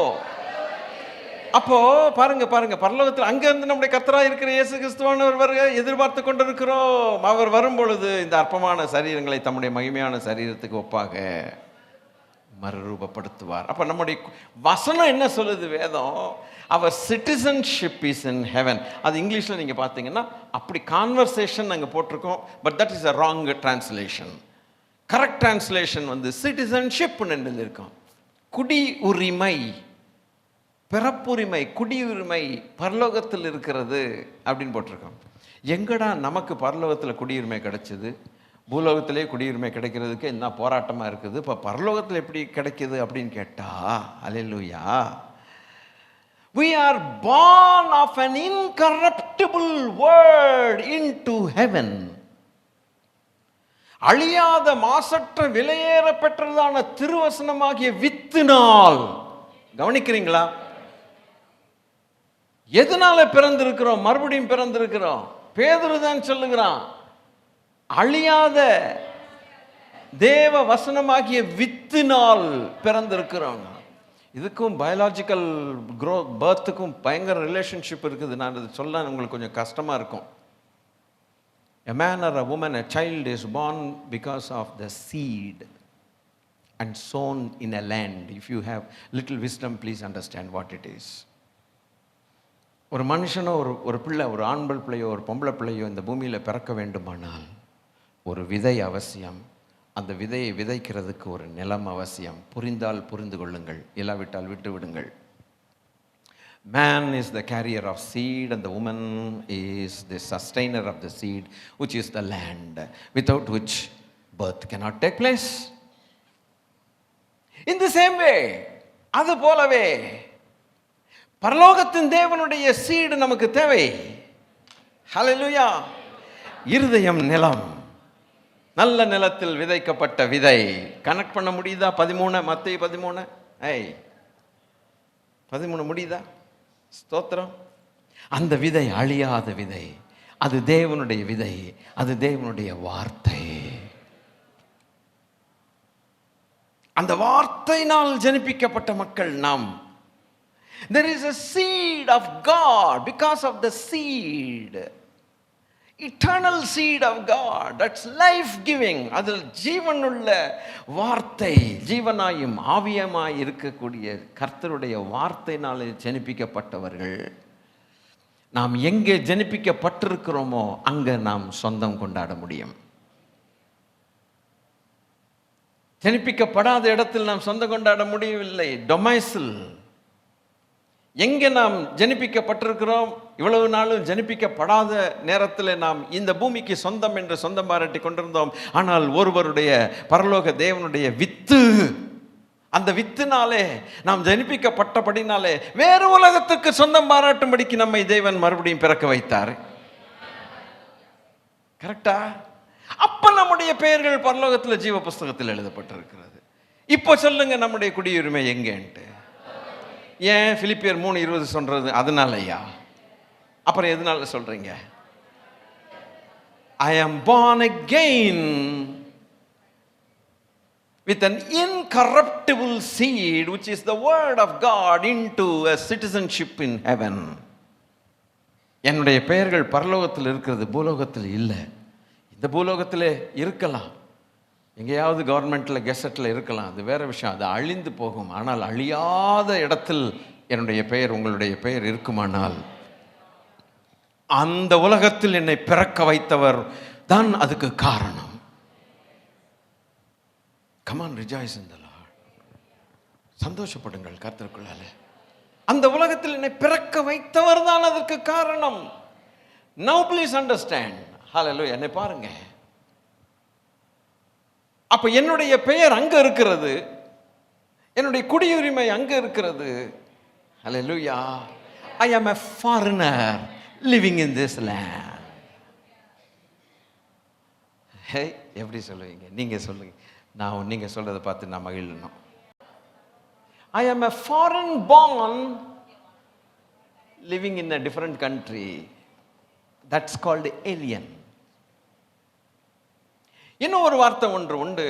அப்போ பாருங்க, பரலோகத்தில் அங்கிருந்து நம்முடைய கர்த்தராய் இருக்கிற இயேசு கிறிஸ்துவானவர் வருக எதிர்பார்த்து கொண்டிருக்கிறோம். அவர் வரும் பொழுது இந்த அற்பமான சரீரங்களை தம்முடைய மகிமையான சரீரத்துக்கு ஒப்பாக மறுரூபப்படுத்துவார். அப்ப நம்முடைய வசனம் என்ன சொல்லுது வேதம்? அவர் சிட்டிசன்ஷிப் இஸ் இன் ஹெவன். அது இங்கிலீஷ்ல நீங்க பார்த்தீங்கன்னா அப்படி கான்வர்சேஷன் அங்கே போட்டிருக்கோம். But that is a wrong translation. Correct translation citizenship இருக்கும். குடி உரிமை, பிறப்புரிமை, குடியுரிமை பரலோகத்தில் இருக்கிறது அப்படின்னு போட்டிருக்கோம். எங்கடா நமக்கு பரலோகத்தில் குடியுரிமை கிடைச்சது? பூலோகத்திலே குடியுரிமை கிடைக்கிறதுக்கு என்ன போராட்டமாக இருக்குது. இப்போ பரலோகத்தில் எப்படி கிடைக்கிது அப்படின்னு கேட்டா, அல்லேலூயா, we are born of an incorruptible word into heaven. அழியாத மாசற்ற விலையேற பெற்றதான திருவசனமாகிய வித்தினால். கவனிக்கிறீங்களா? எதனால பிறந்திருக்கிறோம்? மறுபடியும் பிறந்திருக்கிறோம். பேதுரு தான் சொல்லுகிறான், அழியாத தேவ வசனமாகிய வித்தினால் பிறந்திருக்கிறோம். இதுக்கும் பயாலஜிக்கல் பர்த்துக்கும் பயங்கர ரிலேஷன்ஷிப் இருக்குது. நான் அது சொல்ல உங்களுக்கு கொஞ்சம் கஷ்டமா இருக்கும். A man or a woman, a child is born because of the seed and sown in a land. If you have little wisdom, please understand what it is. ஒரு மனுஷனோ ஒரு பிள்ளை, ஒரு ஆண்கள் பிள்ளையோ ஒரு பொம்பளை பிள்ளையோ இந்த பூமியில் பிறக்க வேண்டுமானால் ஒரு விதை அவசியம். அந்த விதையை விதைக்கிறதுக்கு ஒரு நிலம் அவசியம். புரிந்தால் புரிந்து கொள்ளுங்கள், இல்லாவிட்டால் விட்டு விடுங்கள். Man is the carrier of seed and the woman is the sustainer of the seed, which is the land, without which birth cannot take place. In the same way, அது போலவே பரலோகத்தின் தேவனுடைய சீடு நமக்கு தேவை. ஹல்லேலூயா. இருதயம் நிலம், நல்ல நிலத்தில் விதைக்கப்பட்ட விதை. கனெக்ட் பண்ண முடியுதா? 13 மத்தேயு 13 13 முடியுதா? ஸ்தோத்திரம். அந்த விதை அழியாத விதை, அது தேவனுடைய விதை, அது தேவனுடைய வார்த்தை. அந்த வார்த்தையினால் ஜனிப்பிக்கப்பட்ட மக்கள் நாம். There is a seed of God because of the seed. Eternal seed of God. That's life giving. அதில் ஜீவனுள்ள வார்த்தை, ஜீவனாயும் ஆவியமாய் இருக்கக்கூடிய கர்த்தருடைய வார்த்தையினால் ஜனிப்பிக்கப்பட்டவர்கள். நாம் எங்கே ஜனிப்பிக்கப்பட்டிருக்கிறோமோ அங்கே நாம் சொந்தம் கொண்டாட முடியும். ஜனிப்பிக்கப்படாத இடத்தில் நாம் சொந்தம் கொண்டாட முடியவில்லை. டொமைசில், எங்கே நாம் ஜனிப்பிக்கப்பட்டிருக்கிறோம், இவ்வளவு நாளும் ஜனிப்பிக்கப்படாத நேரத்தில் நாம் இந்த பூமிக்கு சொந்தம் என்று சொந்தம் பாராட்டி கொண்டிருந்தோம். ஆனால் ஒருவருடைய பரலோக தேவனுடைய வித்து, அந்த வித்தினாலே நாம் ஜனிப்பிக்கப்பட்டபடினாலே வேறு உலகத்துக்கு சொந்தம் பாராட்டும்படிக்கு நம்மை தேவன் மறுபடியும் பிறக்க வைத்தார். கரெக்டா? அப்ப நம்முடைய பெயர்கள் பரலோகத்தில் ஜீவ புஸ்தகத்தில் எழுதப்பட்டிருக்கிறது. இப்போ சொல்லுங்க, நம்முடைய குடியுரிமை எங்கேன்ட்டு. ஏன் பிலிப்பியர் 3:20 சொல்றது? அதனாலயா? அப்புறம் எதனால சொல்றீங்க? I am born again with an incorruptible seed, which is the word of God, into a citizenship in heaven. என்னுடைய பெயர்கள் பரலோகத்தில் இருக்கிறது, பூலோகத்தில் இல்லை. இந்த பூலோகத்தில் இருக்கலாம், எங்கேயாவது கவர்மெண்ட்டில் கெசட்டில் இருக்கலாம், அது வேற விஷயம், அது அழிந்து போகும். ஆனால் அழியாத இடத்தில் என்னுடைய பெயர், உங்களுடைய பெயர் இருக்குமானால் அந்த உலகத்தில் என்னை பிறக்க வைத்தவர் தான் அதுக்கு காரணம். Come on, rejoice in the Lord. சந்தோஷப்படுங்கள் கர்த்தருக்குள்ளால. அந்த உலகத்தில் என்னை பிறக்க வைத்தவர் தான் அதற்கு காரணம். Now please understand. ஹல்லேலூயா. என்னை பாருங்க. அப்ப என்னுடைய பெயர் அங்க இருக்கிறது, என்னுடைய குடியுரிமை அங்க இருக்கிறது. ஹல்லேலூயா. I am a foreigner living in this land. Hey, எப்படி சொல்லுவீங்க? நீங்க சொல்லுங்க. நீங்க சொல்றதை பார்த்து நான் மகிழணும். I am a foreign born living in a different country. That's called alien. இன்னும் ஒரு வார்த்தை ஒன்று உண்டு,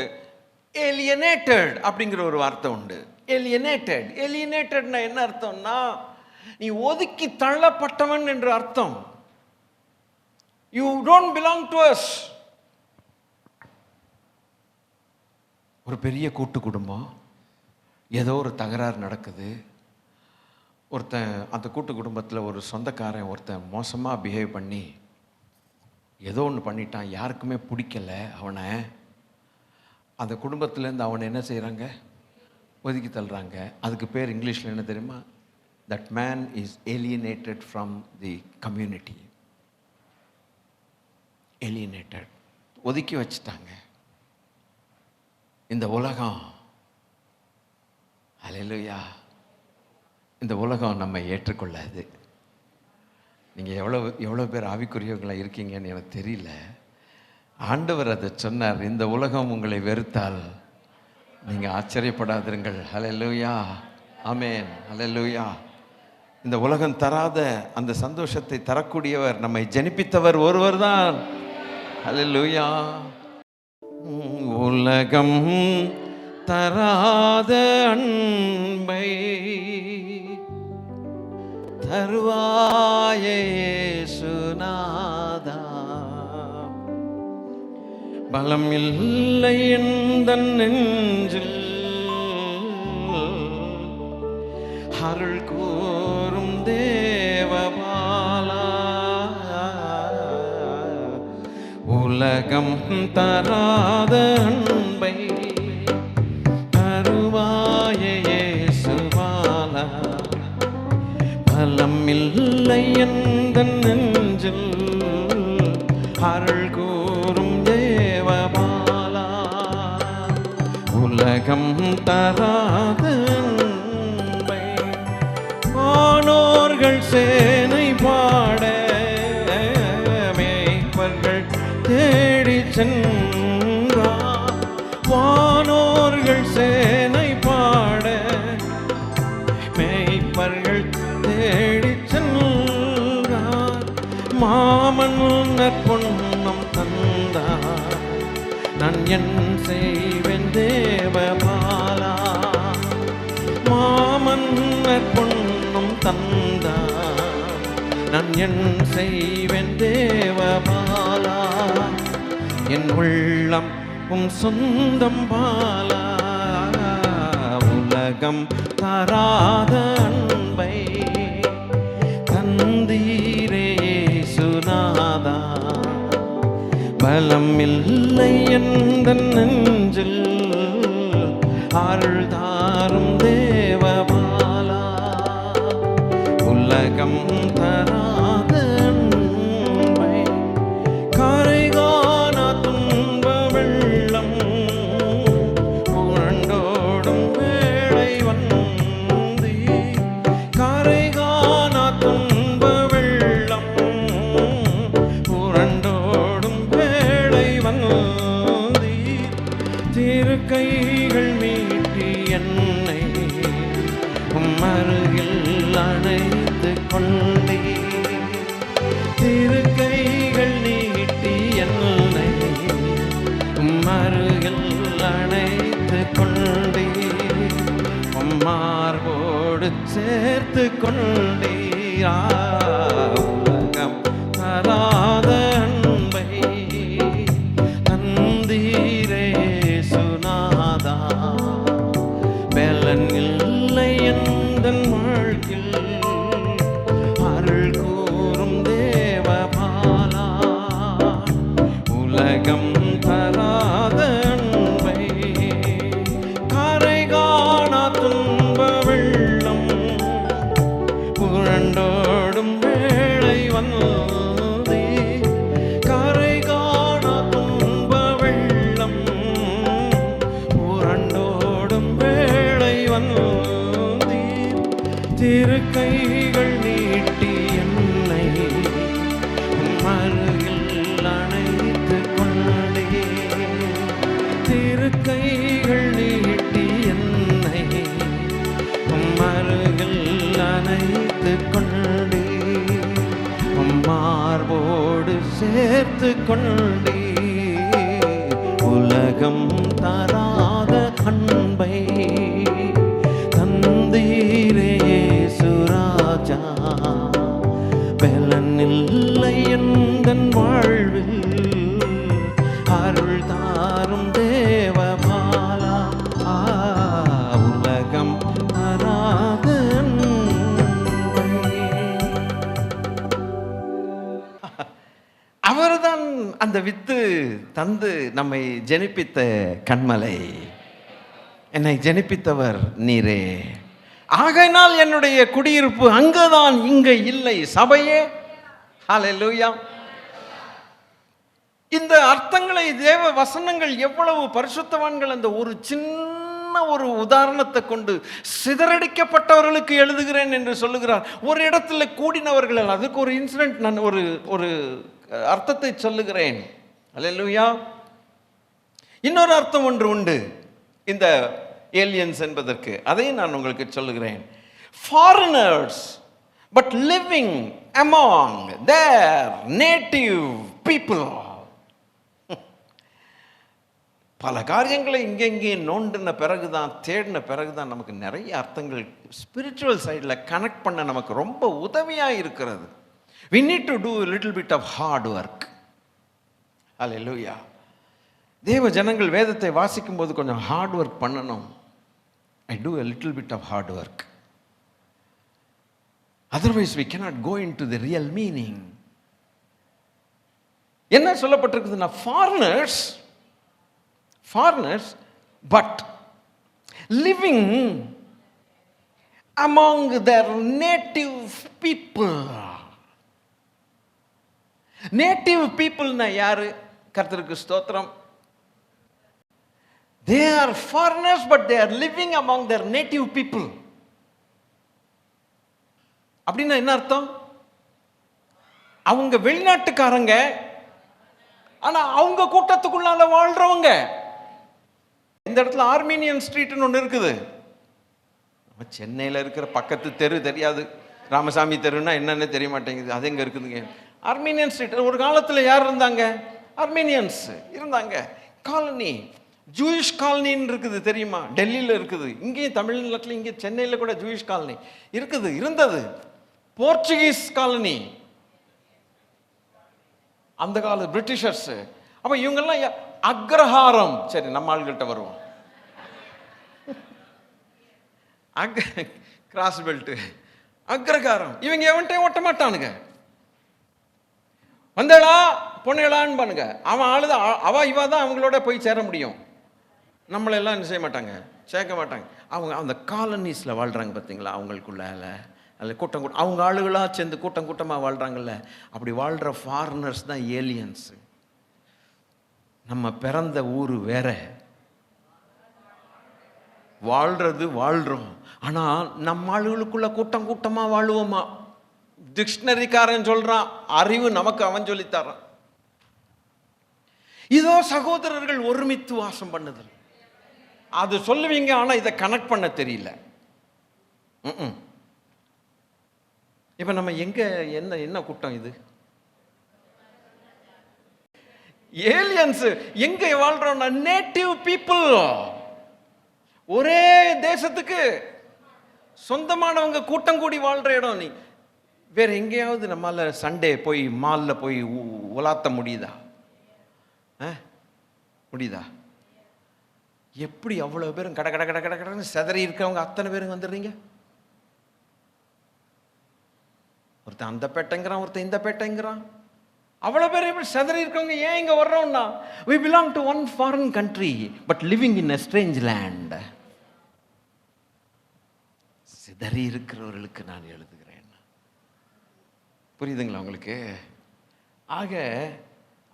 alienated அப்படிங்கிற ஒரு வார்த்தை உண்டு. alienated. alienatedனா என்ன அர்த்தம்னா, நீ ஒதுக்கி தள்ளப்பட்டவன் என்று அர்த்தம். You don't belong to us. ஒரு பெரிய கூட்டு குடும்பம், ஏதோ ஒரு தகராறு நடக்குது. ஒருத்தன் அந்த கூட்டு குடும்பத்தில் ஒரு சொந்தக்காரன் ஒருத்தன் மோசமாக பிஹேவ் பண்ணி ஏதோ ஒன்று பண்ணிட்டான், யாருக்குமே பிடிக்கல அவனை. அந்த குடும்பத்துலேருந்து அவனை என்ன செய்கிறாங்க? ஒதுக்கி தள்ளுறாங்க. அதுக்கு பேர் இங்கிலீஷில் என்ன தெரியுமா? That man is alienated from the community. alienated, ஒதுக்கி வச்சுட்டாங்க. இந்த உலகம், ஹல்லேலூயா, இந்த உலகம் நம்மை ஏற்றுக்கொள்ளாது. நீங்கள் எவ்வளோ பேர் ஆவிக்குரியவர்களாக இருக்கீங்கன்னு எனக்கு தெரியல. ஆண்டவர் அதை சொன்னார், இந்த உலகம் உங்களை வெறுத்தால் நீங்கள் ஆச்சரியப்படாதிருங்கள். ஹல்லேலூயா, ஆமென், ஹல்லேலூயா. இந்த உலகம் தராத அந்த சந்தோஷத்தை தரக்கூடியவர், நம்மை ஜனிப்பித்தவர் ஒருவர் தான். ஹல்லேலூயா. உலகம் தராத அன்பை தருவாயே இயேசுநாதா. பலம் இல்லை எந்தன் நெஞ்சில் அருள் கூறும் தேவபாலா. உலகம் தராத அன்பை தருவாயே இயேசுபாலா. பலம் இல்லை எந்தன் நெஞ்சில் அருள் கூறும் தேவபாலா. உலகம் தராத அன்பை வானோர்கள் சேனை பாட மேய்ப்பர்கள் தேடி சென்றார். வானோர்கள் சேனை பாட மேய்ப்பர்கள் தேடி சென்றார். மாமன் நற்பொன்னம் தந்தார், நான் என் செய்வேன் தேவபாலா. என் செய்வேன் தேவபாலா, என் உள்ளம் உம் சொந்தம் பாலா. உலகம் தராத அன்பை தந்தீரே சுனாதா, பலம் இல்லை எந்தன் நெஞ்சில் அருள் தாரும் தேவபாலா. உலகம் தராத அன்பை கரைகாண துன்ப வெள்ளம் புரண்டோடும் வேளை வந்தீ, கரைகாண துன்ப வெள்ளம் புரண்டோடும் வேளை வந்தீ. திருக்கைகள் மீட்டி என்னை உம்மருகில் அணைத்து கொண்டே, திருக்கைகள் நீட்டி என்னை உம்மருகில் அணைத்து கொண்டே, உம்மார்போடு சேர்த்து கொண்டே. உலகம் தராத அன்பை தந்தீரே சுனாதா, பலன் இல்லை எந்தன் வாழ்க்கில் அருள் கூறும் தேவபாலா. உலகம் தராத அன்பை கரைகாண துன்ப வெள்ளம் புரண்டோடும் வேளை வந்தீ, கரைகாண துன்ப வெள்ளம் புரண்டோடும் வேளை வந்தீ. திருக்கைகள் நீட்டி என்னை உம்மருகில் அணைத்து கொண்டே, திருக்கைகள் நீட்டி என்னை உம்மருகில் அணைத்து கொண்டே, உம்மார்போடு சேர்த்து கொண்டே. உலகம் தராத அன்பை தந்தீரே சுராஜா, பலன் இல்லை எந்தன் வாழ்வில் அருள் தாரும் தேவபாலா. உலகம் தராத அன்பை. அவர்தான் அந்த வித்து தந்து நம்மை ஜெனிப்பித்த கண்மலை, என்னை ஜெனிப்பித்தவர் நீரே. ஆகையினால் என்னுடைய குடியிருப்பு அங்கதான், இங்க இல்லை. சபையே, ஹல்லேலூயா. இந்த அர்த்தங்களை, தேவ வசனங்கள் எவ்வளவு பரிசுத்தவான்கள் அந்த ஒரு சின்ன ஒரு உதாரணத்தை கொண்டு சிதறடிக்கப்பட்டவர்களுக்கு எழுதுகிறேன் என்று சொல்லுகிறார். ஒரு இடத்துல கூடினவர்கள், அதுக்கு ஒரு இன்சிடென்ட், நான் ஒரு அர்த்தத்தை சொல்லுகிறேன். ஹல்லேலூயா. இன்னொரு அர்த்தம் ஒன்று உண்டு இந்த ஏலியன்ஸ் என்பதற்கு, அதையும் நான் உங்களுக்கு சொல்லுகிறேன். Foreigners but living among there native people. பல காரியங்களை இங்கே நோண்டின பிறகுதான், தேடின பிறகுதான் நமக்கு நிறைய அர்த்தங்கள் ஸ்பிரிச்சுவல் சைடில் கனெக்ட் பண்ண நமக்கு ரொம்ப உதவியாக இருக்கிறது. We need to do a little bit of hard work. Hallelujah. தேவ ஜனங்கள் வேதத்தை வாசிக்கும் போது கொஞ்சம் ஹார்ட் ஒர்க் பண்ணணும். I do a little bit of hard work. Otherwise we cannot go into the real meaning. என்ன சொல்லப்பட்டிருக்குதுன்னா, foreigners but living among their native people. Native பீப்புள்னா யாரு? கர்த்தருக்கு ஸ்தோத்திரம். They are foreigners but they are living among their native people. அப்படின்னா என்ன அர்த்தம்? அவங்க வெளிநாட்டுக்காரங்க, ஆனா அவங்க கூட்டத்துக்குள்ளால வாழ்றவங்க. இந்த இடத்துல ஆர்மீனியன் ஸ்ட்ரீட்னு ஒன்று இருக்குது. நம்ம சென்னையில் இருக்கிற பக்கத்து தெரு தெரியாது, ராமசாமி தெருன்னா என்னன்னு தெரிய மாட்டேங்குது. அது எங்க இருக்குதுங்க? Armenian street. ஒரு காலத்தில் யார் இருந்தாங்க? ஆர்மீனியன்ஸ் இருந்தாங்க. காலனி, ஜூயிஷ் காலனின்னு இருக்குது, தெரியுமா? டெல்லியில் இருக்குது, இங்கேயும் தமிழ்நாட்டில், இங்கே சென்னையில் கூட ஜூயிஷ் காலனி இருக்குது, இருந்தது. போர்ச்சுகீஸ் காலனி, அந்த கால பிரிட்டிஷர்ஸ். அப்ப இவங்கெல்லாம் அக்ரஹாரம். சரி, நம்ம ஆள்கிட்ட வருவோம். கிராஸ் பெல்ட், அக்ரஹாரம். இவங்க எவன்ட்டையும் ஓட்ட மாட்டானுங்க. வந்தேளா பொண்ணுகளான்னு பானுங்க. அவன் ஆளுதான், இவா தான் அவங்களோட போய் சேர முடியும். நம்மளெல்லாம் என்ன செய்ய மாட்டாங்க, சேர்க்க மாட்டாங்க. அவங்க அந்த காலனிஸில் வாழ்கிறாங்க பார்த்தீங்களா, அவங்களுக்குள்ளால அதில் கூட்டம் அவங்க ஆளுகளாக சேர்ந்து கூட்டம் கூட்டமாக வாழ்கிறாங்கல்ல. அப்படி வாழ்கிற ஃபாரினர்ஸ் தான் ஏலியன்ஸு. நம்ம பிறந்த ஊர் வேற, வாழ்கிறோம். ஆனால் நம்ம ஆளுகளுக்குள்ள கூட்டம் கூட்டமாக வாழுவோமா? டிக்ஷனரிக்காரன் சொல்கிறான், அறிவு நமக்கு அவன் சொல்லித்தரான். இதோ சகோதரர்கள் ஒருமித்து வாசம் பண்ணுதல், அது சொல்லுவீங்க. ஆனால் இதை கனெக்ட் பண்ண தெரியல. இப்போ நம்ம எங்கே என்ன கூட்டம் இது? ஏலியன்ஸ். எங்கே வாழ்றோம்னா நேட்டிவ் பீப்புள். ஒரே தேசத்துக்கு சொந்தமானவங்க கூட்டம் கூடி வாழ்கிற இடம். நீ வேற எங்கேயாவது நம்மால சண்டே போய் மாலில் போய் உலாத்த முடியுதா? முடியுதா? எப்படி அவ்வளோ பேரும் கட கட கட கட கடன்னு செதறி இருக்கவங்க அத்தனை பேரும் வந்துடுறீங்க? ஒருத்தன் அந்த பேட்டைங்கிறான், ஒருத்தன் இந்த பேட்டைங்கிறான். அவ்வளோ பேர் எப்படி செதறி இருக்கவங்க ஏன் இங்கே வர்றோம்னா, we belong to one foreign country but living in a strange land. சிதறி இருக்கிறவர்களுக்கு நான் எழுதுகிறேன். புரியுதுங்களா உங்களுக்கு? ஆக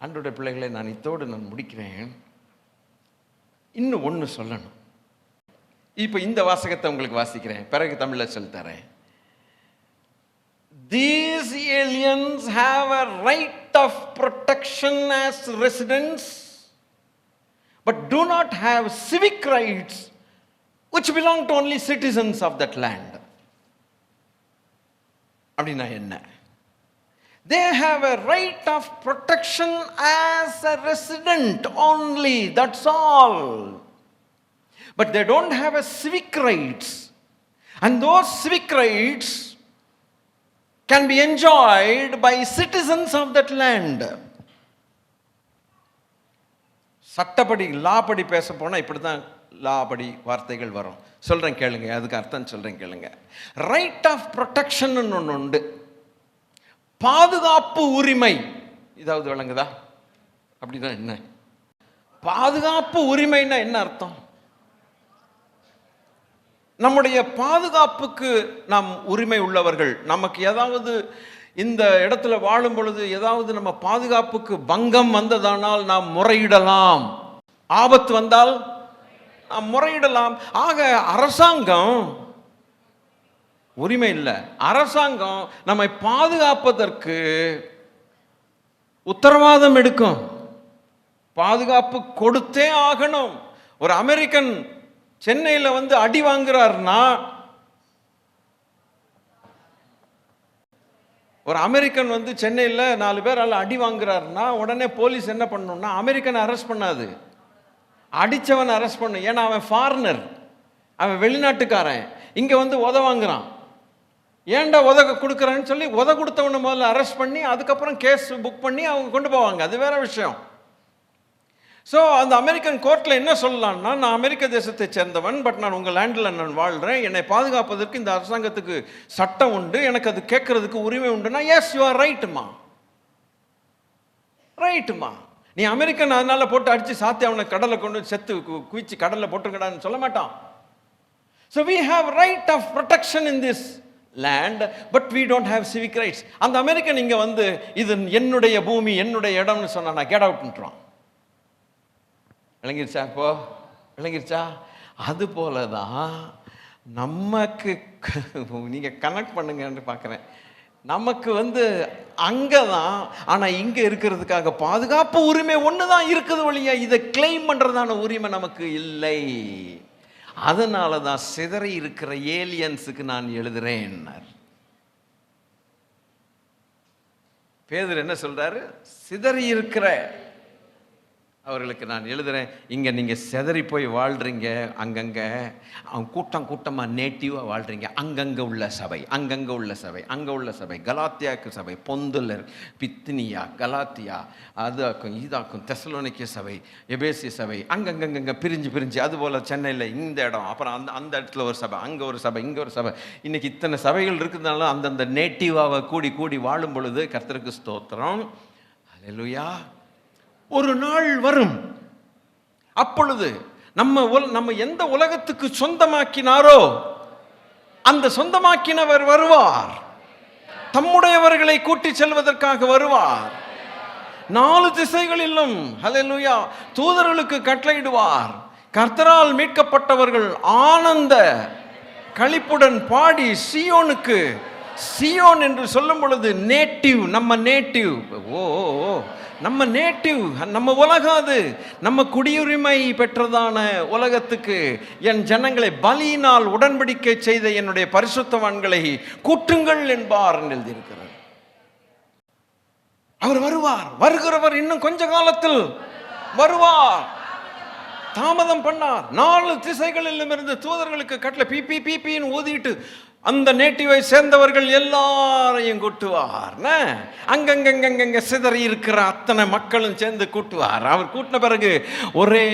ஆண்டவருடைய பிள்ளைகளை, நான் இத்தோடு நான் முடிக்கிறேன். இன்னும் ஒன்று சொல்லணும். இப்போ இந்த வாசகத்தை உங்களுக்கு வாசிக்கிறேன், பிறகு தமிழில் சொல்லித்தரேன். These aliens have a right of protection as residents, but do not have civic rights which belong to only citizens of that land. அப்படின்னா என்ன? They have a right of protection as a resident only, that's all. But they don't have a civic rights. And those civic rights can be enjoyed by citizens of that land. சட்டப்படி லாபடி பேச போனால் இப்படி தான் லாபடி வார்த்தைகள் வரும். சொல்கிறேன் கேளுங்க, அதுக்கு அர்த்தம் சொல்கிறேன் கேளுங்க. ரைட் ஆஃப் ப்ரொடெக்ஷன் ஒன்று உண்டு, பாதுகாப்பு உரிமை. இதாவது விளங்குதா? அப்படிதான். என்ன பாதுகாப்பு உரிமைன்னா என்ன அர்த்தம்? நம்முடைய பாதுகாப்புக்கு நாம் உரிமை உள்ளவர்கள். நமக்கு ஏதாவது இந்த இடத்துல வாழும் பொழுது ஏதாவது நம்ம பாதுகாப்புக்கு பங்கம் வந்ததானால் நாம் முறையிடலாம். ஆபத்து வந்தால் நாம் முறையிடலாம். ஆக அரசாங்கம் உரிமை இல்லை, அரசாங்கம் நம்மை பாதுகாப்பதற்கு உத்தரவாதம் எடுக்கும். பாதுகாப்பு கொடுத்தே ஆகணும். ஒரு அமெரிக்கன் சென்னையில் வந்து அடி வாங்குறாருன்னா, ஒரு அமெரிக்கன் வந்து சென்னையில் 4 பேரால் அடி வாங்குறாருன்னா உடனே போலீஸ் என்ன பண்ணணும்னா அமெரிக்கனை அரெஸ்ட் பண்ணாது, அடித்தவன் அரெஸ்ட் பண்ணும். ஏன்னா அவன் ஃபாரினர், அவன் வெளிநாட்டுக்காரன், இங்கே வந்து உத வாங்குறான். ஏன்டா உத கொடுக்குறான்னு சொல்லி உத கொடுத்தவனை முதல்ல அரெஸ்ட் பண்ணி அதுக்கப்புறம் கேஸ் புக் பண்ணி அவங்க கொண்டு போவாங்க. அது வேற விஷயம். ஸோ அந்த அமெரிக்கன் கோர்ட்டில் என்ன சொல்லலாம்னா, நான் அமெரிக்க தேசத்தை சேர்ந்தவன், பட் நான் உங்கள் லேண்டில் நான் வாழ்கிறேன், என்னை பாதுகாப்பதற்கு இந்த அரசாங்கத்துக்கு சட்டம் உண்டு, எனக்கு அது கேட்கறதுக்கு உரிமை உண்டுன்னா, எஸ் யூ ஆர் ரைட்டுமா, ரைட்டுமா. நீ அமெரிக்கன் அதனால போட்டு அடித்து சாத்தி அவனை கடலை கொண்டு செத்து குவிச்சு கடலில் போட்டுக்கடான்னு சொல்ல மாட்டான். So we have right of protection in this land, but we don't have civic rights. அந்த அமெரிக்கன் இங்கே வந்து இது என்னுடைய பூமி என்னுடைய இடம்னு சொன்னா நான் கெட் அவுட்ன்றான். விளங்கிருச்சா? இப்போ விளங்கிருச்சா? அது போல தான் நமக்கு, நீங்கள் கனெக்ட் பண்ணுங்கன்னு பார்க்குறேன். நமக்கு வந்து அங்கே தான், ஆனால் இங்கே இருக்கிறதுக்காக பாதுகாப்பு உரிமை ஒன்று தான் இருக்குது வழியா இதை கிளைம் பண்ணுறதான உரிமை நமக்கு இல்லை. அதனால தான் சிதறி இருக்கிற ஏலியன்ஸுக்கு நான் எழுதுறேன். பேதுரு என்ன சொல்றாரு? சிதறி இருக்கிற அவர்களுக்கு நான் எழுதுறேன், இங்கே நீங்கள் செதறி போய் வாழ்கிறீங்க, அங்கங்கே அவங்க கூட்டமாக நேட்டிவாக வாழ்கிறீங்க. அங்கங்கே உள்ள சபை, அங்கங்கே உள்ள சபை, அங்கே உள்ள சபை, கலாத்தியாக்கு சபை, பொந்துலர், பித்தினியா, கலாத்தியா, அதாக்கும் இதாக்கும், தெசலோனிக்கே சபை, எபேசி சபை, அங்கங்கங்க பிரிஞ்சு அதுபோல் சென்னையில் இந்த இடம், அப்புறம் அந்த இடத்துல ஒரு சபை, அங்கே ஒரு சபை, இங்கே ஒரு சபை. இன்றைக்கி இத்தனை சபைகள் இருக்கிறதுனால அந்தந்த நேட்டிவாக கூடி வாழும் பொழுது கர்த்தருக்கு ஸ்தோத்திரம், அல்லேலூயா. ஒரு நாள் வரும், அப்பொழுது நம்ம எந்த உலகத்துக்கு சொந்தமாக்கினாரோ அந்த சொந்தமாக்கினவர் வருவார், தம்முடையவர்களை கூட்டி செல்வதற்காக வருவார். 4 திசைகளிலும் ஹல்லேலூயா தூதர்களுக்கு கட்டளையிடுவார். கர்த்தரால் மீட்கப்பட்டவர்கள் ஆனந்த களிப்புடன் பாடி சீயோனுக்கு, சீயோன் என்று சொல்லும் பொழுது நேட்டிவ், நம்ம நேட்டிவ், நம்ம நேட்டிவ், நம்ம உலகம், அது நம்ம குடியுரிமை பெற்றதான உலகத்துக்கு என் ஜனங்களை பலியினால் உடன்படிக்கை செய்த என்னுடைய பரிசுத்தவான்களை கூட்டுங்கள் என்பார் எழுதியிருக்கிறார். அவர் வருவார், வருகிறவர் இன்னும் கொஞ்ச காலத்தில் வருவார், தாமதம் பண்ணார். 4 திசைகளிலும் இருந்து தூதர்களுக்கு கட்டளை பிபின்னு ஊதிட்டு அந்த நேட்டிவை சேர்ந்தவர்கள் எல்லாரையும் கூட்டுவார். அங்கங்க சிதறி இருக்கிற அத்தனை மக்களும் சேர்ந்து கூட்டுவார். அவர் கூட்டின பிறகு ஒரே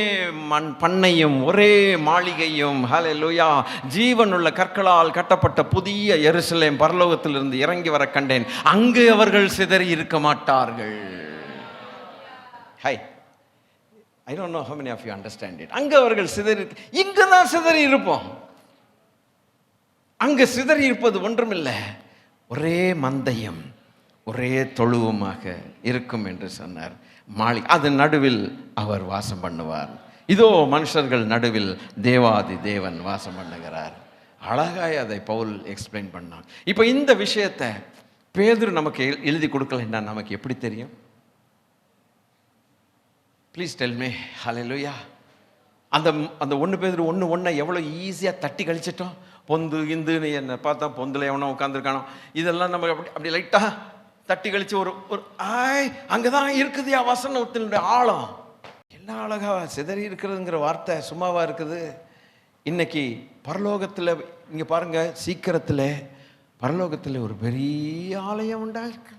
பண்ணையும் ஒரே மாளிகையும், ஹல்லேலூயா, ஜீவனுள்ள கற்களால் கட்டப்பட்ட புதிய எருசலேம் பரலோகத்திலிருந்து இறங்கி வர கண்டேன். அங்கு அவர்கள் சிதறி இருக்க மாட்டார்கள். High, I don't know how many of you understand it. அங்க அவர்கள் சிதறி, இங்கு தான் சிதறி இருப்போம். அங்கு சிதறி இருப்பது ஒன்றுமில்லை, ஒரே மந்தையும் ஒரே தொழுவுமாக இருக்கும் என்று சொன்னார். மாளிகை, அது நடுவில் அவர் வாசம் பண்ணுவார். இதோ மனுஷர்கள் நடுவில் தேவாதி தேவன் வாசம் பண்ணுகிறார். அழகாய் அதை பவுல் எக்ஸ்பிளைன் பண்ணான். இப்போ இந்த விஷயத்தை பேதுரு நமக்கு எழுதி கொடுக்கலைன்னா நமக்கு எப்படி தெரியும்? Please tell me. ஹல்லேலூயா. அந்த 1 பேதுரு 1:1 எவ்வளோ ஈஸியாக தட்டி கழிச்சிட்டோம். பொந்து இந்துன்னு என்னை பார்த்தா பொந்தில் எவனோ உட்காந்துருக்கானோ, இதெல்லாம் நம்ம அப்படி லைட்டாக தட்டி கழித்து ஒரு அங்கே தான் இருக்குதுயா வசனத்தினுடைய ஆழம். என்ன அழகா சிதறி இருக்கிறதுங்கிற வார்த்தை சும்மாவா இருக்குது? இன்னைக்கு பரலோகத்தில் இங்கே பாருங்க, சீக்கிரத்தில் பரலோகத்தில் ஒரு பெரிய ஆலயம் உண்டாயிருக்கு.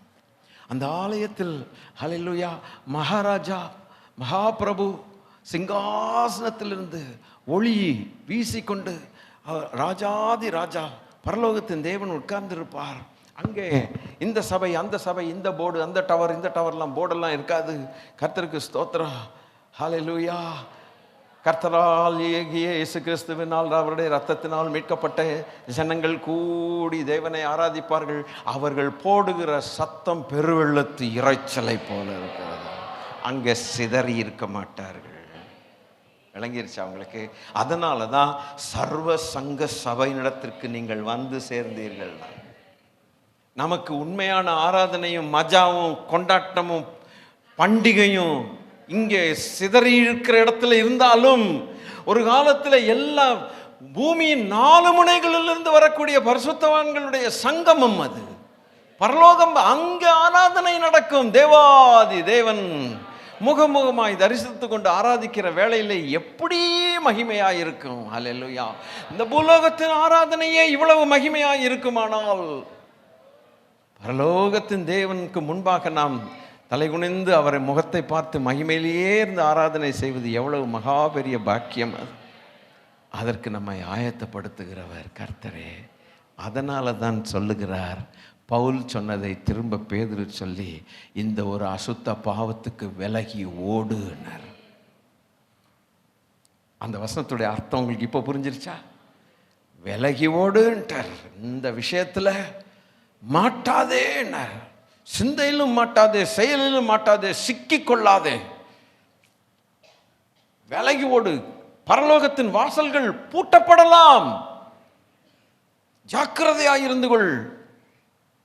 அந்த ஆலயத்தில் ஹல்லேலூயா மகாராஜா மகாபிரபு சிங்காசனத்திலிருந்து ஒளி வீசிக்கொண்டு ராஜாதி ராஜா பரலோகத்தின் தேவன் உட்கார்ந்திருப்பார். அங்கே இந்த சபை அந்த சபை, இந்த போர்டு அந்த டவர் இந்த டவர்லாம் போர்டெல்லாம் இருக்காது. கர்த்தருக்கு ஸ்தோத்திரம், ஹல்லேலூயா. கர்த்தரால் இயேசு கிறிஸ்துவினால் அவருடைய இரத்தத்தினால் மீட்கப்பட்ட ஜனங்கள் கூடி தேவனை ஆராதிப்பார்கள். அவர்கள் போடுகிற சத்தம் பெருவெள்ளத்து இரைச்சலை போல இருக்கிறது. அங்கே சிதறி இருக்க மாட்டார்கள். விளங்கிருச்சு அவங்களுக்கு? அதனால தான் சர்வ சங்க சபையினிடத்திற்கு நீங்கள் வந்து சேர்ந்தீர்கள். நமக்கு உண்மையான ஆராதனையும் மஜாவும் கொண்டாட்டமும் பண்டிகையும் இங்கே சிதறி இருக்கிற இடத்துல இருந்தாலும், ஒரு காலத்தில் எல்லா பூமியின் 4 முனைகளிலிருந்து வரக்கூடிய பரிசுத்தவான்களுடைய சங்கமம் அது பரலோகம். அங்கே ஆராதனை நடக்கும். தேவாதி தேவன் முகமுகமாய் தரிசித்து கொண்டு ஆராதிக்கிற வேளையில் எப்படி மகிமையாய் இருக்கும். ஹல்லேலூயா. இந்த பூலோகத்தின் ஆராதனையே இவ்வளவு மகிமையாய் இருக்குமானால், பரலோகத்தின் தேவனுக்கு முன்பாக நாம் தலைகுனிந்து அவரை முகத்தை பார்த்து மகிமையிலேயே இருந்து ஆராதனை செய்வது எவ்வளவு மகா பெரிய பாக்கியம். அதற்கு நம்மை ஆயத்தப்படுத்துகிறவர் கர்த்தரே. அதனால தான் சொல்லுகிறார், பவுல் சொன்னதை திரும்ப பேதுரு சொல்லி, இந்த ஒரு அசுத்த பாவத்துக்கு விலகி ஓடுனர். அந்த வசனத்துடைய அர்த்தம் உங்களுக்கு இப்போ புரிஞ்சிருச்சா? விலகி ஓடுன்ட்டார். இந்த விஷயத்தில் மாட்டாதேன்னார். சிந்தையிலும் மாட்டாதே, செயலிலும் மாட்டாதே, சிக்கிக் கொள்ளாதே, விலகி ஓடு. பரலோகத்தின் வாசல்கள் பூட்டப்படலாம், ஜாக்கிரதையாயிருந்து கொள்,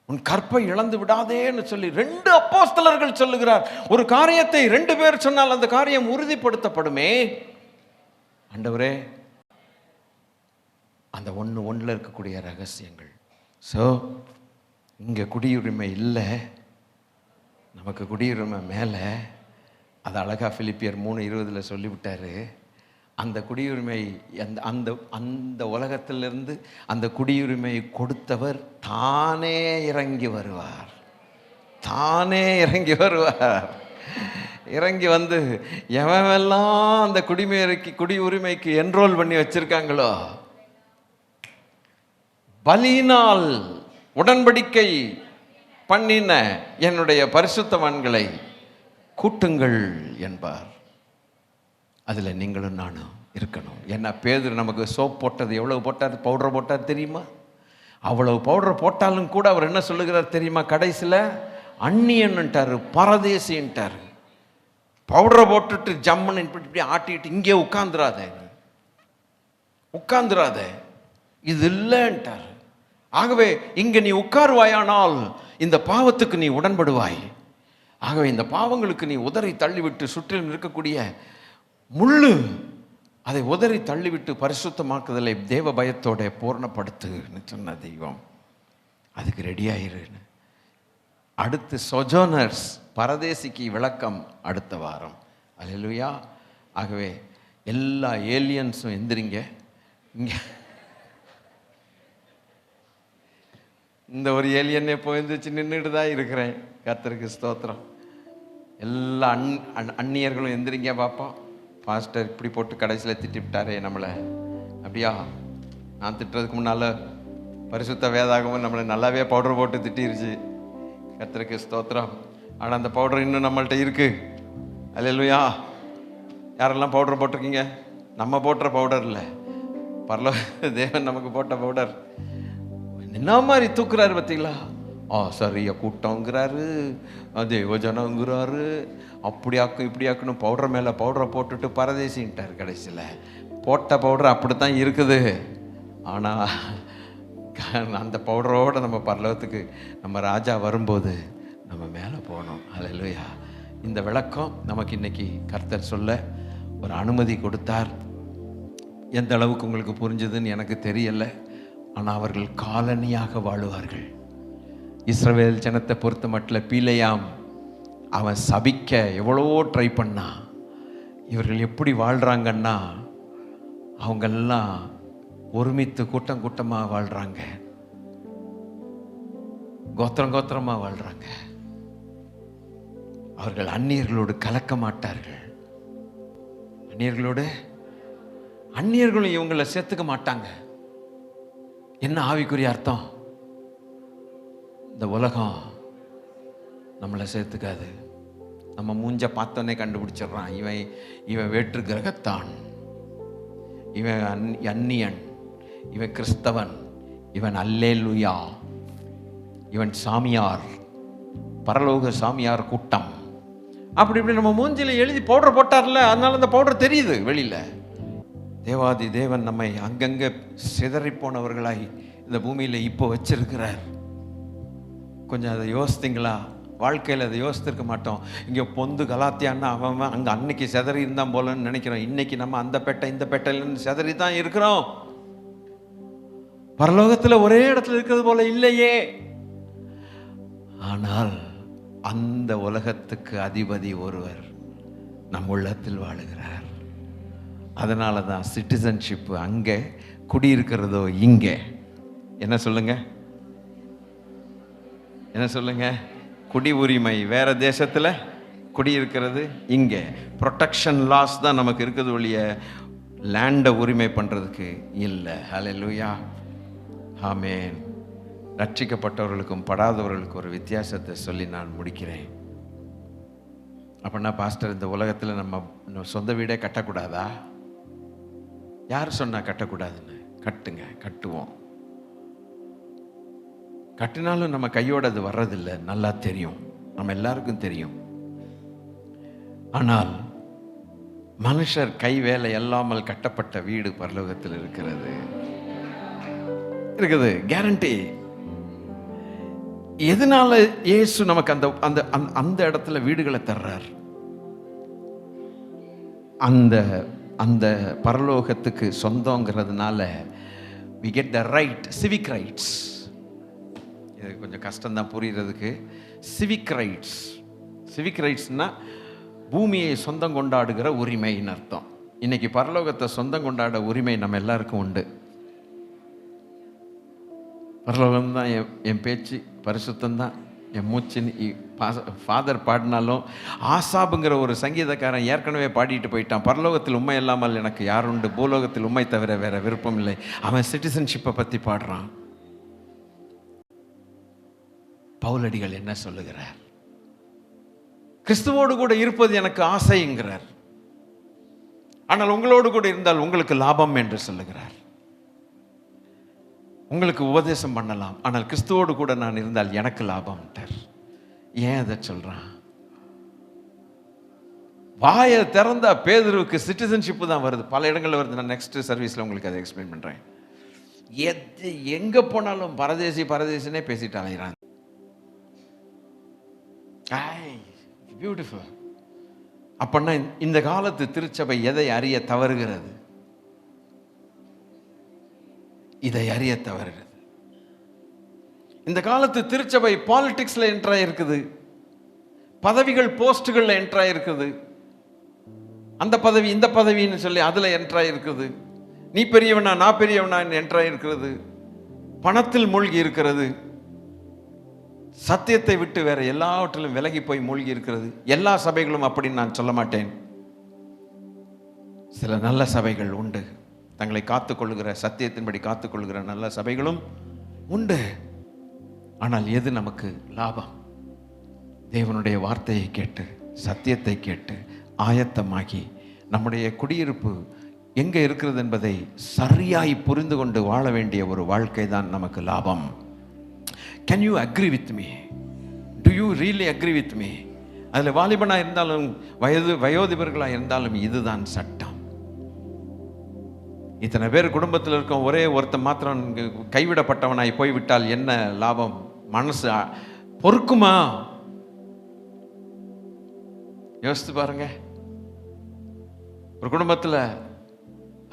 உன் கற்பை இழந்து விடாதேன்னு சொல்லி 2 அப்போஸ்தலர்கள் சொல்லுகிறார். ஒரு காரியத்தை 2 பேர் சொன்னால் அந்த காரியம் உறுதிப்படுத்தப்படுமே. ஆண்டவரே, அந்த ஒன்றில் இருக்கக்கூடிய ரகசியங்கள். ஸோ இங்கே குடியுரிமை இல்லை, நமக்கு குடியுரிமை மேலே. அது அழகா பிலிப்பியர் 3:20 சொல்லிவிட்டாரு. அந்த குடியுரிமை அந்த அந்த அந்த உலகத்திலிருந்து அந்த குடியுரிமையை கொடுத்தவர் தானே இறங்கி வருவார். தானே இறங்கி வருவார். இறங்கி வந்து எவெல்லாம் அந்த குடியுரிமைக்கு என்ரோல் பண்ணி வச்சிருக்காங்களோ, பலியினால் உடன்படிக்கை பண்ணின என்னுடைய பரிசுத்தவான்களை கூட்டுங்கள் என்பார். அதில் நீங்களும் நானும் இருக்கணும். ஏன்னா பேதுரு நமக்கு சோப் போட்டது எவ்வளவு போட்டார், பவுடர் போட்டார் தெரியுமா? அவ்வளவு பவுடர் போட்டாலும் கூட அவர் என்ன சொல்லுகிறார் தெரியுமா? கடைசியில் அந்நியன்ட்டார், பரதேசின்ட்டார். பவுடரை போட்டுட்டு ஜம்முன்னு இப்படி ஆட்டிட்டு இங்கே உட்கார்ந்துராத இது இல்லைன்ட்டார். ஆகவே இங்கே நீ உட்காருவாயானால் இந்த பாவத்துக்கு நீ உடன்படுவாய். ஆகவே இந்த பாவங்களுக்கு நீ உதறி தள்ளிவிட்டு சுற்றிலும் இருக்கக்கூடிய முள்ளு அதை உதறி தள்ளிவிட்டு பரிசுத்தமாக்குதலை தேவ பயத்தோட பூர்ணப்படுத்துன்னு சொன்ன தெய்வம். அதுக்கு ரெடியாயிருன்னு. அடுத்து சொஜோனர்ஸ், பரதேசிக்கு விளக்கம் அடுத்த வாரம். அல்லேலூயா. ஆகவே எல்லா ஏலியன்ஸும் எந்திரிங்க. இங்கே இந்த ஒரு ஏலியன் எப்போ எந்திரிச்சு நின்றுட்டு தான் இருக்கிறேன். கர்த்தருக்கு ஸ்தோத்திரம். எல்லா அந்நியர்களும் எந்திரிங்க பார்ப்போம். பாஸ்டர் இப்படி போட்டு கடைசியில் திட்டிவிட்டாரே நம்மளை. அப்படியா? நான் திட்டுறதுக்கு முன்னால் பரிசுத்த வேதாகமும் நம்மளை நல்லாவே பவுடர் போட்டு திட்டிருச்சு. கர்த்தருக்கு ஸ்தோத்திரம். ஆனால் அந்த பவுடர் இன்னும் நம்மள்கிட்ட இருக்கு. அல்லேலூயா. யாரெல்லாம் பவுடர் போட்டிருக்கீங்க? நம்ம போட்டுற பவுடர் இல்லை, பரலோக தேவன் நமக்கு போட்ட பவுடர். என்ன மாதிரி தூக்குறாரு பார்த்தீங்களா? சரியா கூட்டங்கிறாரு, தேவஜனங்கிறாரு, அப்படியாக்கும் இப்படியாக்குன்னு பவுடர் மேலே பவுடரை போட்டுட்டு பரதேசின்ட்டார். கடைசியில் போட்ட பவுடர் அப்படித்தான் இருக்குது. ஆனால் அந்த பவுடரோடு நம்ம பரலோகத்துக்கு நம்ம ராஜா வரும்போது நம்ம மேலே போகணும். அல்லேலூயா. இந்த விளக்கம் நமக்கு இன்னைக்கு கர்த்தர் சொல்ல ஒரு அனுமதி கொடுத்தார். எந்த அளவுக்கு உங்களுக்கு புரிஞ்சதுன்னு எனக்கு தெரியலை. ஆனால் அவர்கள் காலனியாக வாழுவார்கள். இஸ்ரவேல் ஜனத்தை பொறுத்த மட்டும் பீலேயாம் அவன் சபிக்க எவ்வளோ ட்ரை பண்ணா. இவர்கள் எப்படி வாழ்கிறாங்கன்னா, அவங்கெல்லாம் ஒருமித்து கூட்டம் கூட்டமாக வாழ்கிறாங்க, கோத்திரம் கோத்திரமாக வாழ்கிறாங்க. அவர்கள் அந்நியர்களோடு கலக்க மாட்டார்கள். அந்நியர்களும் இவங்களை சேர்த்துக்க மாட்டாங்க. என்ன ஆவிக்குரிய அர்த்தம்? இந்த உலகம் நம்மளை சேர்த்துக்காது. நம்ம மூஞ்ச பார்த்தோன்னே கண்டுபிடிச்சிடறான். இவன் வேற்று கிரகத்தான், இவன் அந்நியன், இவன் கிறிஸ்தவன், இவன் அல்லேலூயா, இவன் சாமியார், பரலோக சாமியார் கூட்டம், அப்படி இப்படி நம்ம மூஞ்சில எழுதி பவுடர் போட்டார்ல, அதனால அந்த பவுடர் தெரியுது வெளியில. தேவாதி தேவன் நம்மை அங்கங்கே சிதறி போனவர்களாய் இந்த பூமியில் இப்போ வச்சிருக்கிறார். கொஞ்சம் அதை யோசித்தீங்களா? வாழ்க்கையில் அதை யோசித்திருக்க மாட்டோம். இங்கே பொந்து கலாத்தியான்னா அவன் அங்கே அன்னைக்கு சிதறி இருந்தான் போலன்னு நினைக்கிறோம். இன்னைக்கு நம்ம அந்த பெட்டை இந்த பெட்டையிலன்னு சிதறி தான் இருக்கிறோம். பரலோகத்தில் ஒரே இடத்துல இருக்கிறது போல இல்லையே. ஆனால் அந்த உலகத்துக்கு அதிபதி ஒருவர் நம் உள்ளத்தில் வாழுகிறார். அதனால தான் சிட்டிசன்ஷிப் அங்கே, குடியிருக்கிறதோ இங்கே. என்ன சொல்லுங்க? குடி உரிமை வேற தேசத்தில், குடியிருக்கிறது இங்கே. ப்ரொடெக்ஷன் லாஸ் தான் நமக்கு இருக்குது ஒழிய லேண்டை உரிமை பண்ணுறதுக்கு இல்லை. ஹல்லேலூயா. ஆமென். ரட்சிக்கப்பட்டவர்களுக்கும் படாதவர்களுக்கும் ஒரு வித்தியாசத்தை சொல்லி நான் முடிக்கிறேன். அப்படின்னா பாஸ்டர், இந்த உலகத்தில் நம்ம சொந்த வீடே கட்டக்கூடாதா? யார் சொன்னால் கட்டக்கூடாதுன்னு? கட்டுவோம். கட்டினாலும் நம்ம கையோடு அது வர்றதில்லை, நல்லா தெரியும், நம்ம எல்லாருக்கும் தெரியும். ஆனால் மனுஷர் கை வேலை இல்லாமல் கட்டப்பட்ட வீடு பரலோகத்தில் இருக்குது, கேரண்டி. எதனால இயேசு நமக்கு அந்த அந்த இடத்துல வீடுகளை தர்றார்? அந்த பரலோகத்துக்கு சொந்தங்கிறதுனால we get the right, civic rights. இது கொஞ்சம் கஷ்டம்தான் புரிகிறதுக்கு. சிவிக் ரைட்ஸ்னா பூமியை சொந்தம் கொண்டாடுகிற உரிமைன்னு அர்த்தம். இன்னைக்கு பரலோகத்தை சொந்தம் கொண்டாட உரிமை நம்ம எல்லாருக்கும் உண்டு. பரலோகம் தான் என் பேச்சு, பரிசுத்தம் தான் என் மூச்சுன்னு ஃபாதர் பாடினாலும், ஆசாபுங்கிற ஒரு சங்கீதக்காரன் ஏற்கனவே பாடிட்டு போயிட்டான், பரலோகத்தில் உண்மை இல்லாமல் எனக்கு யாருண்டு, பூலோகத்தில் உண்மை தவிர வேற விருப்பம் இல்லை. அவன் சிட்டிசன்ஷிப்பை பற்றி பாடுறான். பவுலடிகள் என்ன சொல்லுகிறார்? கிறிஸ்துவோடு கூட இருப்பது எனக்கு ஆசைங்கிறார். ஆனால் உங்களோடு கூட இருந்தால் உங்களுக்கு லாபம் என்று சொல்லுகிறார். உங்களுக்கு உபதேசம் பண்ணலாம், ஆனால் கிறிஸ்துவோடு கூட நான் இருந்தால் எனக்கு லாபம். ஏன் அதை சொல்றான்? வாயை திறந்தா பேதுருவுக்கு சிட்டிசன்ஷிப் தான் வருது, பல இடங்களில் வருது. நான் நெக்ஸ்ட் சர்வீஸ்ல உங்களுக்கு அதை எக்ஸ்பிளைன் பண்றேன். எங்க போனாலும் பரதேசி பரதேசினே பேசிட்டு அலைகிறாங்க. பியூட்டிஃபுல். அப்படின்னா இந்த காலத்து திருச்சபை எதை அறிய தவறுகிறது? இதை அறிய தவறுகிறது. இந்த காலத்து திருச்சபை பாலிடிக்ஸ்ல என்ட்ரா இருக்குது, பதவிகள் போஸ்டுகள்ல என்ட்ரா இருக்குது, அந்த பதவி இந்த பதவின்னு சொல்லி அதுல என்ட்ரா இருக்குது, நீ பெரியவனா நான் பெரியவனா என்ட்ரா இருக்கிறது, பணத்தில் மூழ்கி இருக்கிறது, சத்தியத்தை விட்டு வேற எல்லாவற்றிலும் விலகி போய் மூழ்கி இருக்கிறது. எல்லா சபைகளும் அப்படின்னு நான் சொல்ல மாட்டேன். சில நல்ல சபைகள் உண்டு, தங்களை காத்துக்கொள்ளுகிற, சத்தியத்தின்படி காத்துக்கொள்ளுகிற நல்ல சபைகளும் உண்டு. ஆனால் எது நமக்கு லாபம்? தேவனுடைய வார்த்தையை கேட்டு, சத்தியத்தை கேட்டு, ஆயத்தமாகி நம்முடைய குடியிருப்பு எங்க இருக்கிறது என்பதை சரியாய் புரிந்து கொண்டு வாழ வேண்டிய ஒரு வாழ்க்கை தான் நமக்கு லாபம். Can you agree with me? Do you really agree with me? அதில் வாலிபனாக இருந்தாலும் வயோதிபர்களாக இருந்தாலும் இதுதான் சட்டம். இத்தனை பேர் குடும்பத்தில் இருக்கும், ஒரே ஒருத்தன் மாத்திரம் கைவிடப்பட்டவனாய் போய்விட்டால் என்ன லாபம்? மனசு பொறுக்குமா? யோசித்து பாருங்க. ஒரு குடும்பத்தில்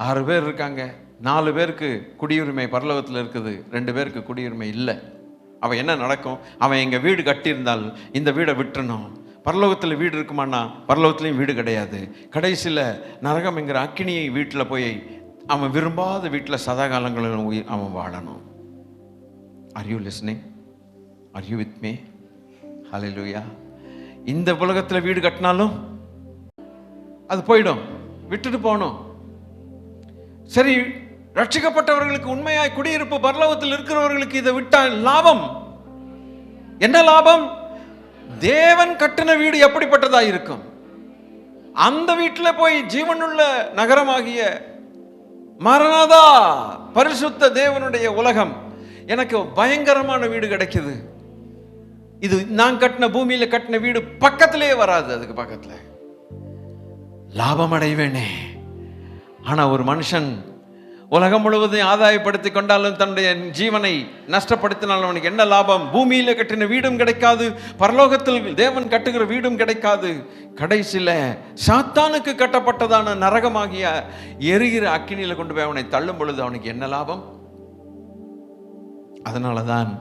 6 பேர் இருக்காங்க, 4 பேருக்கு குடியுரிமை பரலோகத்தில் இருக்குது, 2 பேருக்கு குடியுரிமை இல்லை. அவன் என்ன நடக்கும்? அவன் எங்கள் வீடு கட்டியிருந்தால் இந்த வீடை விட்டுறணும். பரலோகத்தில் வீடு இருக்குமானா பரலோகத்துலேயும் வீடு கிடையாது. கடைசியில் நரகம் என்கிற அக்கினியை வீட்டில் போய் அவன் விரும்பாத வீட்டில் சதாகாலங்களில் அவன் வாழணும். Are you listening? Are you with me? ஹல்லேலூயா. இந்த உலகத்தில் வீடு கட்டினாலும் அது போயிடும், விட்டுட்டு போகணும். சரி, ரட்சிக்கப்பட்டவர்களுக்கு உண்மையாய் குடியிருப்பு பரலோகத்தில் இருக்கிறவர்களுக்கு இதை விட்டால் லாபம் என்ன? லாபம்? தேவன் கட்டின வீடு எப்படிப்பட்டதா இருக்கும்? அந்த வீட்டில் போய் ஜீவனுள்ள நகரமாகிய மரணதா பரிசுத்த தேவனுடைய உலகம், எனக்கு பயங்கரமான வீடு கிடைக்குது. இது நான் கட்டின பூமியில கட்டின வீடு பக்கத்திலே வராது, அதுக்கு பக்கத்துல லாபம் அடைவேனே. ஆனா ஒரு மனுஷன் உலகம் முழுவதும் ஆதாயப்படுத்தி கொண்டாலும் தன்னுடைய ஜீவனை நஷ்டப்படுத்தினாலும் அவனுக்கு என்ன லாபம்? பூமியில கட்டின வீடும் கிடைக்காது, பரலோகத்தில் தேவன் கட்டுகிற வீடும் கிடைக்காது. கடைசியில சாத்தானுக்கு கட்டப்பட்டதான நரகமாகிய எரிகிற அக்கினியில கொண்டு போய் அவனை தள்ளும் பொழுது அவனுக்கு என்ன லாபம்? அதனாலதான்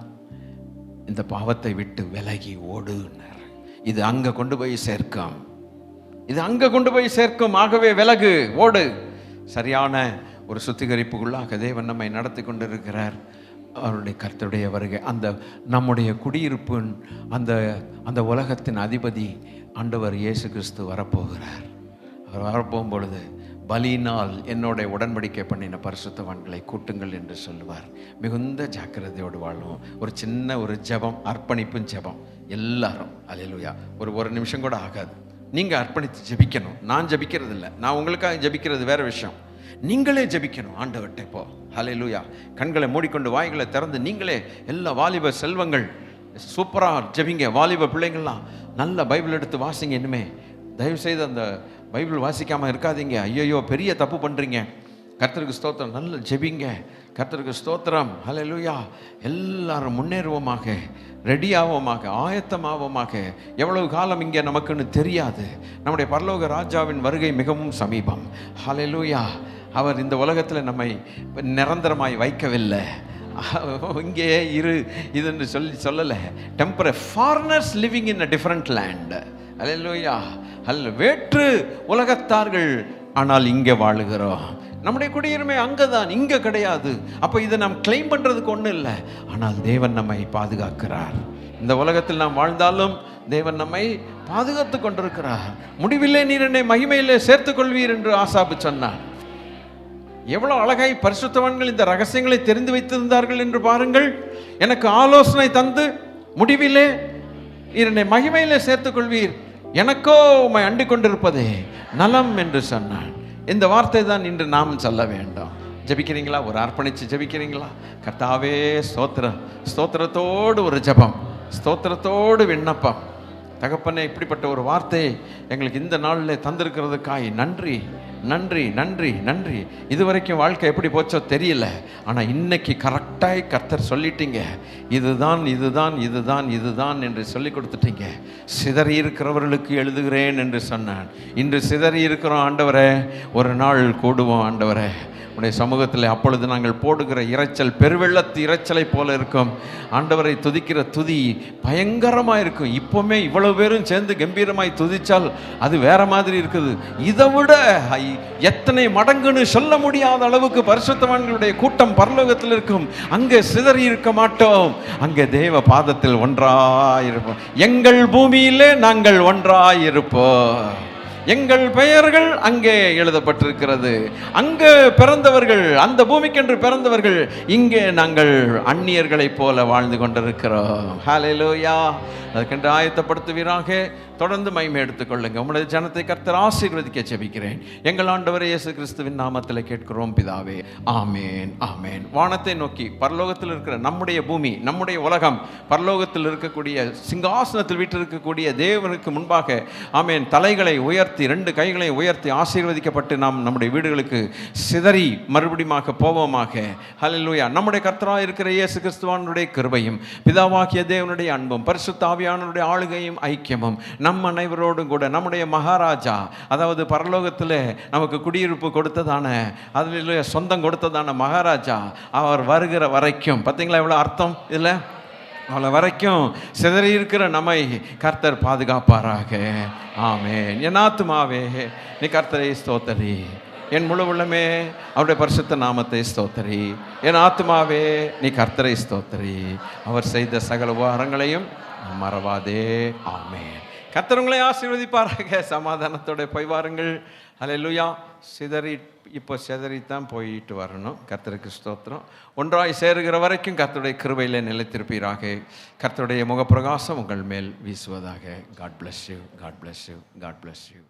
இந்த பாவத்தை விட்டு விலகி ஓடுனர். இது அங்க கொண்டு போய் சேர்க்கும், இது அங்க கொண்டு போய் சேர்க்கும். ஆகவே விலகு, ஓடு. சரியான ஒரு சுத்திகரிப்புக்குள்ளாக தேவன் நம்மை நடத்தி கொண்டிருக்கிறார். அவருடைய கர்த்தருடைய வருகை, அந்த நம்முடைய குடியிருப்பு, அந்த உலகத்தின் அதிபதி ஆண்டவர் இயேசு கிறிஸ்து வரப்போகிறார். அவர் வரப்போகும் பொழுது பலியினால் என்னோட உடன்படிக்கை பண்ணின பரிசுத்தவான்களை கூட்டுங்கள் என்று சொல்லுவார். மிகுந்த ஜாக்கிரதையோடு வாழும். ஒரு சின்ன ஒரு ஜெபம், அர்ப்பணிப்பும் ஜெபம். எல்லாரும் அல்லேலூயா, ஒரு நிமிஷம் கூட ஆகாது. நீங்கள் அர்ப்பணித்து ஜெபிக்கணும். நான் ஜெபிக்கிறது இல்லை, நான் உங்களுக்காக ஜெபிக்கிறது வேற விஷயம். நீங்களே ஜெபிக்கணும் ஆண்டவர்கிட்ட. இப்போ ஹல்லேலூயா, கண்களை மூடிக்கொண்டு வாய்களை திறந்து நீங்களே எல்லா வாலிப செல்வங்கள் சூப்பராக ஜெபிங்க. வாலிப பிள்ளைங்கள்லாம் நல்ல பைபிள் எடுத்து வாசிங்க. இனிமே தயவுசெய்து அந்த பைபிள் வாசிக்காமல் இருக்காதீங்க. ஐயோ பெரிய தப்பு பண்ணுறீங்க. கர்த்தருக்கு ஸ்தோத்திரம். நல்ல ஜெபிங்க. கர்த்தருக்கு ஸ்தோத்திரம். ஹல்லேலூயா. எல்லாரும் முன்னேறுவோமாக, ரெடியாவோமாக, ஆயத்தமாவோமாக. எவ்வளவு காலம் இங்கே நமக்குன்னு தெரியாது. நம்முடைய பரலோக ராஜாவின் வருகை மிகவும் சமீபம். ஹல்லேலூயா. அவர் இந்த உலகத்தில் நம்மை நிரந்தரமாய் வைக்கவில்லை. இங்கே இரு இதுன்னு சொல்லலை. Temporary foreigners living in a different land. ஹல்லேலூயா. அல்ல, வேற்று உலகத்தார்கள், ஆனால் இங்கே வாழுகிறோம். நம்முடைய குடியுரிமை அங்கதான், இங்க கிடையாது. அப்ப இதை நாம் கிளைம் பண்றதுக்கு ஒண்ணு இல்லை. ஆனால் தேவன் நம்மை பாதுகாக்கிறார். இந்த உலகத்தில் நாம் வாழ்ந்தாலும் தேவன் நம்மை பாதுகாத்து கொண்டிருக்கிறார். முடிவிலே நீர் என்னை மகிமையிலே சேர்த்துக் கொள்வீர் என்று ஆசாபு சொன்னார். எவ்வளவு அழகாய் பரிசுத்தவான்கள் இந்த ரகசியங்களை தெரிந்து வைத்திருந்தார்கள் என்று பாருங்கள். எனக்கு ஆலோசனை தந்து முடிவிலே நீர் என்னை மகிமையிலே சேர்த்துக் கொள்வீர், எனக்கோ உம்மை அண்டிக் கொண்டிருப்பதே நலம் என்று சொன்னான். இந்த வார்த்தை தான் இன்று நாம் சொல்ல வேண்டும். ஜெபிக்கிறீங்களா? ஒரு அர்ப்பணிச்சு ஜெபிக்கிறீங்களா? கர்த்தாவே ஸ்தோத்திரம், ஸ்தோத்திரத்தோடு ஒரு ஜெபம், ஸ்தோத்திரத்தோடு விண்ணப்பம். தகப்பனே, இப்படிப்பட்ட ஒரு வார்த்தையை எங்களுக்கு இந்த நாளில் தந்திருக்கிறதுக்காய் நன்றி, நன்றி, நன்றி, நன்றி. இதுவரைக்கும் வாழ்க்கை எப்படி போச்சோ தெரியல, ஆனால் இன்னைக்கு கரெக்டாக கர்த்தர் சொல்லிட்டீங்க. இதுதான், இதுதான், இதுதான், இதுதான் என்று சொல்லி கொடுத்துட்டீங்க. சிதறி இருக்கிறவர்களுக்கு எழுதுகிறேன் என்று சொன்னான். இன்று சிதறி இருக்கிறோம் ஆண்டவரே, ஒரு நாள் கூடுவோம் ஆண்டவரே உடைய சமூகத்தில். அப்பொழுது நாங்கள் போடுகிற இரைச்சல் பெருவெள்ளத்து இரைச்சலை போல இருக்கும். ஆண்டவரை துதிக்கிற துதி பயங்கரமாக இருக்கும். இப்போவுமே இவ்வளவு பேரும் சேர்ந்து கம்பீரமாய் துதிச்சால் அது வேற மாதிரி இருக்குது. இதை விட எத்தனை மடங்குன்னு சொல்ல முடியாத அளவுக்கு பரிசுத்தவான்களுடைய கூட்டம் பரலோகத்தில் இருக்கும். அங்கே சிதறி இருக்க மாட்டோம், அங்கே தேவ பாதத்தில் ஒன்றாயிருப்போம். எங்கள் பூமியிலே நாங்கள் ஒன்றாயிருப்போம். எங்கள் பெயர்கள் அங்கே எழுதப்பட்டிருக்கிறது. அங்கே பிறந்தவர்கள், அந்த பூமிக்கென்று பிறந்தவர்கள், இங்கே நாங்கள் அந்நியர்களைப் போல வாழ்ந்து கொண்டிருக்கிறோம். ஹல்லேலூயா. அதுக்கென்று ஆயத்தப்படுத்துவீராக. தொடர்ந்து மகிமை எடுத்துக்கொள்ளுங்க. உம்முடைய ஜனத்தை கர்த்தர் ஆசீர்வதிக்க ஜெபிக்கிறேன். எங்கள் ஆண்டவர் இயேசு கிறிஸ்துவின் நாமத்தில் கேட்கிறோம் பிதாவே, ஆமேன், ஆமேன். வானத்தை நோக்கி பரலோகத்தில் இருக்கிற நம்முடைய பூமி, நம்முடைய உலகம், பரலோகத்தில் இருக்கக்கூடிய சிங்காசனத்தில் வீற்றிருக்கக்கூடிய தேவனுக்கு முன்பாக ஆமேன் தலைகளை உயர்த்தி, 2 கைகளை உயர்த்தி ஆசீர்வதிக்கப்பட்டு நாம் நம்முடைய வீடுகளுக்கு சிதறி மறுபடியுமாக போவோமாக. ஹல்லேலூயா. நம்முடைய கர்த்தராக இருக்கிற இயேசு கிறிஸ்துவானுடைய கிருபையும் பிதாவாகிய தேவனுடைய அன்பும் பரிசுத்த ஆவியானவருடைய ஆளுகையும் ஐக்கியமும் நம் அனைவரோடும் கூட நம்முடைய மகாராஜா, அதாவது பரலோகத்தில் நமக்கு குடியிருப்பு கொடுத்ததான, அதில் சொந்தம் கொடுத்ததான மகாராஜா, அவர் வருகிற வரைக்கும், பார்த்தீங்களா எவ்வளோ அர்த்தம் இல்லை? அவளை வரைக்கும் சிதறி இருக்கிற நம்மை கர்த்தர் பாதுகாப்பாராக. ஆமென். என் ஆத்துமாவே நீ கர்த்தரை ஸ்தோத்தரி, என் முழு உள்ளமே அவருடைய பரிசுத்த நாமத்தை ஸ்தோத்தரி. என் ஆத்துமாவே நீ கர்த்தரை ஸ்தோத்தரி, அவர் செய்த சகல உபகாரங்களையும் மறவாதே. ஆமென். கர்த்தர் உங்களை ஆசீர்வதிப்பாராக. சமாதானத்தோட போய் வாருங்கள். ஹல்லேலூயா. இப்போ சிதறித்தான் போயிட்டு வரணும். கர்த்தருக்கு ஸ்தோத்திரம். ஒன்றாய் சேருகிற வரைக்கும் கர்த்தருடைய கிருபையிலே நிலைத்திருப்பீராக. கர்த்தருடைய முகப்பிரகாசம் உங்கள் மேல் வீசுவதாக. God bless you, God bless you, God bless you.